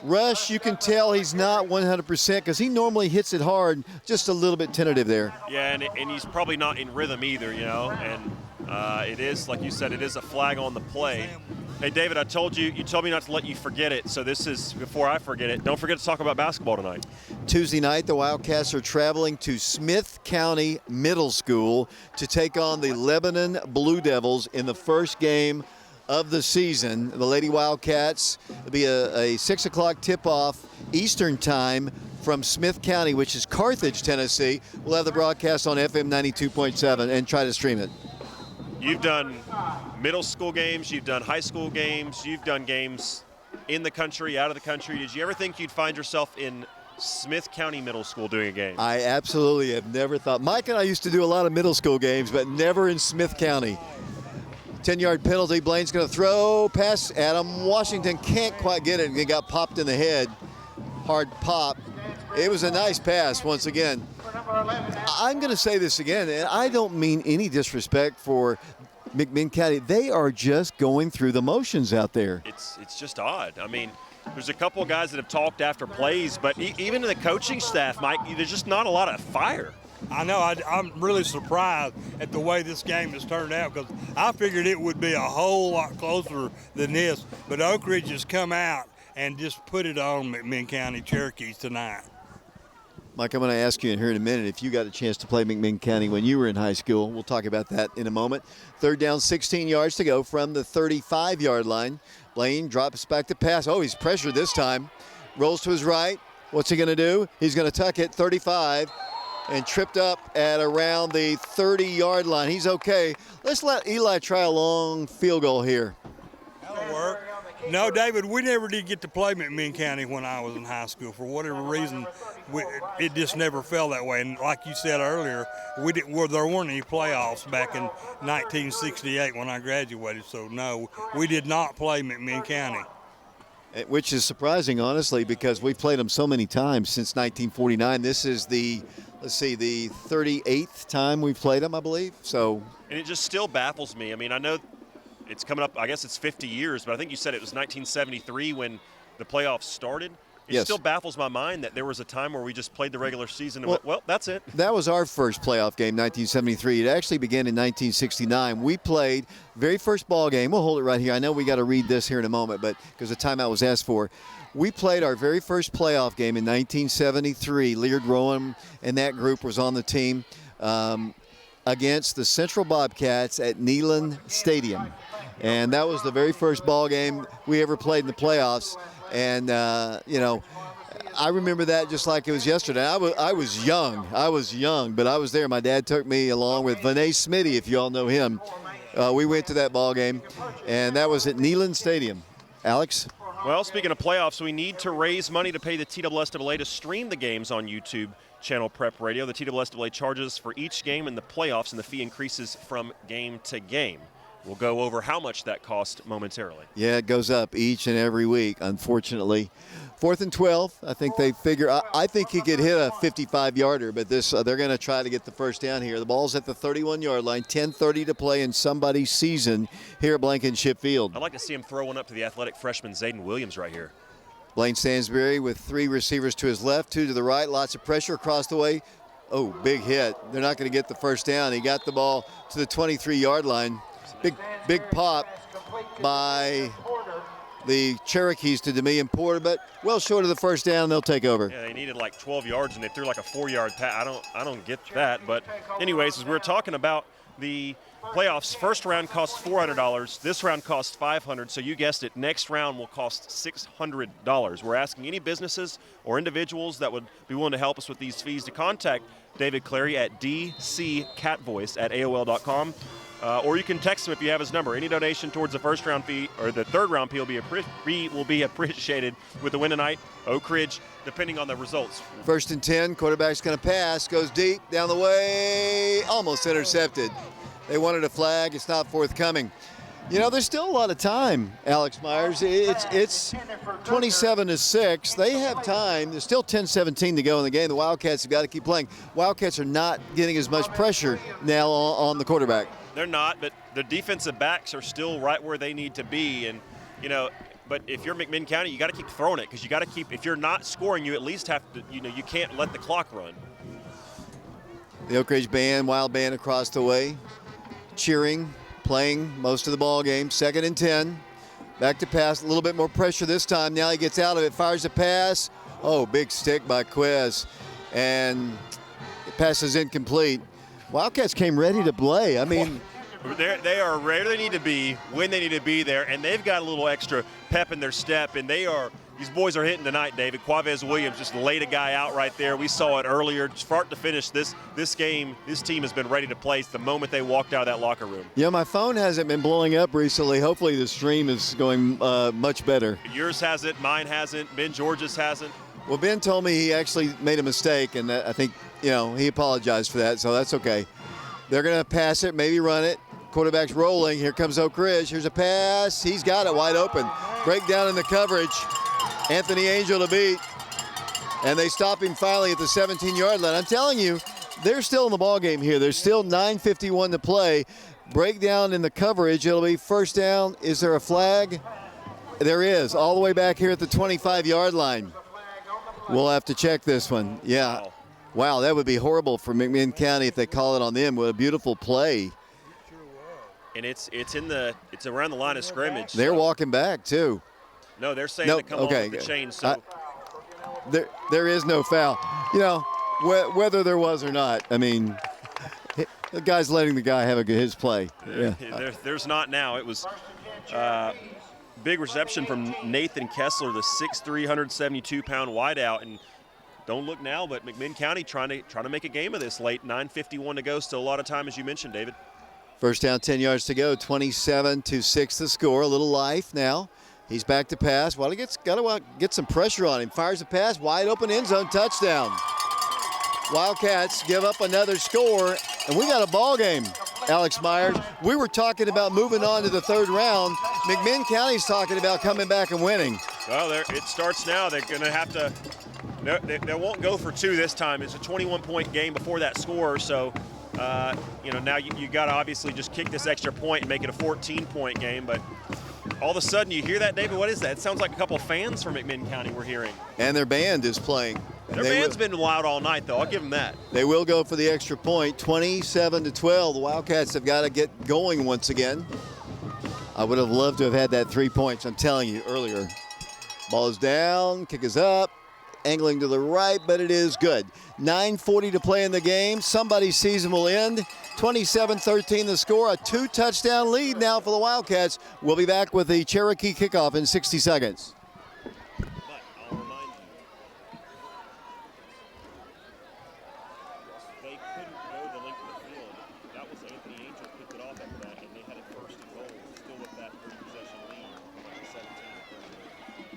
Rush, you can tell he's not 100% because he normally hits it hard, just a little bit tentative there. Yeah, and he's probably not in rhythm either, and it is, like you said, it is a flag on the play. Hey, David, you told me not to let you forget it, so this is, before I forget it, don't forget to talk about basketball tonight. Tuesday night, the Wildcats are traveling to Smith County Middle School to take on the Lebanon Blue Devils in the first game of the season. The Lady Wildcats will be a 6 o'clock tip-off Eastern time from Smith County, which is Carthage, Tennessee. We'll have the broadcast on FM 92.7 and try to stream it. You've done middle school games, you've done high school games, you've done games in the country, out of the country. Did you ever think you'd find yourself in Smith County Middle School doing a game? I absolutely have never thought. Mike and I used to do a lot of middle school games, but never in Smith County. 10-yard penalty. Blaine's going to throw pass. Adam Washington can't quite get it, and he got popped in the head. Hard pop. It was a nice pass once again. I'm going to say this again, and I don't mean any disrespect for McMinn County. They are just going through the motions out there. It's just odd. I mean, there's a couple of guys that have talked after plays, but even in the coaching staff, Mike, there's just not a lot of fire. I know. I'm really surprised at the way this game has turned out because I figured it would be a whole lot closer than this. But Oak Ridge has come out and just put it on McMinn County Cherokees tonight. Mike, I'm going to ask you in here in a minute if you got a chance to play McMinn County when you were in high school. We'll talk about that in a moment. Third down, 16 yards to go from the 35-yard line. Blaine drops back to pass. Oh, he's pressured this time. Rolls to his right. What's he going to do? He's going to tuck it, 35. And tripped up at around the 30-yard line. He's okay. Let's let Eli try a long field goal here. That'll work. No, David, we never did get to play McMinn County when I was in high school. For whatever reason, it just never fell that way. And like you said earlier, there weren't any playoffs back in 1968 when I graduated. So, no, we did not play McMinn County. Which is surprising, honestly, because we've played them so many times since 1949. This is the 38th time we've played them, I believe. So, and it just still baffles me. I mean, I know it's coming up, I guess it's 50 years, but I think you said it was 1973 when the playoffs started. It still baffles my mind that there was a time where we just played the regular season and went, well, that's it. That was our first playoff game, 1973. It actually began in 1969. We played very first ball game. We'll hold it right here. I know we got to read this here in a moment, but because the timeout was asked for. We played our very first playoff game in 1973. Leard Rowan and that group was on the team against the Central Bobcats at Neyland Stadium. And that was the very first ball game we ever played in the playoffs. And, I remember that just like it was yesterday. I was young, but I was there. My dad took me along with Vinay Smitty, if you all know him. We went to that ball game, and that was at Neyland Stadium. Alex? Well, speaking of playoffs, we need to raise money to pay the TSSAA to stream the games on YouTube channel Prep Radio. The TSSAA charges for each game in the playoffs, and the fee increases from game to game. We'll go over how much that costs momentarily. Yeah, it goes up each and every week, unfortunately. 4th and 12, I think they figure. I think he could hit a 55-yarder, but they're going to try to get the first down here. The ball's at the 31-yard line, 10:30 to play in somebody's season here at Blankenship Field. I'd like to see him throw one up to the athletic freshman Zayden Williams right here. Blaine Stansberry with 3 receivers to his left, 2 to the right, lots of pressure across the way. Oh, big hit. They're not going to get the first down. He got the ball to the 23-yard line. Big pop by the Cherokees to Demillion Porter, but well short of the first down. They'll take over. Yeah, they needed like 12 yards, and they threw like a 4-yard pass. I don't get that. But anyways, as we were talking about the playoffs, first round costs $400. This round costs $500. So you guessed it, next round will cost $600. We're asking any businesses or individuals that would be willing to help us with these fees to contact David Clary at dccatvoice@aol.com. Or you can text him if you have his number. Any donation towards the first round fee or the third round fee will be appreciated with the win tonight. Oak Ridge, depending on the results. 1st and 10, quarterback's going to pass, goes deep, down the way, almost intercepted. They wanted a flag. It's not forthcoming. You know, there's still a lot of time, Alex Myers. It's 27-6. They have time. There's still 10-17 to go in the game. The Wildcats have got to keep playing. Wildcats are not getting as much pressure now on the quarterback. They're not, but the defensive backs are still right where they need to be. And, you know, but if you're McMinn County, you got to keep throwing it because you got to keep, if you're not scoring, you at least have to, you know, you can't let the clock run. The Oak Ridge band, wild band across the way, cheering, playing most of the ball game. 2nd and 10. Back to pass, a little bit more pressure this time. Now he gets out of it, fires a pass. Oh, big stick by Quez. And the pass is incomplete. Wildcats came ready to play. I mean, they are where they need to be, when they need to be there, and they've got a little extra pep in their step, and these boys are hitting tonight, David. Quavez Williams just laid a guy out right there. We saw it earlier. Start to finish this game, this team has been ready to play the moment they walked out of that locker room. Yeah, my phone hasn't been blowing up recently. Hopefully the stream is going much better. Yours hasn't, mine hasn't, Ben George's hasn't. Well, Ben told me he actually made a mistake, and I think, you know, he apologized for that, so that's okay. They're going to pass it, maybe run it. Quarterback's rolling. Here comes Oak Ridge. Here's a pass. He's got it wide open. Breakdown in the coverage. Anthony Angel to beat. And they stop him finally at the 17-yard line. I'm telling you, they're still in the ballgame here. There's still 9:51 to play. Breakdown in the coverage. It'll be first down. Is there a flag? There is, all the way back here at the 25-yard line. We'll have to check this one. Yeah. Wow, that would be horrible for McMinn County if they call it on them. What a beautiful play. And it's around the line of scrimmage. They're walking back too. No, they're saying to come on with the chain. So there is no foul. You know, whether there was or not. I mean, the guy's letting the guy have his play. Yeah. There's not now. It was big reception from Nathan Kessler, the 6'3", 172-pound wideout, and don't look now, but McMinn County trying to make a game of this late. 9:51 to go. Still a lot of time, as you mentioned, David. First down, 10 yards to go. 27-6 the score. A little life now. He's back to pass. Well, he got to get some pressure on him. Fires a pass, wide open end zone, touchdown. Wildcats give up another score, and we got a ball game. Alex Myers, we were talking about moving on to the third round. McMinn County's talking about coming back and winning. Well, it starts now. They're going to have to. They won't go for 2 this time. It's a 21-point game before that score, so you know, now you got to obviously just kick this extra point and make it a 14-point game. But all of a sudden, you hear that, David? What is that? It sounds like a couple fans from McMinn County we're hearing. And their band is playing. Their band's been loud all night, though. I'll give them that. They will go for the extra point. 27-12. The Wildcats have got to get going once again. I would have loved to have had that 3 points, I'm telling you, earlier. Ball is down, kick is up, angling to the right, but it is good. 9:40 to play in the game. Somebody's season will end. 27-13 the score. A 2-touchdown lead now for the Wildcats. We'll be back with the Cherokee kickoff in 60 seconds. But I'll remind you, they couldn't go the length of the field. That was Anthony Angel picked it off after that, and they had it first and goal, still with that 3-possession lead, 17-13.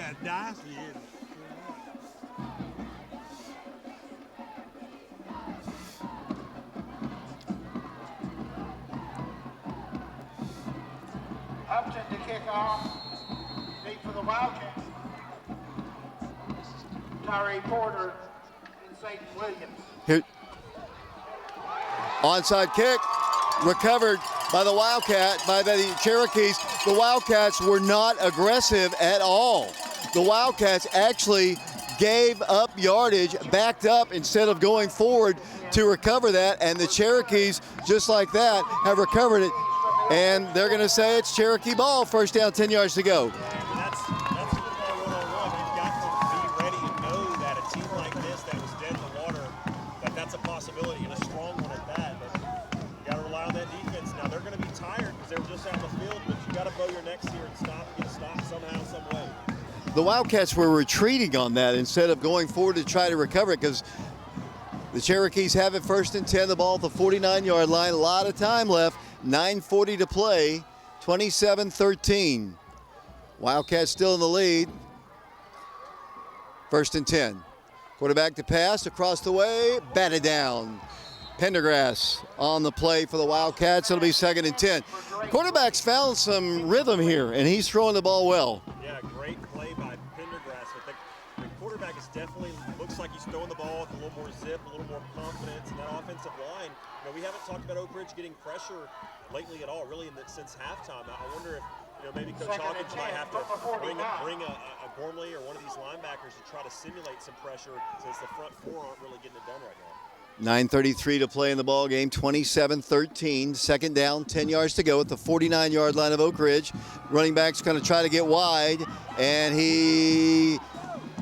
kind of dicey, isn't it? Upton to kick off. Deep for the Wildcats. Tyree Porter and Satan Williams. Here. Onside kick, recovered by the Wildcat, by the Cherokees. The Wildcats were not aggressive at all. The Wildcats actually gave up yardage, backed up instead of going forward to recover that, and the Cherokees, just like that, have recovered it, and they're going to say it's Cherokee ball. First down, 10 yards to go. That's football 101. You've got to be ready and know that a team like this that was dead in the water, that's a possibility, and a strong one at that. But you got to rely on that defense. Now they're going to be tired because they were just out in the field, but you got to bow your necks here and get a stop somehow, some way. The Wildcats were retreating on that instead of going forward to try to recover it, because the Cherokees have it 1st and 10, the ball at the 49-yard line. A lot of time left. 9:40 to play. 27-13. Wildcats still in the lead. 1st and 10. Quarterback to pass across the way. Batted down. Pendergrass on the play for the Wildcats. It'll be 2nd and 10. Quarterback's found some rhythm here, and he's throwing the ball well. Yeah, great play by Pendergrass. But the quarterback is definitely looks like he's throwing the ball with a little more zip, a little more confidence, and that offensive line. We haven't talked about Oak Ridge getting pressure lately at all, really, since halftime. I wonder if maybe Coach Hawkins might have to bring a Gormley or one of these linebackers to try to simulate some pressure, since the front four aren't really getting it done right now. 9:33 to play in the ball game. 27-13. 2nd down, 10 yards to go at the 49-yard line of Oak Ridge. Running back's going to try to get wide, and he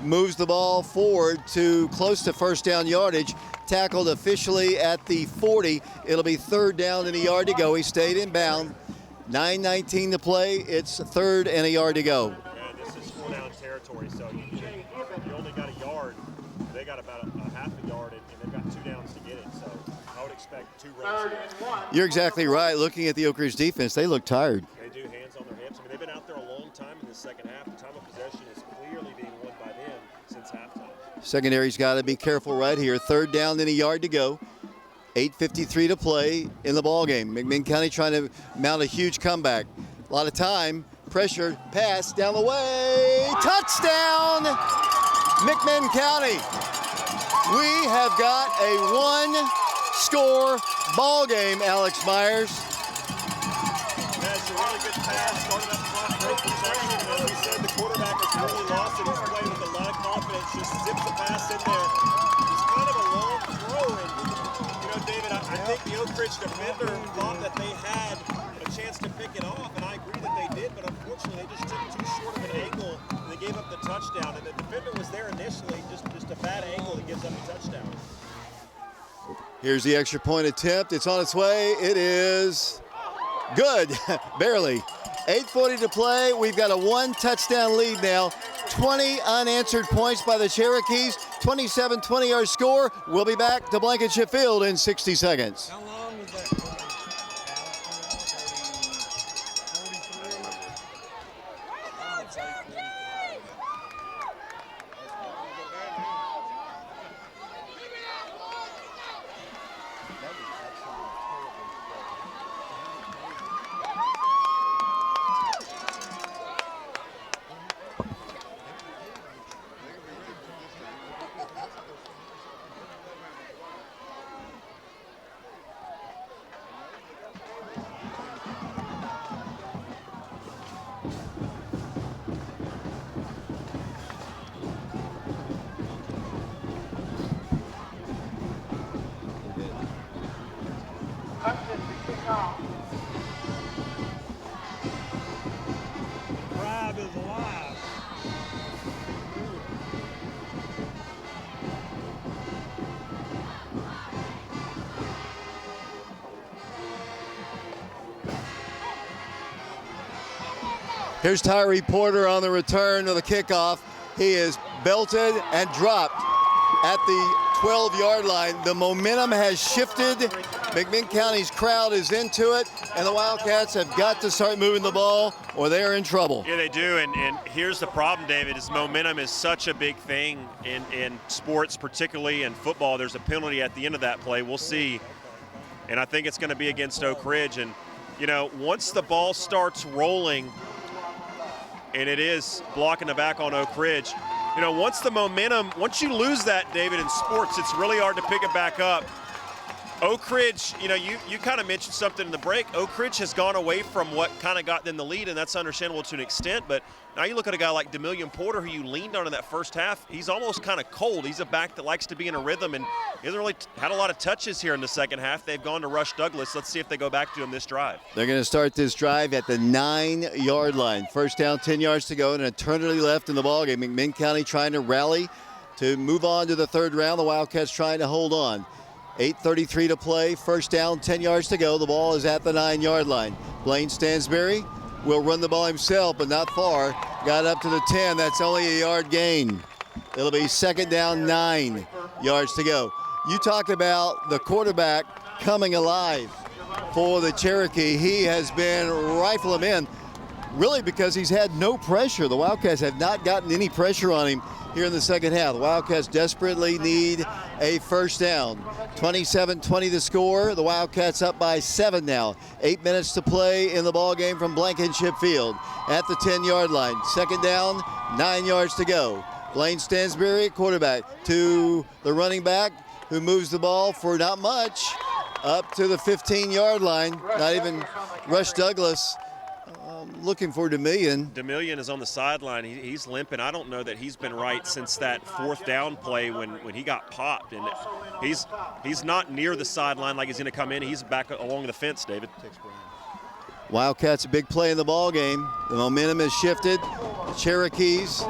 moves the ball forward to close to first down yardage. Tackled officially at the 40. It'll be 3rd down and a yard to go. He stayed inbound. 9:19 to play. It's 3rd and a yard to go. Yeah, this is 4-down territory, so you only got a yard. They got about a half a yard, and they've got 2 downs to get it. So I would expect 2 runs. You're exactly right. Looking at the Oak Ridge defense, they look tired. They do, hands on their hips. They've been out there a long time in the second half. The time of possession is clearly being won by them since halftime. Secondary's got to be careful right here. 3rd down and a yard to go. 8:53 to play in the ball game. McMinn County trying to mount a huge comeback. A lot of time, pressure, pass down the way. Touchdown, McMinn County. We have got a 1-score ball game, Alex Myers. That's a really good pass. Started up front, great protection. And as we said, the quarterback has really lost it. He's playing with a lot of confidence. Just zips the pass in there. It's kind of a long throw. And, David, I think the Oak Ridge defender thought that they had a chance to pick it off. And I agree that they did. But unfortunately, they just took too short of an angle. And they gave up the touchdown. And the defender was there initially. Just a bad angle that gives up a touchdown. Here's the extra point attempt. It's on its way. It is good. Barely. 8:40 to play. We've got a 1-touchdown lead now. 20 unanswered points by the Cherokees. 27-20 our score. We'll be back to Blankenship Field in 60 seconds. How long was that? Upton to kick off. Drive is alive. Here's Tyree Porter on the return of the kickoff. He is belted and dropped at the 12-yard line. The momentum has shifted McMinn County's crowd is into it, and the Wildcats have got to start moving the ball or they're in trouble. Yeah, they do, and here's the problem, David, is momentum is such a big thing in sports, particularly in football. There's a penalty at the end of that play. We'll see, and I think it's going to be against Oak Ridge. And, you know, once the ball starts rolling, and it is blocking the back on Oak Ridge, you know, once you lose that, David, in sports, it's really hard to pick it back up. Oak Ridge, you know, you kind of mentioned something in the break. Oak Ridge has gone away from what kind of got them the lead, and that's understandable to an extent. But now you look at a guy like DeMillion Porter, who you leaned on in that first half. He's almost kind of cold. He's a back that likes to be in a rhythm, and he hasn't really had a lot of touches here in the second half. They've gone to Rush Douglas. Let's see if they go back to him this drive. They're going to start this drive at the 9-yard line. First down, 10 yards to go, and an eternity left in the ballgame. McMinn County trying to rally to move on to the third round. The Wildcats trying to hold on. 8:33 to play, first down, 10 yards to go. The ball is at the 9-yard line. Blaine Stansberry will run the ball himself, but not far. Got up to the 10, that's only a yard gain. It'll be second down, 9 yards to go. You talked about the quarterback coming alive for the Cherokee. He has been rifling him in, really because he's had no pressure. The Wildcats have not gotten any pressure on him here in the second half. The Wildcats desperately need a first down. 27-20 the score. The Wildcats up by 7 now. 8 minutes to play in the ball game from Blankenship Field at the 10-yard line. Second down, 9 yards to go. Blaine Stansberry, quarterback, to the running back who moves the ball for not much up to the 15-yard line. Not even Rush Douglas. Looking for DeMillion. DeMillion is on the sideline. He's limping. I don't know that he's been right since that fourth down play when he got popped. And he's not near the sideline like he's going to come in. He's back along the fence, David. Wildcats a big play in the ball game. The momentum has shifted. The Cherokees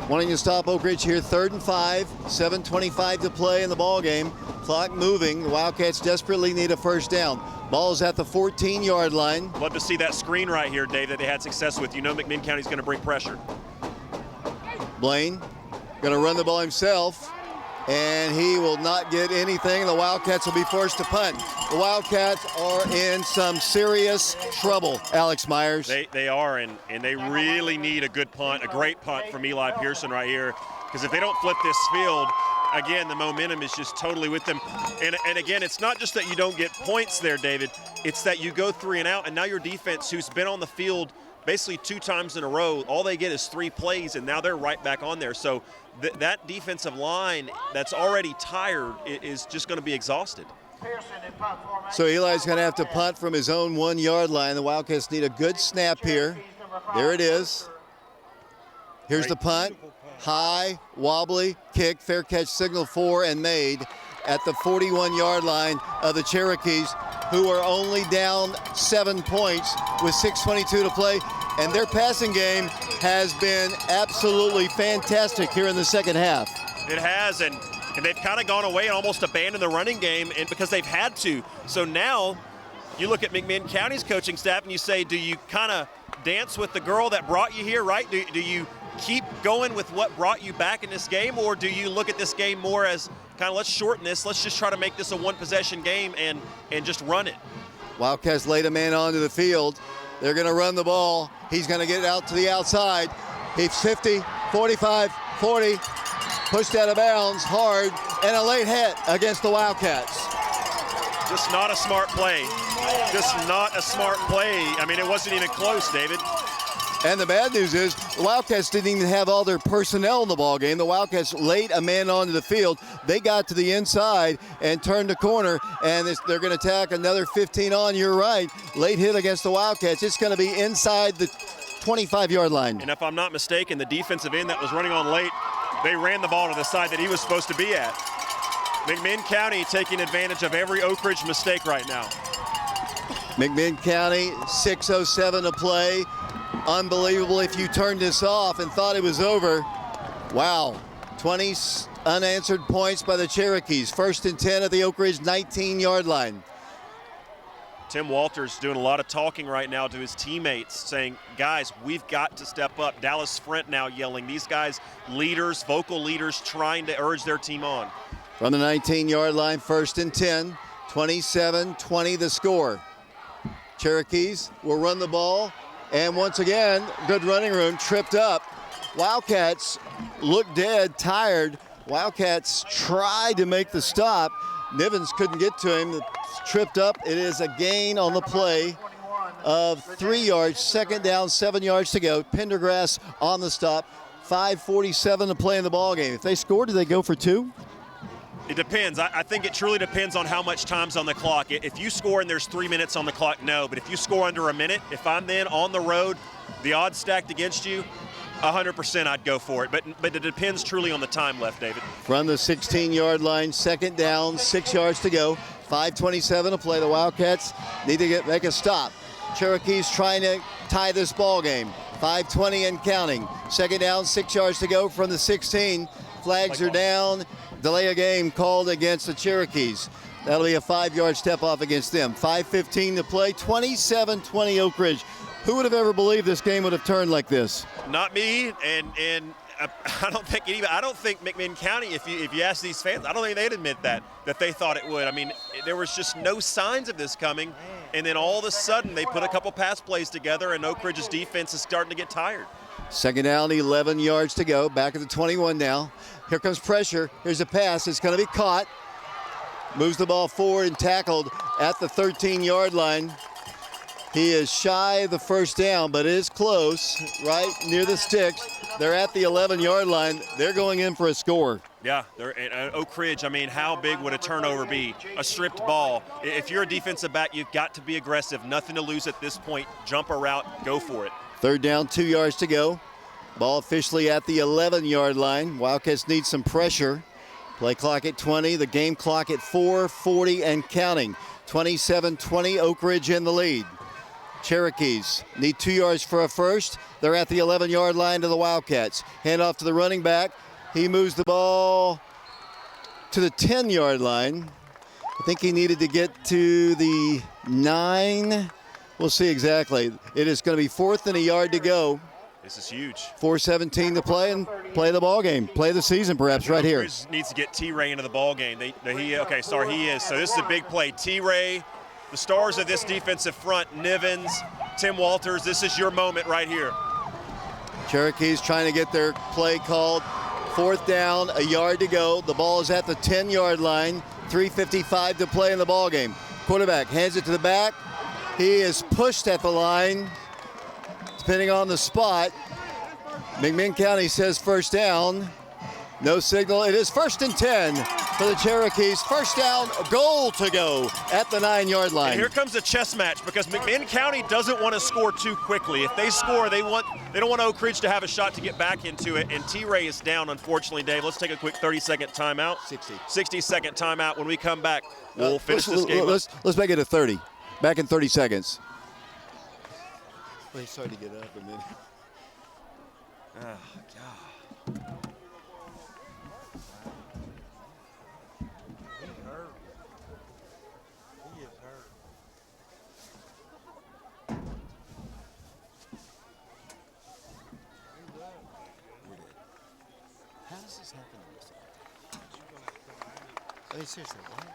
wanting to stop Oak Ridge here. 3rd and 5. 7:25 to play in the ball game. Clock moving. The Wildcats desperately need a first down. Ball's at the 14-yard line. Love to see that screen right here, Dave, that they had success with. You know McMinn County's going to bring pressure. Blaine going to run the ball himself, and he will not get anything. The Wildcats will be forced to punt. The Wildcats are in some serious trouble, Alex Myers. They are, and they really need a good punt, a great punt from Eli Pearson right here, because if they don't flip this field, again, the momentum is just totally with them. And again, it's not just that you don't get points there, David. It's that you go 3 and out, and now your defense, who's been on the field basically 2 times in a row, all they get is 3 plays, and now they're right back on there. So that defensive line that's already tired is just going to be exhausted. So Eli's going to have to punt from his own 1-yard line. The Wildcats need a good snap here. There it is. Here's the punt. High, wobbly, kick, fair catch signal for and made at the 41-yard line of the Cherokees, who are only down 7 points with 6:22 to play. And their passing game has been absolutely fantastic here in the second half. It has, and they've kind of gone away and almost abandoned the running game and because they've had to. So now you look at McMinn County's coaching staff and you say, do you kind of dance with the girl that brought you here, right? Do you keep going with what brought you back in this game, or do you look at this game more as kind of, let's shorten this, let's just try to make this a 1-possession game and just run it? Wildcats laid a man onto the field. They're going to run the ball. He's going to get out to the outside. He's 50, 45, 40, pushed out of bounds hard, and a late hit against the Wildcats. Just not a smart play. Just not a smart play. I mean, it wasn't even close, David. And the bad news is the Wildcats didn't even have all their personnel in the ball game. The Wildcats laid a man onto the field. They got to the inside and turned the corner, and they're going to tack another 15 on. You're right. Late hit against the Wildcats. It's going to be inside the 25-yard line. And if I'm not mistaken, the defensive end that was running on late, they ran the ball to the side that he was supposed to be at. McMinn County taking advantage of every Oak Ridge mistake right now. McMinn County, 6:07 to play. Unbelievable if you turned this off and thought it was over. Wow, 20 unanswered points by the Cherokees. 1st and 10 at the Oak Ridge 19-yard line. Tim Walters doing a lot of talking right now to his teammates, saying, guys, we've got to step up. Dallas Sprint now yelling. These guys, leaders, vocal leaders, trying to urge their team on. From the 19-yard line, 1st and 10. 27-20 the score. Cherokees will run the ball, and once again, good running room, tripped up. Wildcats look dead, tired. Wildcats tried to make the stop. Nivens couldn't get to him, tripped up. It is a gain on the play of 3 yards, second down, 7 yards to go. Pendergrass on the stop, 5:47 to play in the ball game. If they score, do they go for 2? It depends. I think it truly depends on how much time's on the clock. If you score and there's 3 minutes on the clock, no. But if you score under a minute, if I'm then on the road, the odds stacked against you, 100% I'd go for it. But it depends truly on the time left, David. From the 16-yard line, second down, 6 yards to go. 5:27 to play. The Wildcats need to make a stop. Cherokee's trying to tie this ball game. 5:20 and counting. Second down, 6 yards to go from the 16. Flags are down. Delay of game called against the Cherokees. That'll be a 5-yard step off against them. 5:15 to play. 27-20 Oak Ridge. Who would have ever believed this game would have turned like this? Not me, and I don't think anybody. I don't think McMinn County. If you ask these fans, I don't think they'd admit that they thought it would. I mean, there was just no signs of this coming, and then all of a sudden they put a couple pass plays together, and Oak Ridge's defense is starting to get tired. Second down, 11 yards to go. Back at the 21 now. Here comes pressure. Here's a pass. It's going to be caught. Moves the ball forward and tackled at the 13-yard line. He is shy of the first down, but it is close, right near the sticks. They're at the 11-yard line. They're going in for a score. Yeah, they're at Oak Ridge. I mean, how big would a turnover be? A stripped ball. If you're a defensive back, you've got to be aggressive. Nothing to lose at this point. Jump a route, go for it. Third down, 2 yards to go. Ball officially at the 11-yard line. Wildcats need some pressure. Play clock at 20, the game clock at 4:40 and counting. 27-20, Oak Ridge in the lead. Cherokees need 2 yards for a first. They're at the 11-yard line to the Wildcats. Hand off to the running back. He moves the ball to the 10-yard line. I think he needed to get to the 9. We'll see exactly. It is going to be 4th and a yard to go. This is huge. 4:17 to play and play the ball game. Play the season perhaps right here. Needs to get T-Ray into the ball game. He is. So this is a big play. T-Ray, the stars of this defensive front, Nivens, Tim Walters, this is your moment right here. Cherokees trying to get their play called. 4th down, a yard to go. The ball is at the 10-yard line. 3:55 to play in the ball game. Quarterback hands it to the back. He is pushed at the line, depending on the spot. McMinn County says first down. No signal. It is 1st and 10 for the Cherokees. First down, goal to go at the 9-yard line. And here comes a chess match because McMinn County doesn't want to score too quickly. If they score, they don't want Oak Ridge to have a shot to get back into it. And T-Ray is down, unfortunately, Dave. Let's take a quick 30-second timeout. 60-second timeout. When we come back, we'll finish this game. Let's make it a 30. Back in 30 seconds. Well, he's starting to get up and then. Oh, God. How does this happen? I mean, seriously, what?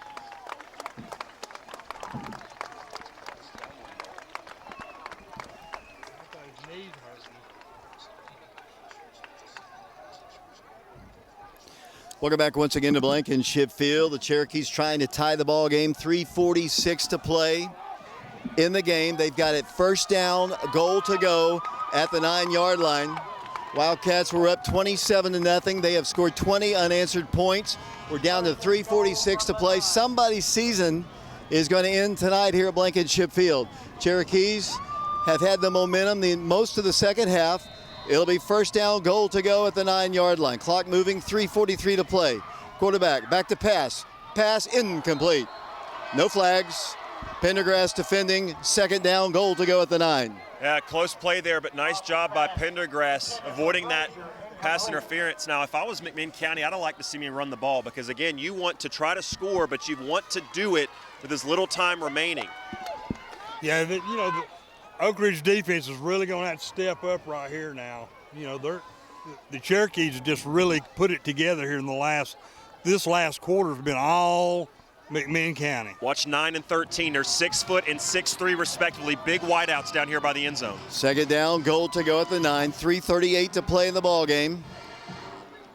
Welcome back once again to Blankenship Field. The Cherokees trying to tie the ball game. 3:46 to play in the game. They've got it first down, goal to go at the 9-yard line. Wildcats were up 27-0. They have scored 20 unanswered points. We're down to 3:46 to play. Somebody's season is going to end tonight here at Blankenship Field. Cherokees have had the momentum most of the second half. It'll be first down, goal to go at the 9-yard line. Clock moving, 3:43 to play. Quarterback, back to pass. Pass incomplete. No flags. Pendergrass defending, second down, goal to go at the 9. Yeah, close play there, but nice job by Pendergrass avoiding that pass interference. Now, if I was McMinn County, I'd like to see me run the ball because, again, you want to try to score, but you want to do it with as little time remaining. Yeah, the Oak Ridge defense is really going to have to step up right here now. The Cherokees have just really put it together here in this last quarter has been all McMinn County. Watch 9 and 13. They're 6 foot and 6'3" respectively. Big wideouts down here by the end zone. Second down, goal to go at the 9. 3:38 to play in the ball game.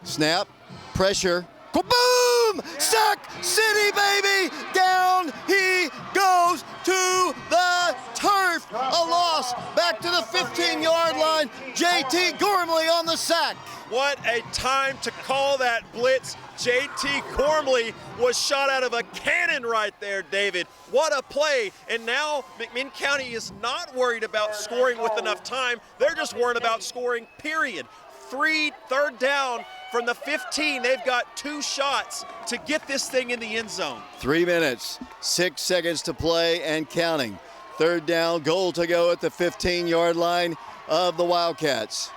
Snap, pressure, kaboom! Sack City, baby! Down he goes to the turf. A loss back to the 15-yard line. JT Gormley on the sack. What a time to call that blitz. JT Gormley was shot out of a cannon right there, David. What a play. And now McMinn County is not worried about scoring with enough time. They're just worried about scoring, period. Third down from the 15. They've got 2 shots to get this thing in the end zone. 3 minutes, 6 seconds to play and counting. Third down, goal to go at the 15-yard line of the Wildcats.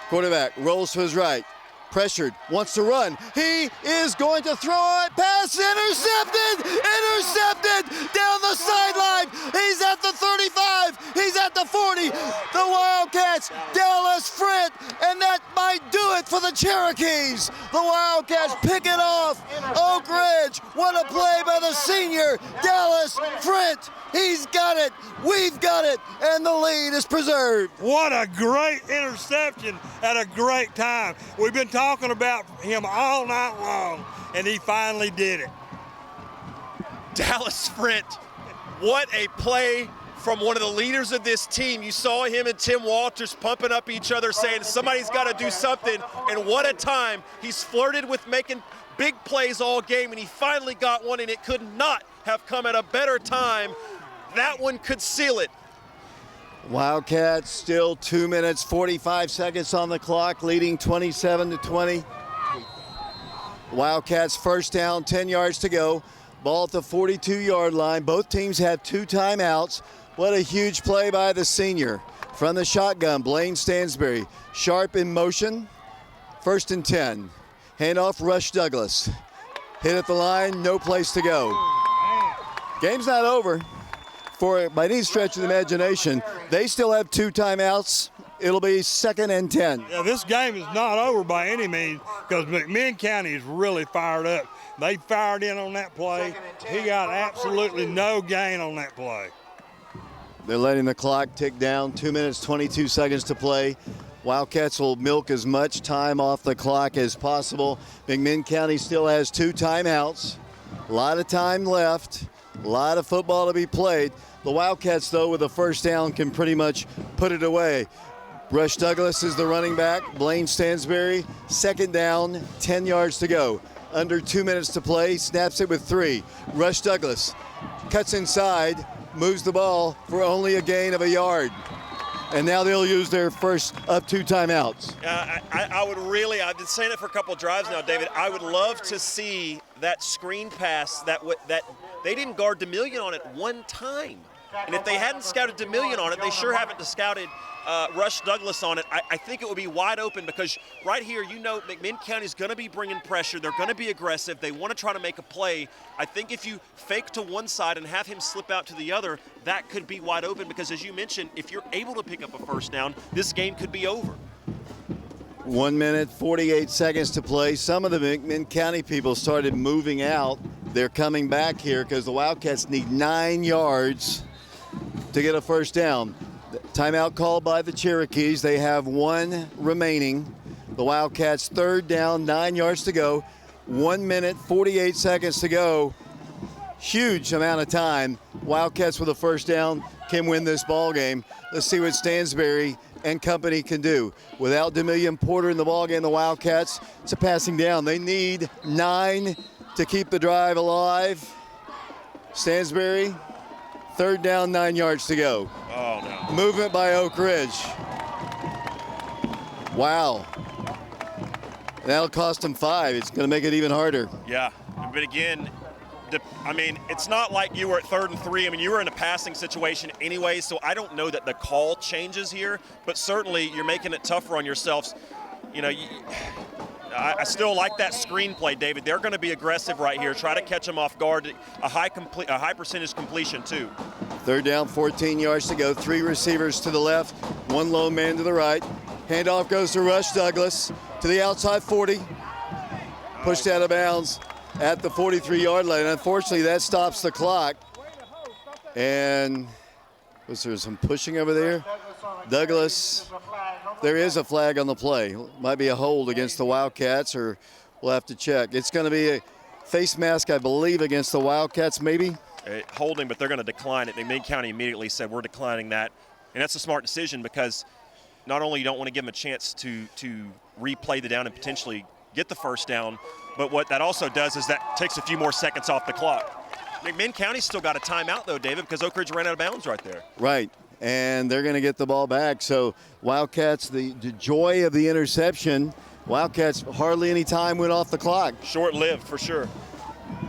Quarterback rolls to his right, pressured, wants to run. He is going to throw it. Pass intercepted! Intercepted down the sideline. He's at the 35. He's at the 40. The Wildcats, Dallas Frint, and that might do it for the Cherokees. The Wildcats pick it off. Oak Ridge, what a play by the senior, Dallas Frint. He's got it, we've got it, and the lead is preserved. What a great interception at a great time. We've been talking about him all night long, and he finally did it. Dallas Frint, what a play from one of the leaders of this team. You saw him and Tim Walters pumping up each other, saying somebody's got to do something, and what a time. He's flirted with making big plays all game, and he finally got one, and it could not have come at a better time. That one could seal it. Wildcats still 2 minutes, 45 seconds on the clock, leading 27-20. Wildcats first down, 10 yards to go. Ball at the 42-yard line. Both teams have 2 timeouts. What a huge play by the senior. From the shotgun, Blaine Stansberry. Sharp in motion. First and 10. Handoff, Rush Douglas. Hit at the line, no place to go. Game's not over. By any stretch of the imagination, they still have 2 timeouts. It'll be 2nd and 10. Yeah, this game is not over by any means because McMinn County is really fired up. They fired in on that play. He got absolutely no gain on that play. They're letting the clock tick down. 2 minutes, 22 seconds to play. Wildcats will milk as much time off the clock as possible. McMinn County still has 2 timeouts. A lot of time left. A lot of football to be played. The Wildcats, though, with a first down, can pretty much put it away. Rush Douglas is the running back. Blaine Stansberry, 2nd down, 10 yards to go. Under 2 minutes to play, snaps it with 3. Rush Douglas cuts inside, moves the ball for only a gain of a yard. And now they'll use their first of 2 timeouts. I would really, I've been saying it for a couple of drives now, David. I would love to see that screen pass that they didn't guard DeMillion on it one time. And if they hadn't scouted DeMillion on it, they sure haven't scouted Rush Douglas on it. I think it would be wide open because right here, you know, McMinn County's going to be bringing pressure. They're going to be aggressive. They want to try to make a play. I think if you fake to one side and have him slip out to the other, that could be wide open because, as you mentioned, if you're able to pick up a first down, this game could be over. 1 minute, 48 seconds to play. Some of the McMinn County people started moving out. They're coming back here because the Wildcats need 9 yards to get a first down. Timeout called by the Cherokees. They have 1 remaining. The Wildcats 3rd down, 9 yards to go. 1 minute, 48 seconds to go. Huge amount of time. Wildcats with a first down can win this ball game. Let's see what Stansberry and company can do. Without DeMillion Porter in the ball game, the Wildcats, it's a passing down. They need 9 to keep the drive alive. Stansberry, 3rd down, 9 yards to go. Oh, no. Movement by Oak Ridge. Wow. That'll cost them 5. It's going to make it even harder. Yeah, but again, I mean, it's not like you were at 3rd and 3. I mean, you were in a passing situation anyway, so I don't know that the call changes here, but certainly you're making it tougher on yourselves. You know, I still like that screenplay, David. They're going to be aggressive right here. Try to catch them off guard. A high percentage completion, too. 3rd down, 14 yards to go. 3 receivers to the left, 1 lone man to the right. Handoff goes to Rush Douglas to the outside 40. Pushed out of bounds at the 43-yard line. Unfortunately, that stops the clock. And was there some pushing over there? Douglas, there is a flag on the play. Might be a hold against the Wildcats, or we'll have to check. It's going to be a face mask, I believe, against the Wildcats, maybe? Holding, but they're going to decline it. McMinn County immediately said, we're declining that. And that's a smart decision, because not only you don't want to give them a chance to replay the down and potentially get the first down, but what that also does is that takes a few more seconds off the clock. McMinn County's still got a timeout, though, David, because Oak Ridge ran out of bounds right there. Right, and they're going to get the ball back. So Wildcats, the joy of the interception, Wildcats hardly any time went off the clock. Short-lived, for sure.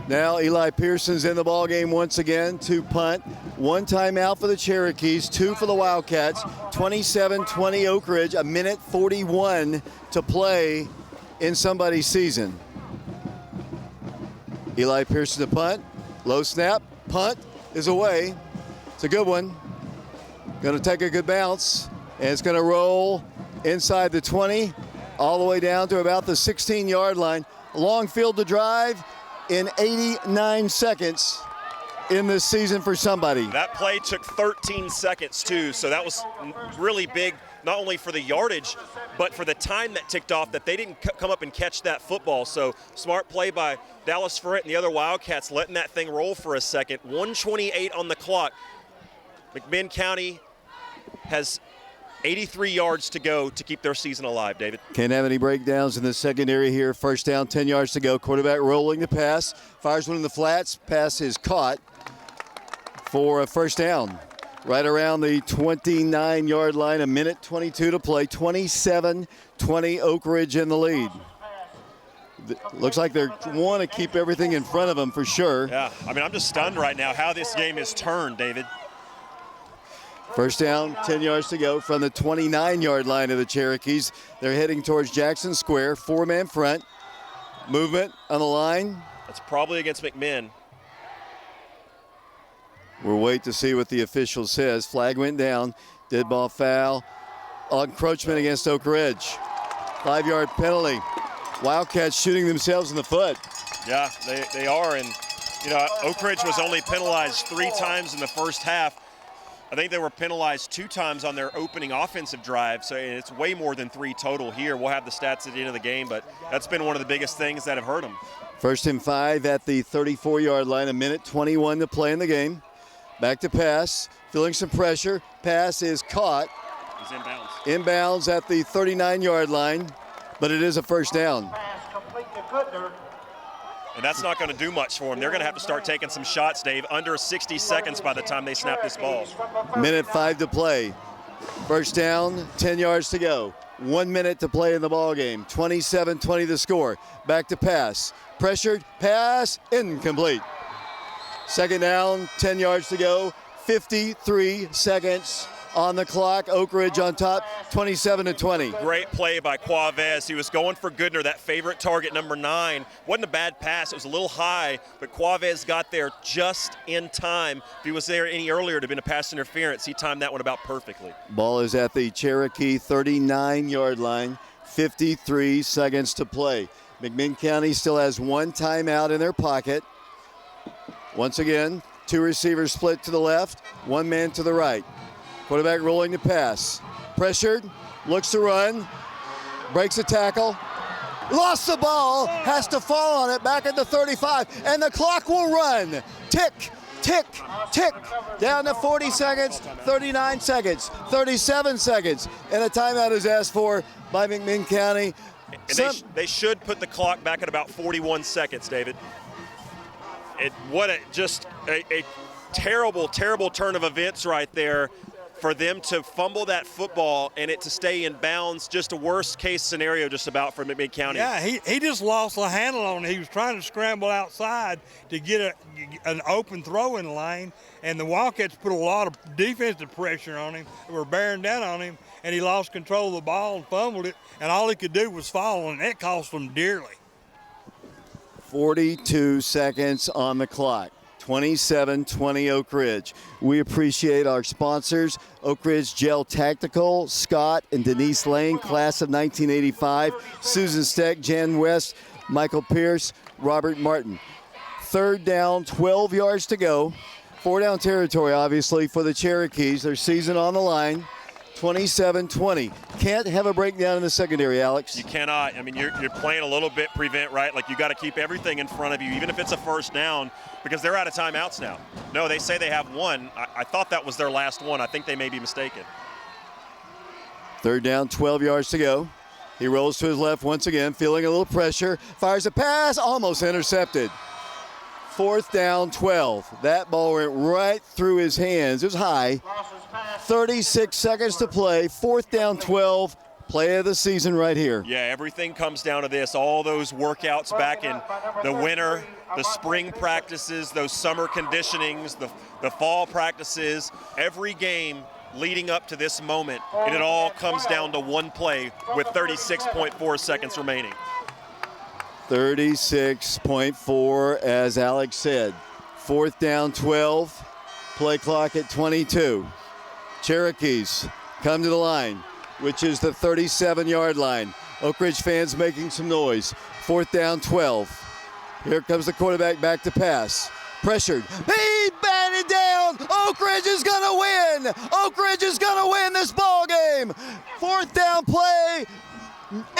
Now Eli Pearson's in the ball game once again to punt. 1 timeout for the Cherokees, 2 for the Wildcats. 27-20 Oak Ridge, 1:41 to play in somebody's season. Eli Pearson to punt. Low snap, punt is away. It's a good one. Going to take a good bounce, and it's going to roll inside the 20, all the way down to about the 16-yard line. Long field to drive in 89 seconds in this season for somebody. That play took 13 seconds, too, so that was really big, not only for the yardage, but for the time that ticked off, that they didn't come up and catch that football. So smart play by Dallas Ferret and the other Wildcats, letting that thing roll for a second. 1:28 on the clock. McMinn County has 83 yards to go to keep their season alive, David. Can't have any breakdowns in the secondary here. First down, 10 yards to go. Quarterback rolling the pass. Fires one in the flats. Pass is caught for a first down. Right around the 29-yard line, 1:22 to play. 27-20 Oak Ridge in the lead. Looks like they want to keep everything in front of them for sure. Yeah, I mean, I'm just stunned right now how this game is turned, David. First down, 10 yards to go from the 29-yard line of the Cherokees. They're heading towards Jackson Square, 4-man front. Movement on the line. That's probably against McMinn. We'll wait to see what the official says. Flag went down. Dead ball foul. Encroachment against Oak Ridge. 5-yard penalty. Wildcats shooting themselves in the foot. Yeah, they are. And, you know, Oak Ridge was only penalized 3 times in the first half. I think they were penalized 2 times on their opening offensive drive, so it's way more than 3 total here. We'll have the stats at the end of the game, but that's been one of the biggest things that have hurt them. First and 5 at the 34-yard line, 1:21 to play in the game. Back to pass, feeling some pressure. Pass is caught. He's inbounds. Inbounds at the 39-yard line, but it is a first down. And that's not going to do much for them. They're going to have to start taking some shots, Dave. Under 60 seconds by the time they snap this ball. 1:05 to play. First down, 10 yards to go. 1 minute to play in the ball game. 27-20 the score. Back to pass. Pressured, pass, incomplete. Second down, 10 yards to go. 53 seconds on the clock. Oak Ridge on top, 27-20. Great play by Quavez. He was going for Goodner, that favorite target, number 9. Wasn't a bad pass. It was a little high, but Quavez got there just in time. If he was there any earlier, it would have been a pass interference. He timed that one about perfectly. Ball is at the Cherokee 39-yard line. 53 seconds to play. McMinn County still has 1 timeout in their pocket. Once again, 2 receivers split to the left, 1 man to the right. Quarterback rolling the pass. Pressured, looks to run, breaks a tackle, lost the ball, has to fall on it back at the 35, and the clock will run. Tick, tick, tick, down to 40 seconds, 39 seconds, 37 seconds, and a timeout is asked for by McMinn County. And they should put the clock back at about 41 seconds, David. What a terrible, terrible turn of events right there. For them to fumble that football and it to stay in bounds, just a worst case scenario just about for McMinn County. Yeah, he just lost the handle on it. He was trying to scramble outside to get an open throwing lane, and the Wildcats put a lot of defensive pressure on him. They were bearing down on him, and he lost control of the ball and fumbled it, and all he could do was fall, and that cost him dearly. 42 seconds on the clock. 27-20 Oak Ridge. We appreciate our sponsors, Oak Ridge Gel Tactical, Scott and Denise Lane, class of 1985, Susan Steck, Jan West, Michael Pierce, Robert Martin. 3rd down, 12 yards to go. 4-down territory, obviously, for the Cherokees. Their season on the line. 27-20. Can't have a breakdown in the secondary, Alex. You cannot. I mean, you're playing a little bit prevent, right? Like, you got to keep everything in front of you, even if it's a 1st down, because they're out of timeouts now. No, they say they have one. I thought that was their last one. I think they may be mistaken. 3rd down, 12 yards to go. He rolls to his left once again, feeling a little pressure. Fires a pass, almost intercepted. 4th down, 12. That ball went right through his hands. It was high. 36 seconds to play. 4th down, 12. Play of the season right here. Yeah, everything comes down to this. All those workouts back in the winter, the spring practices, those summer conditionings, the fall practices, every game leading up to this moment, and it all comes down to one play with 36.4 seconds remaining. 36.4, as Alex said. 4th down, 12. Play clock at 22. Cherokees come to the line, which is the 37-yard line. Oak Ridge fans making some noise. 4th down, 12. Here comes the quarterback back to pass. Pressured. He batted down. Oak Ridge is going to win. Oak Ridge is going to win this ball game. 4th down play.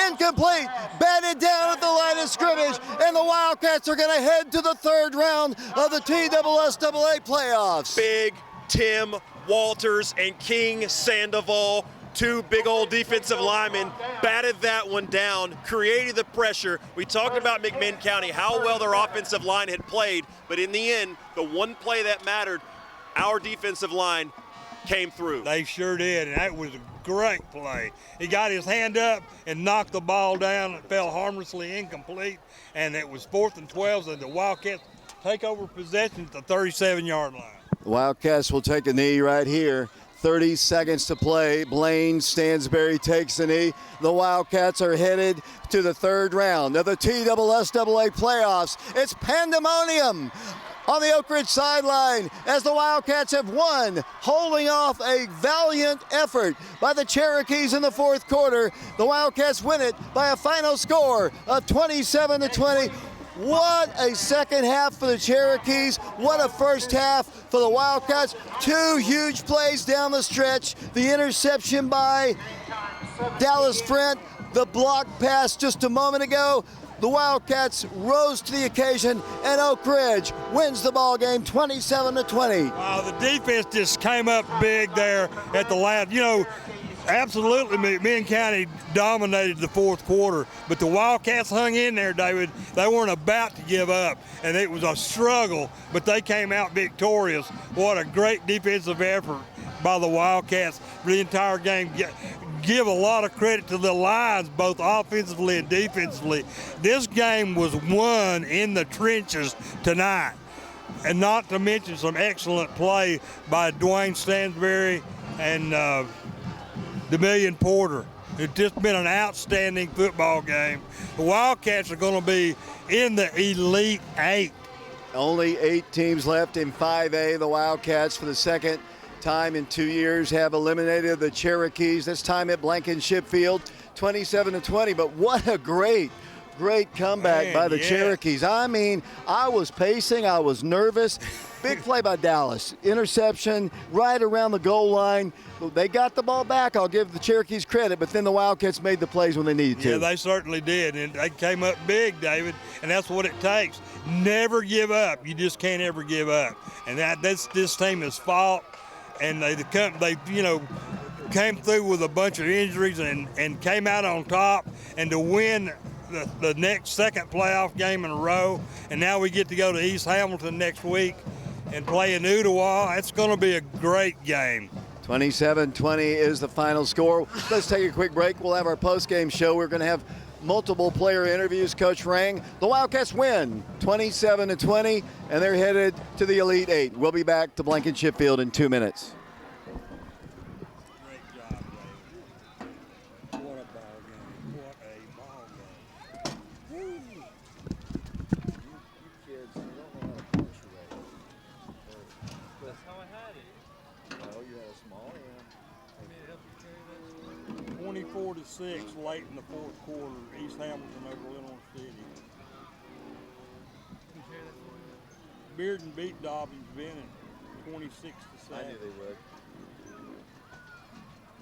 Incomplete, batted down at the line of scrimmage, and the Wildcats are going to head to the 3rd round of the TSSAA playoffs. Big Tim Walters and King Sandoval, 2 big old defensive linemen, batted that one down, created the pressure. We talked about McMinn County, how well their offensive line had played, but in the end, the one play that mattered, our defensive line came through. They sure did, and that was a great play. He got his hand up and knocked the ball down. It fell harmlessly incomplete, and it was 4th and 12, and the Wildcats take over possession at the 37-yard line. The Wildcats will take a knee right here. 30 seconds to play. Blaine Stansberry takes the knee. The Wildcats are headed to the 3rd round of the TSSAA playoffs. It's pandemonium on the Oak Ridge sideline as the Wildcats have won, holding off a valiant effort by the Cherokees in the 4th quarter. The Wildcats win it by a final score of 27-20. What a second half for the Cherokees. What a first half for the Wildcats. 2 huge plays down the stretch. The interception by Dallas Frent, the block pass just a moment ago. The Wildcats rose to the occasion, and Oak Ridge wins the ball game 27-20. The defense just came up big there at the last. You know, absolutely, McMinn County dominated the 4th quarter, but the Wildcats hung in there, David. They weren't about to give up, and it was a struggle, but they came out victorious. What a great defensive effort by the Wildcats for the entire game. Give a lot of credit to the lines, both offensively and defensively. This game was won in the trenches tonight, and not to mention some excellent play by Dwayne Stansberry and Demillion Porter. It's just been an outstanding football game. The Wildcats are going to be in the Elite 8. Only 8 teams left in 5A. The Wildcats, for the second time in 2 years, have eliminated the Cherokees, this time at Blankenship Field, 27-20. But what a great comeback by the Cherokees. I mean, I was pacing, I was nervous. Big play by Dallas. Interception right around the goal line. They got the ball back. I'll give the Cherokees credit, but then the Wildcats made the plays when they needed to. Yeah, they certainly did, and they came up big, David, and that's what it takes. Never give up. You just can't ever give up. And that's this team has fought, and they came through with a bunch of injuries and came out on top, and to win the next second playoff game in a row, and now we get to go to East Hamilton next week and play in Ottawa. It's going to be a great game. 27-20 is the final score. Let's take a quick break. We'll have our post-game show. We're going to have multiple player interviews. Coach Rang, the Wildcats win 27-20, and they're headed to the Elite 8. We'll be back to Blankenship Field in 2 minutes. Great job, David. What a ball game. What a ball game. Woo. Kids, you don't know how to punctuate. That's how I had it. Oh, you had a small hand. 24-6 late in the 4th quarter, East Hamilton over Illinois City. Bearden beat Dobbins Bennett 26-7. I knew they would.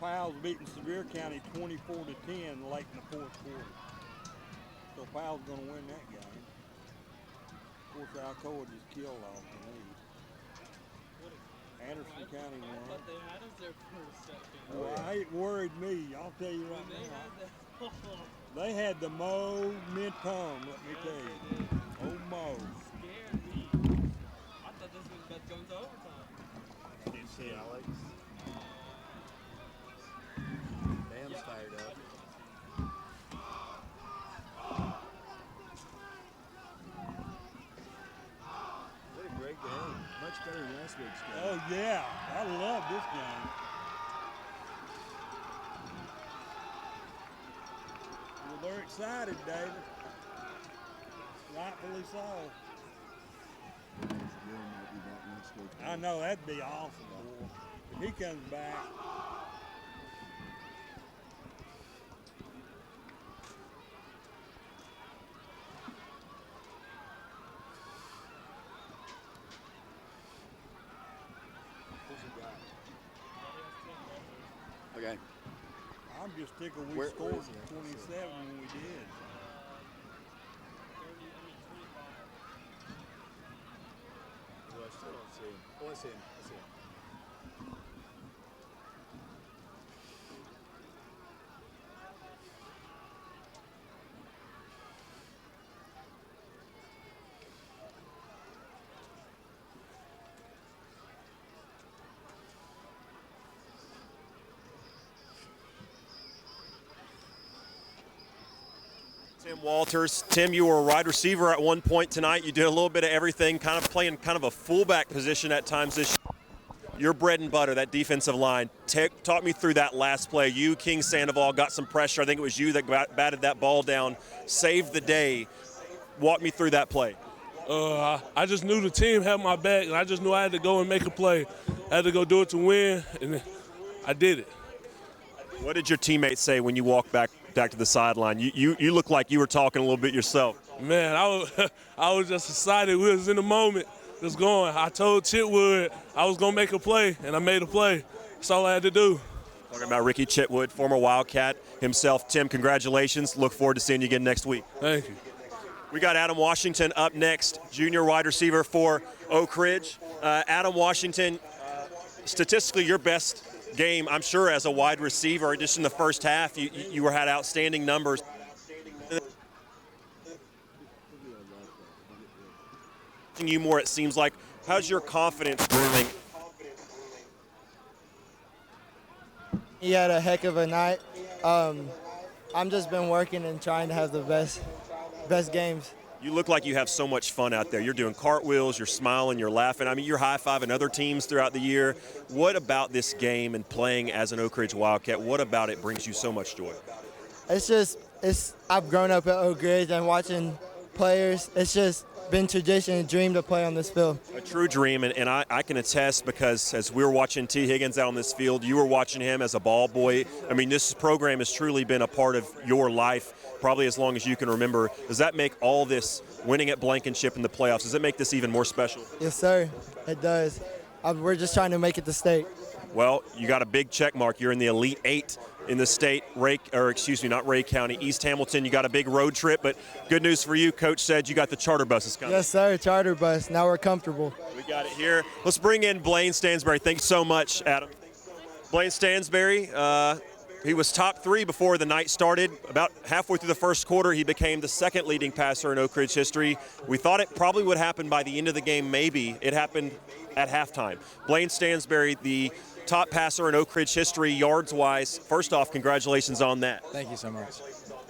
Powell's beating Sevier County 24-10 late in the fourth quarter. So Powell's going to win that game. Of course, Alcoa just killed off the lead. Anderson County won. But they had us there for a second. Well, it worried me. I'll tell you right now. They had the momentum, let me tell you. Oh, Mo. Scared me. I thought this was about to go into overtime. You see Alex? Bam's fired up. What a great game. Much better than last week's game. Oh, yeah. I love this game. Well, they're excited, David. Rightfully so. I know, that'd be awesome, boy. If he comes back. Okay. I'm just tickled we Where scored is it? 27 when we did. Well, I still don't see him. Oh, I see him. I see him. Tim Walters. Tim, you were a wide receiver at one point tonight. You did a little bit of everything, kind of playing kind of a fullback position at times this year. Your bread and butter, that defensive line. Talk me through that last play. You, King Sandoval, got some pressure. I think it was you that batted that ball down, saved the day. Walk me through that play. I just knew the team had my back, and I just knew I had to go and make a play. I had to go do it to win, and I did it. What did your teammates say when you walked back to the sideline? You look like you were talking a little bit yourself. Man, I was just excited. We was in the moment, just going. I told Chitwood I was going to make a play, and I made a play. That's all I had to do. Talking about Ricky Chitwood, former Wildcat himself. Tim, congratulations. Look forward to seeing you again next week. Thank you. We got Adam Washington up next, junior wide receiver for Oak Ridge. Adam Washington, statistically your best game, I'm sure, as a wide receiver. Just in the first half, you had outstanding numbers. You more, it seems like. How's your confidence growing? He had a heck of a night. I'm just been working and trying to have the best games. You look like you have so much fun out there. You're doing cartwheels, you're smiling, you're laughing. I mean, you're high-fiving other teams throughout the year. What about this game and playing as an Oak Ridge Wildcat, what about it brings you so much joy? I've grown up at Oak Ridge and watching players. It's just been tradition and dream to play on this field. A true dream, and I can attest, because as we were watching T. Higgins out on this field, you were watching him as a ball boy. I mean, this program has truly been a part of your life probably as long as you can remember. Does that make all this, winning at Blankenship in the playoffs, does it make this even more special? Yes, sir. It does. We're just trying to make it to state. Well, you got a big check mark. You're in the Elite Eight in the state, not Ray County, East Hamilton. You got a big road trip, but good news for you. Coach said you got the charter buses coming. Yes, sir. Charter bus. Now we're comfortable. We got it here. Let's bring in Blaine Stansberry. Thanks so much, Adam. Blaine Stansberry, he was top 3 before the night started. About halfway through the first quarter, he became the second leading passer in Oak Ridge history. We thought it probably would happen by the end of the game, maybe. It happened at halftime. Blaine Stansberry, the top passer in Oak Ridge history, yards-wise. First off, congratulations on that. Thank you so much.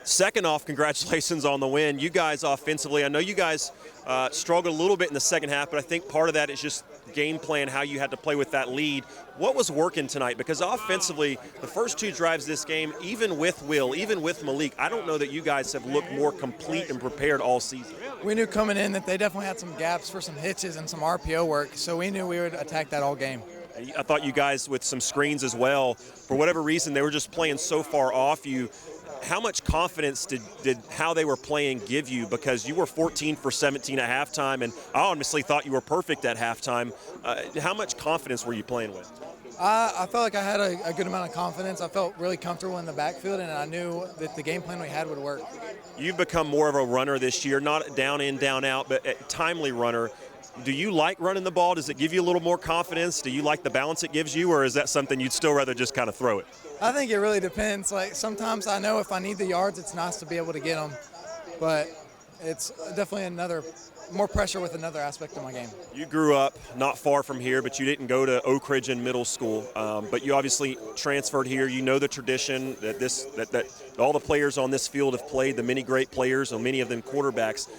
Second off, congratulations on the win. You guys offensively, I know you guys struggled a little bit in the second half, but I think part of that is just game plan, how you had to play with that lead. What was working tonight? Because offensively, the first 2 drives this game, even with Will, even with Malik, I don't know that you guys have looked more complete and prepared all season. We knew coming in that they definitely had some gaps for some hitches and some RPO work, so we knew we would attack that all game. I thought you guys with some screens as well, for whatever reason, they were just playing so far off you. how much confidence did how they were playing give you? Because you were 14 for 17 at halftime, and I honestly thought you were perfect at halftime. How much confidence were you playing with? I felt like I had a good amount of confidence. I felt really comfortable in the backfield, and I knew that the game plan we had would work. You've become more of a runner this year, not down in, down out, but a timely runner. Do you like running the ball? Does it give you a little more confidence? Do you like the balance it gives you, or is that something you'd still rather just kind of throw it? I think it really depends. Like, sometimes I know if I need the yards, it's nice to be able to get them, but it's definitely more pressure with another aspect of my game. You grew up not far from here, but you didn't go to Oak Ridge in middle school. But you obviously transferred here. You know the tradition that all the players on this field have played, the many great players, and many of them quarterbacks.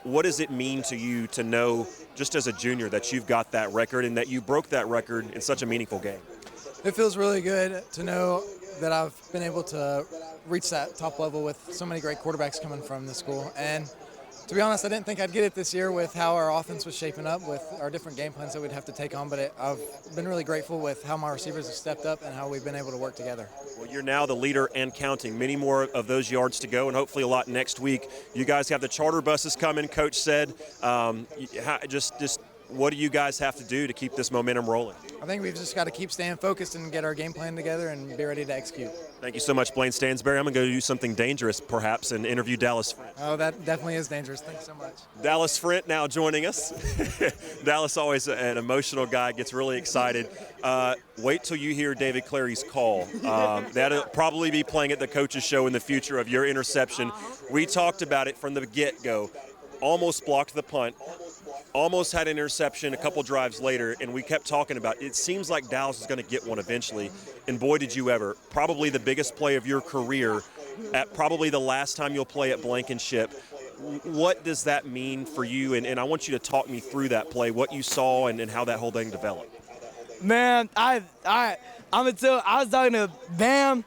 What does it mean to you to know, just as a junior, that you've got that record and that you broke that record in such a meaningful game? It feels really good to know that I've been able to reach that top level with so many great quarterbacks coming from this school. And to be honest, I didn't think I'd get it this year with how our offense was shaping up, with our different game plans that we'd have to take on. But I've been really grateful with how my receivers have stepped up and how we've been able to work together. Well, you're now the leader and counting. Many more of those yards to go, and hopefully a lot next week. You guys have the charter buses coming, Coach said. Just what do you guys have to do to keep this momentum rolling? I think we've just got to keep staying focused and get our game plan together and be ready to execute. Thank you so much, Blaine Stansberry. I'm going to go do something dangerous, perhaps, and interview Dallas Frint. Oh, that definitely is dangerous. Thanks so much. Dallas Frint now joining us. Dallas, always an emotional guy, gets really excited. Wait till you hear David Clary's call. That'll probably be playing at the coach's show in the future of your interception. We talked about it from the get-go. Almost blocked the punt. Almost had an interception a couple drives later, and we kept talking about it. It seems like Dallas is going to get one eventually, and boy, did you ever. Probably the biggest play of your career at probably the last time you'll play at Blankenship. What does that mean for you? And I want you to talk me through that play, what you saw and how that whole thing developed. Man, I was talking to Bam,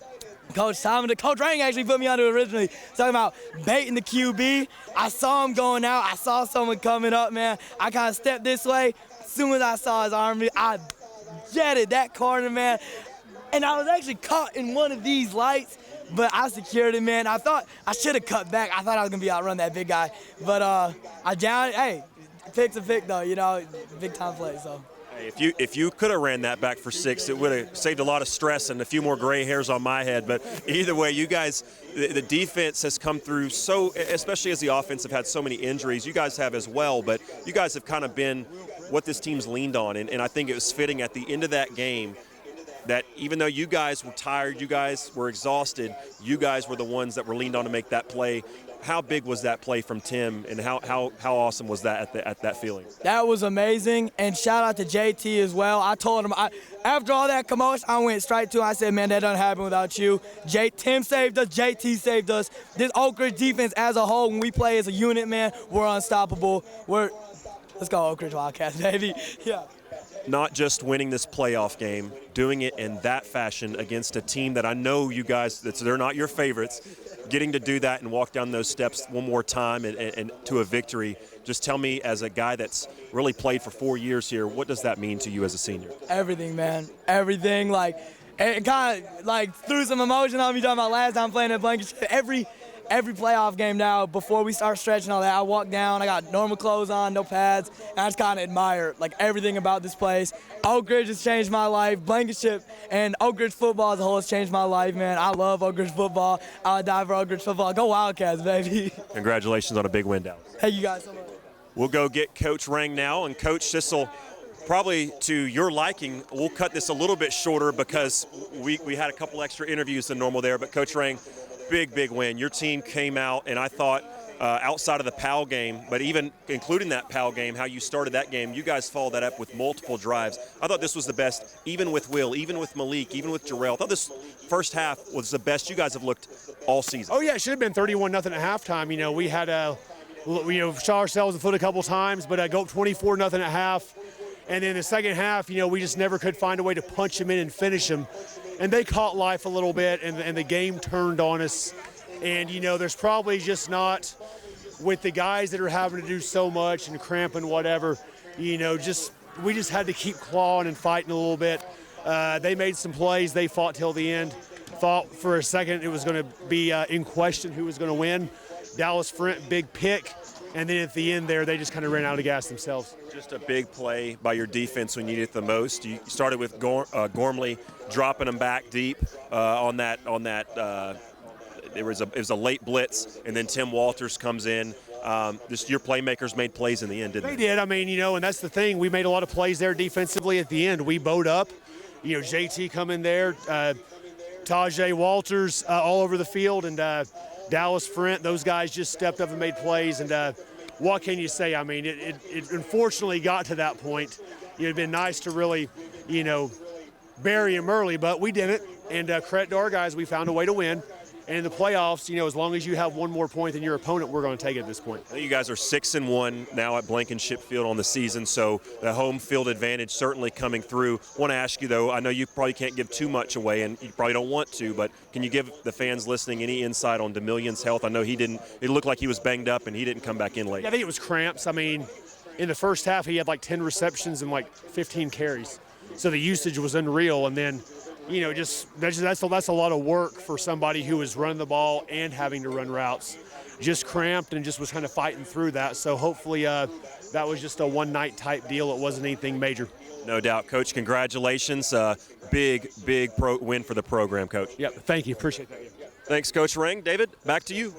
Coach Simon. Coach Rang actually put me on to it originally, talking about baiting the QB. I saw him going out. I saw someone coming up, man. I kind of stepped this way. As soon as I saw his arm, I jetted that corner, man. And I was actually caught in one of these lights, but I secured it, man. I thought I should have cut back. I thought I was going to be outrun that big guy. But I downed it. Hey, pick's a pick, though, you know, big-time play, so. If you could have ran that back for 6, it would have saved a lot of stress and a few more gray hairs on my head. But either way, you guys, the defense has come through so, especially as the offense have had so many injuries. You guys have as well, but you guys have kind of been what this team's leaned on. And I think it was fitting at the end of that game that even though you guys were tired, you guys were exhausted, you guys were the ones that were leaned on to make that play. How big was that play from Tim, and how awesome was that at that feeling? That was amazing, and shout out to JT as well. I told him, after all that commotion, I went straight to him. I said, man, that doesn't happen without you. Tim saved us, JT saved us. This Oak Ridge defense as a whole, when we play as a unit, man, we're unstoppable. Let's go Oak Ridge Wildcats, baby. Yeah. Not just winning this playoff game, doing it in that fashion against a team that I know you guys, they're not your favorites, getting to do that and walk down those steps one more time and to a victory. Just tell me, as a guy that's really played for 4 years here, what does that mean to you as a senior? Everything, man. Everything. Like, it kind of like threw some emotion on me talking about last time playing at Blankenship. Every playoff game now, before we start stretching all that, I walk down, I got normal clothes on, no pads, and I just kind of admire like everything about this place. Oak Ridge has changed my life. Blankenship and Oak Ridge football as a whole has changed my life, man. I love Oak Ridge football. I would die for Oak Ridge football. Go Wildcats, baby. Congratulations on a big win, Dallas. Thank you guys so much. We'll go get Coach Rang now, and Coach, this'll probably to your liking. We'll cut this a little bit shorter because we had a couple extra interviews than normal there, but Coach Rang, big win. Your team came out, and I thought outside of the PAL game, but even including that PAL game, how you started that game, you guys followed that up with multiple drives. I thought this was the best, even with Will, even with Malik, even with Jarrell. I thought this first half was the best you guys have looked all season. Oh, yeah, it should have been 31-0 at halftime. You know, we had shot ourselves in the foot a couple times, but go up 24-0 at half. And then the second half, you know, we just never could find a way to punch them in and finish them. And they caught life a little bit, and the game turned on us. And, you know, there's probably just not, with the guys that are having to do so much and cramping whatever, you know, we just had to keep clawing and fighting a little bit. They made some plays. They fought till the end. thought for a second it was going to be in question who was going to win. Dallas Front, big pick. And then at the end there, they just kind of ran out of gas themselves. Just a big play by your defense when you needed it the most. You started with Gormley dropping them back deep on that. It was a late blitz, and then Tim Walters comes in. Just your playmakers made plays in the end, didn't they? They did. I mean, and that's the thing. We made a lot of plays there defensively at the end. We bowed up. JT come in there, Tajay Walters all over the field, and Dallas Front, those guys just stepped up and made plays. And what can you say? I mean, it unfortunately got to that point. It'd been nice to really, bury him early, but we didn't. And credit to our guys, we found a way to win. And in the playoffs, as long as you have one more point than your opponent, we're going to take it at this point. I think you guys are 6-1 now at Blankenship Field on the season, so the home field advantage certainly coming through. I want to ask you, though, I know you probably can't give too much away, and you probably don't want to, but can you give the fans listening any insight on DeMillion's health? I know it looked like he was banged up, and he didn't come back in late. Yeah, I think it was cramps. I mean, in the first half, he had like 10 receptions and like 15 carries. So the usage was unreal, and then that's a lot of work for somebody who was running the ball and having to run routes. Just cramped and just was kind of fighting through that. So hopefully that was just a one-night type deal. It wasn't anything major. No doubt. Coach, congratulations. Big win for the program, Coach. Yep, thank you. Appreciate that. Thanks, Coach Ring. David, back to you.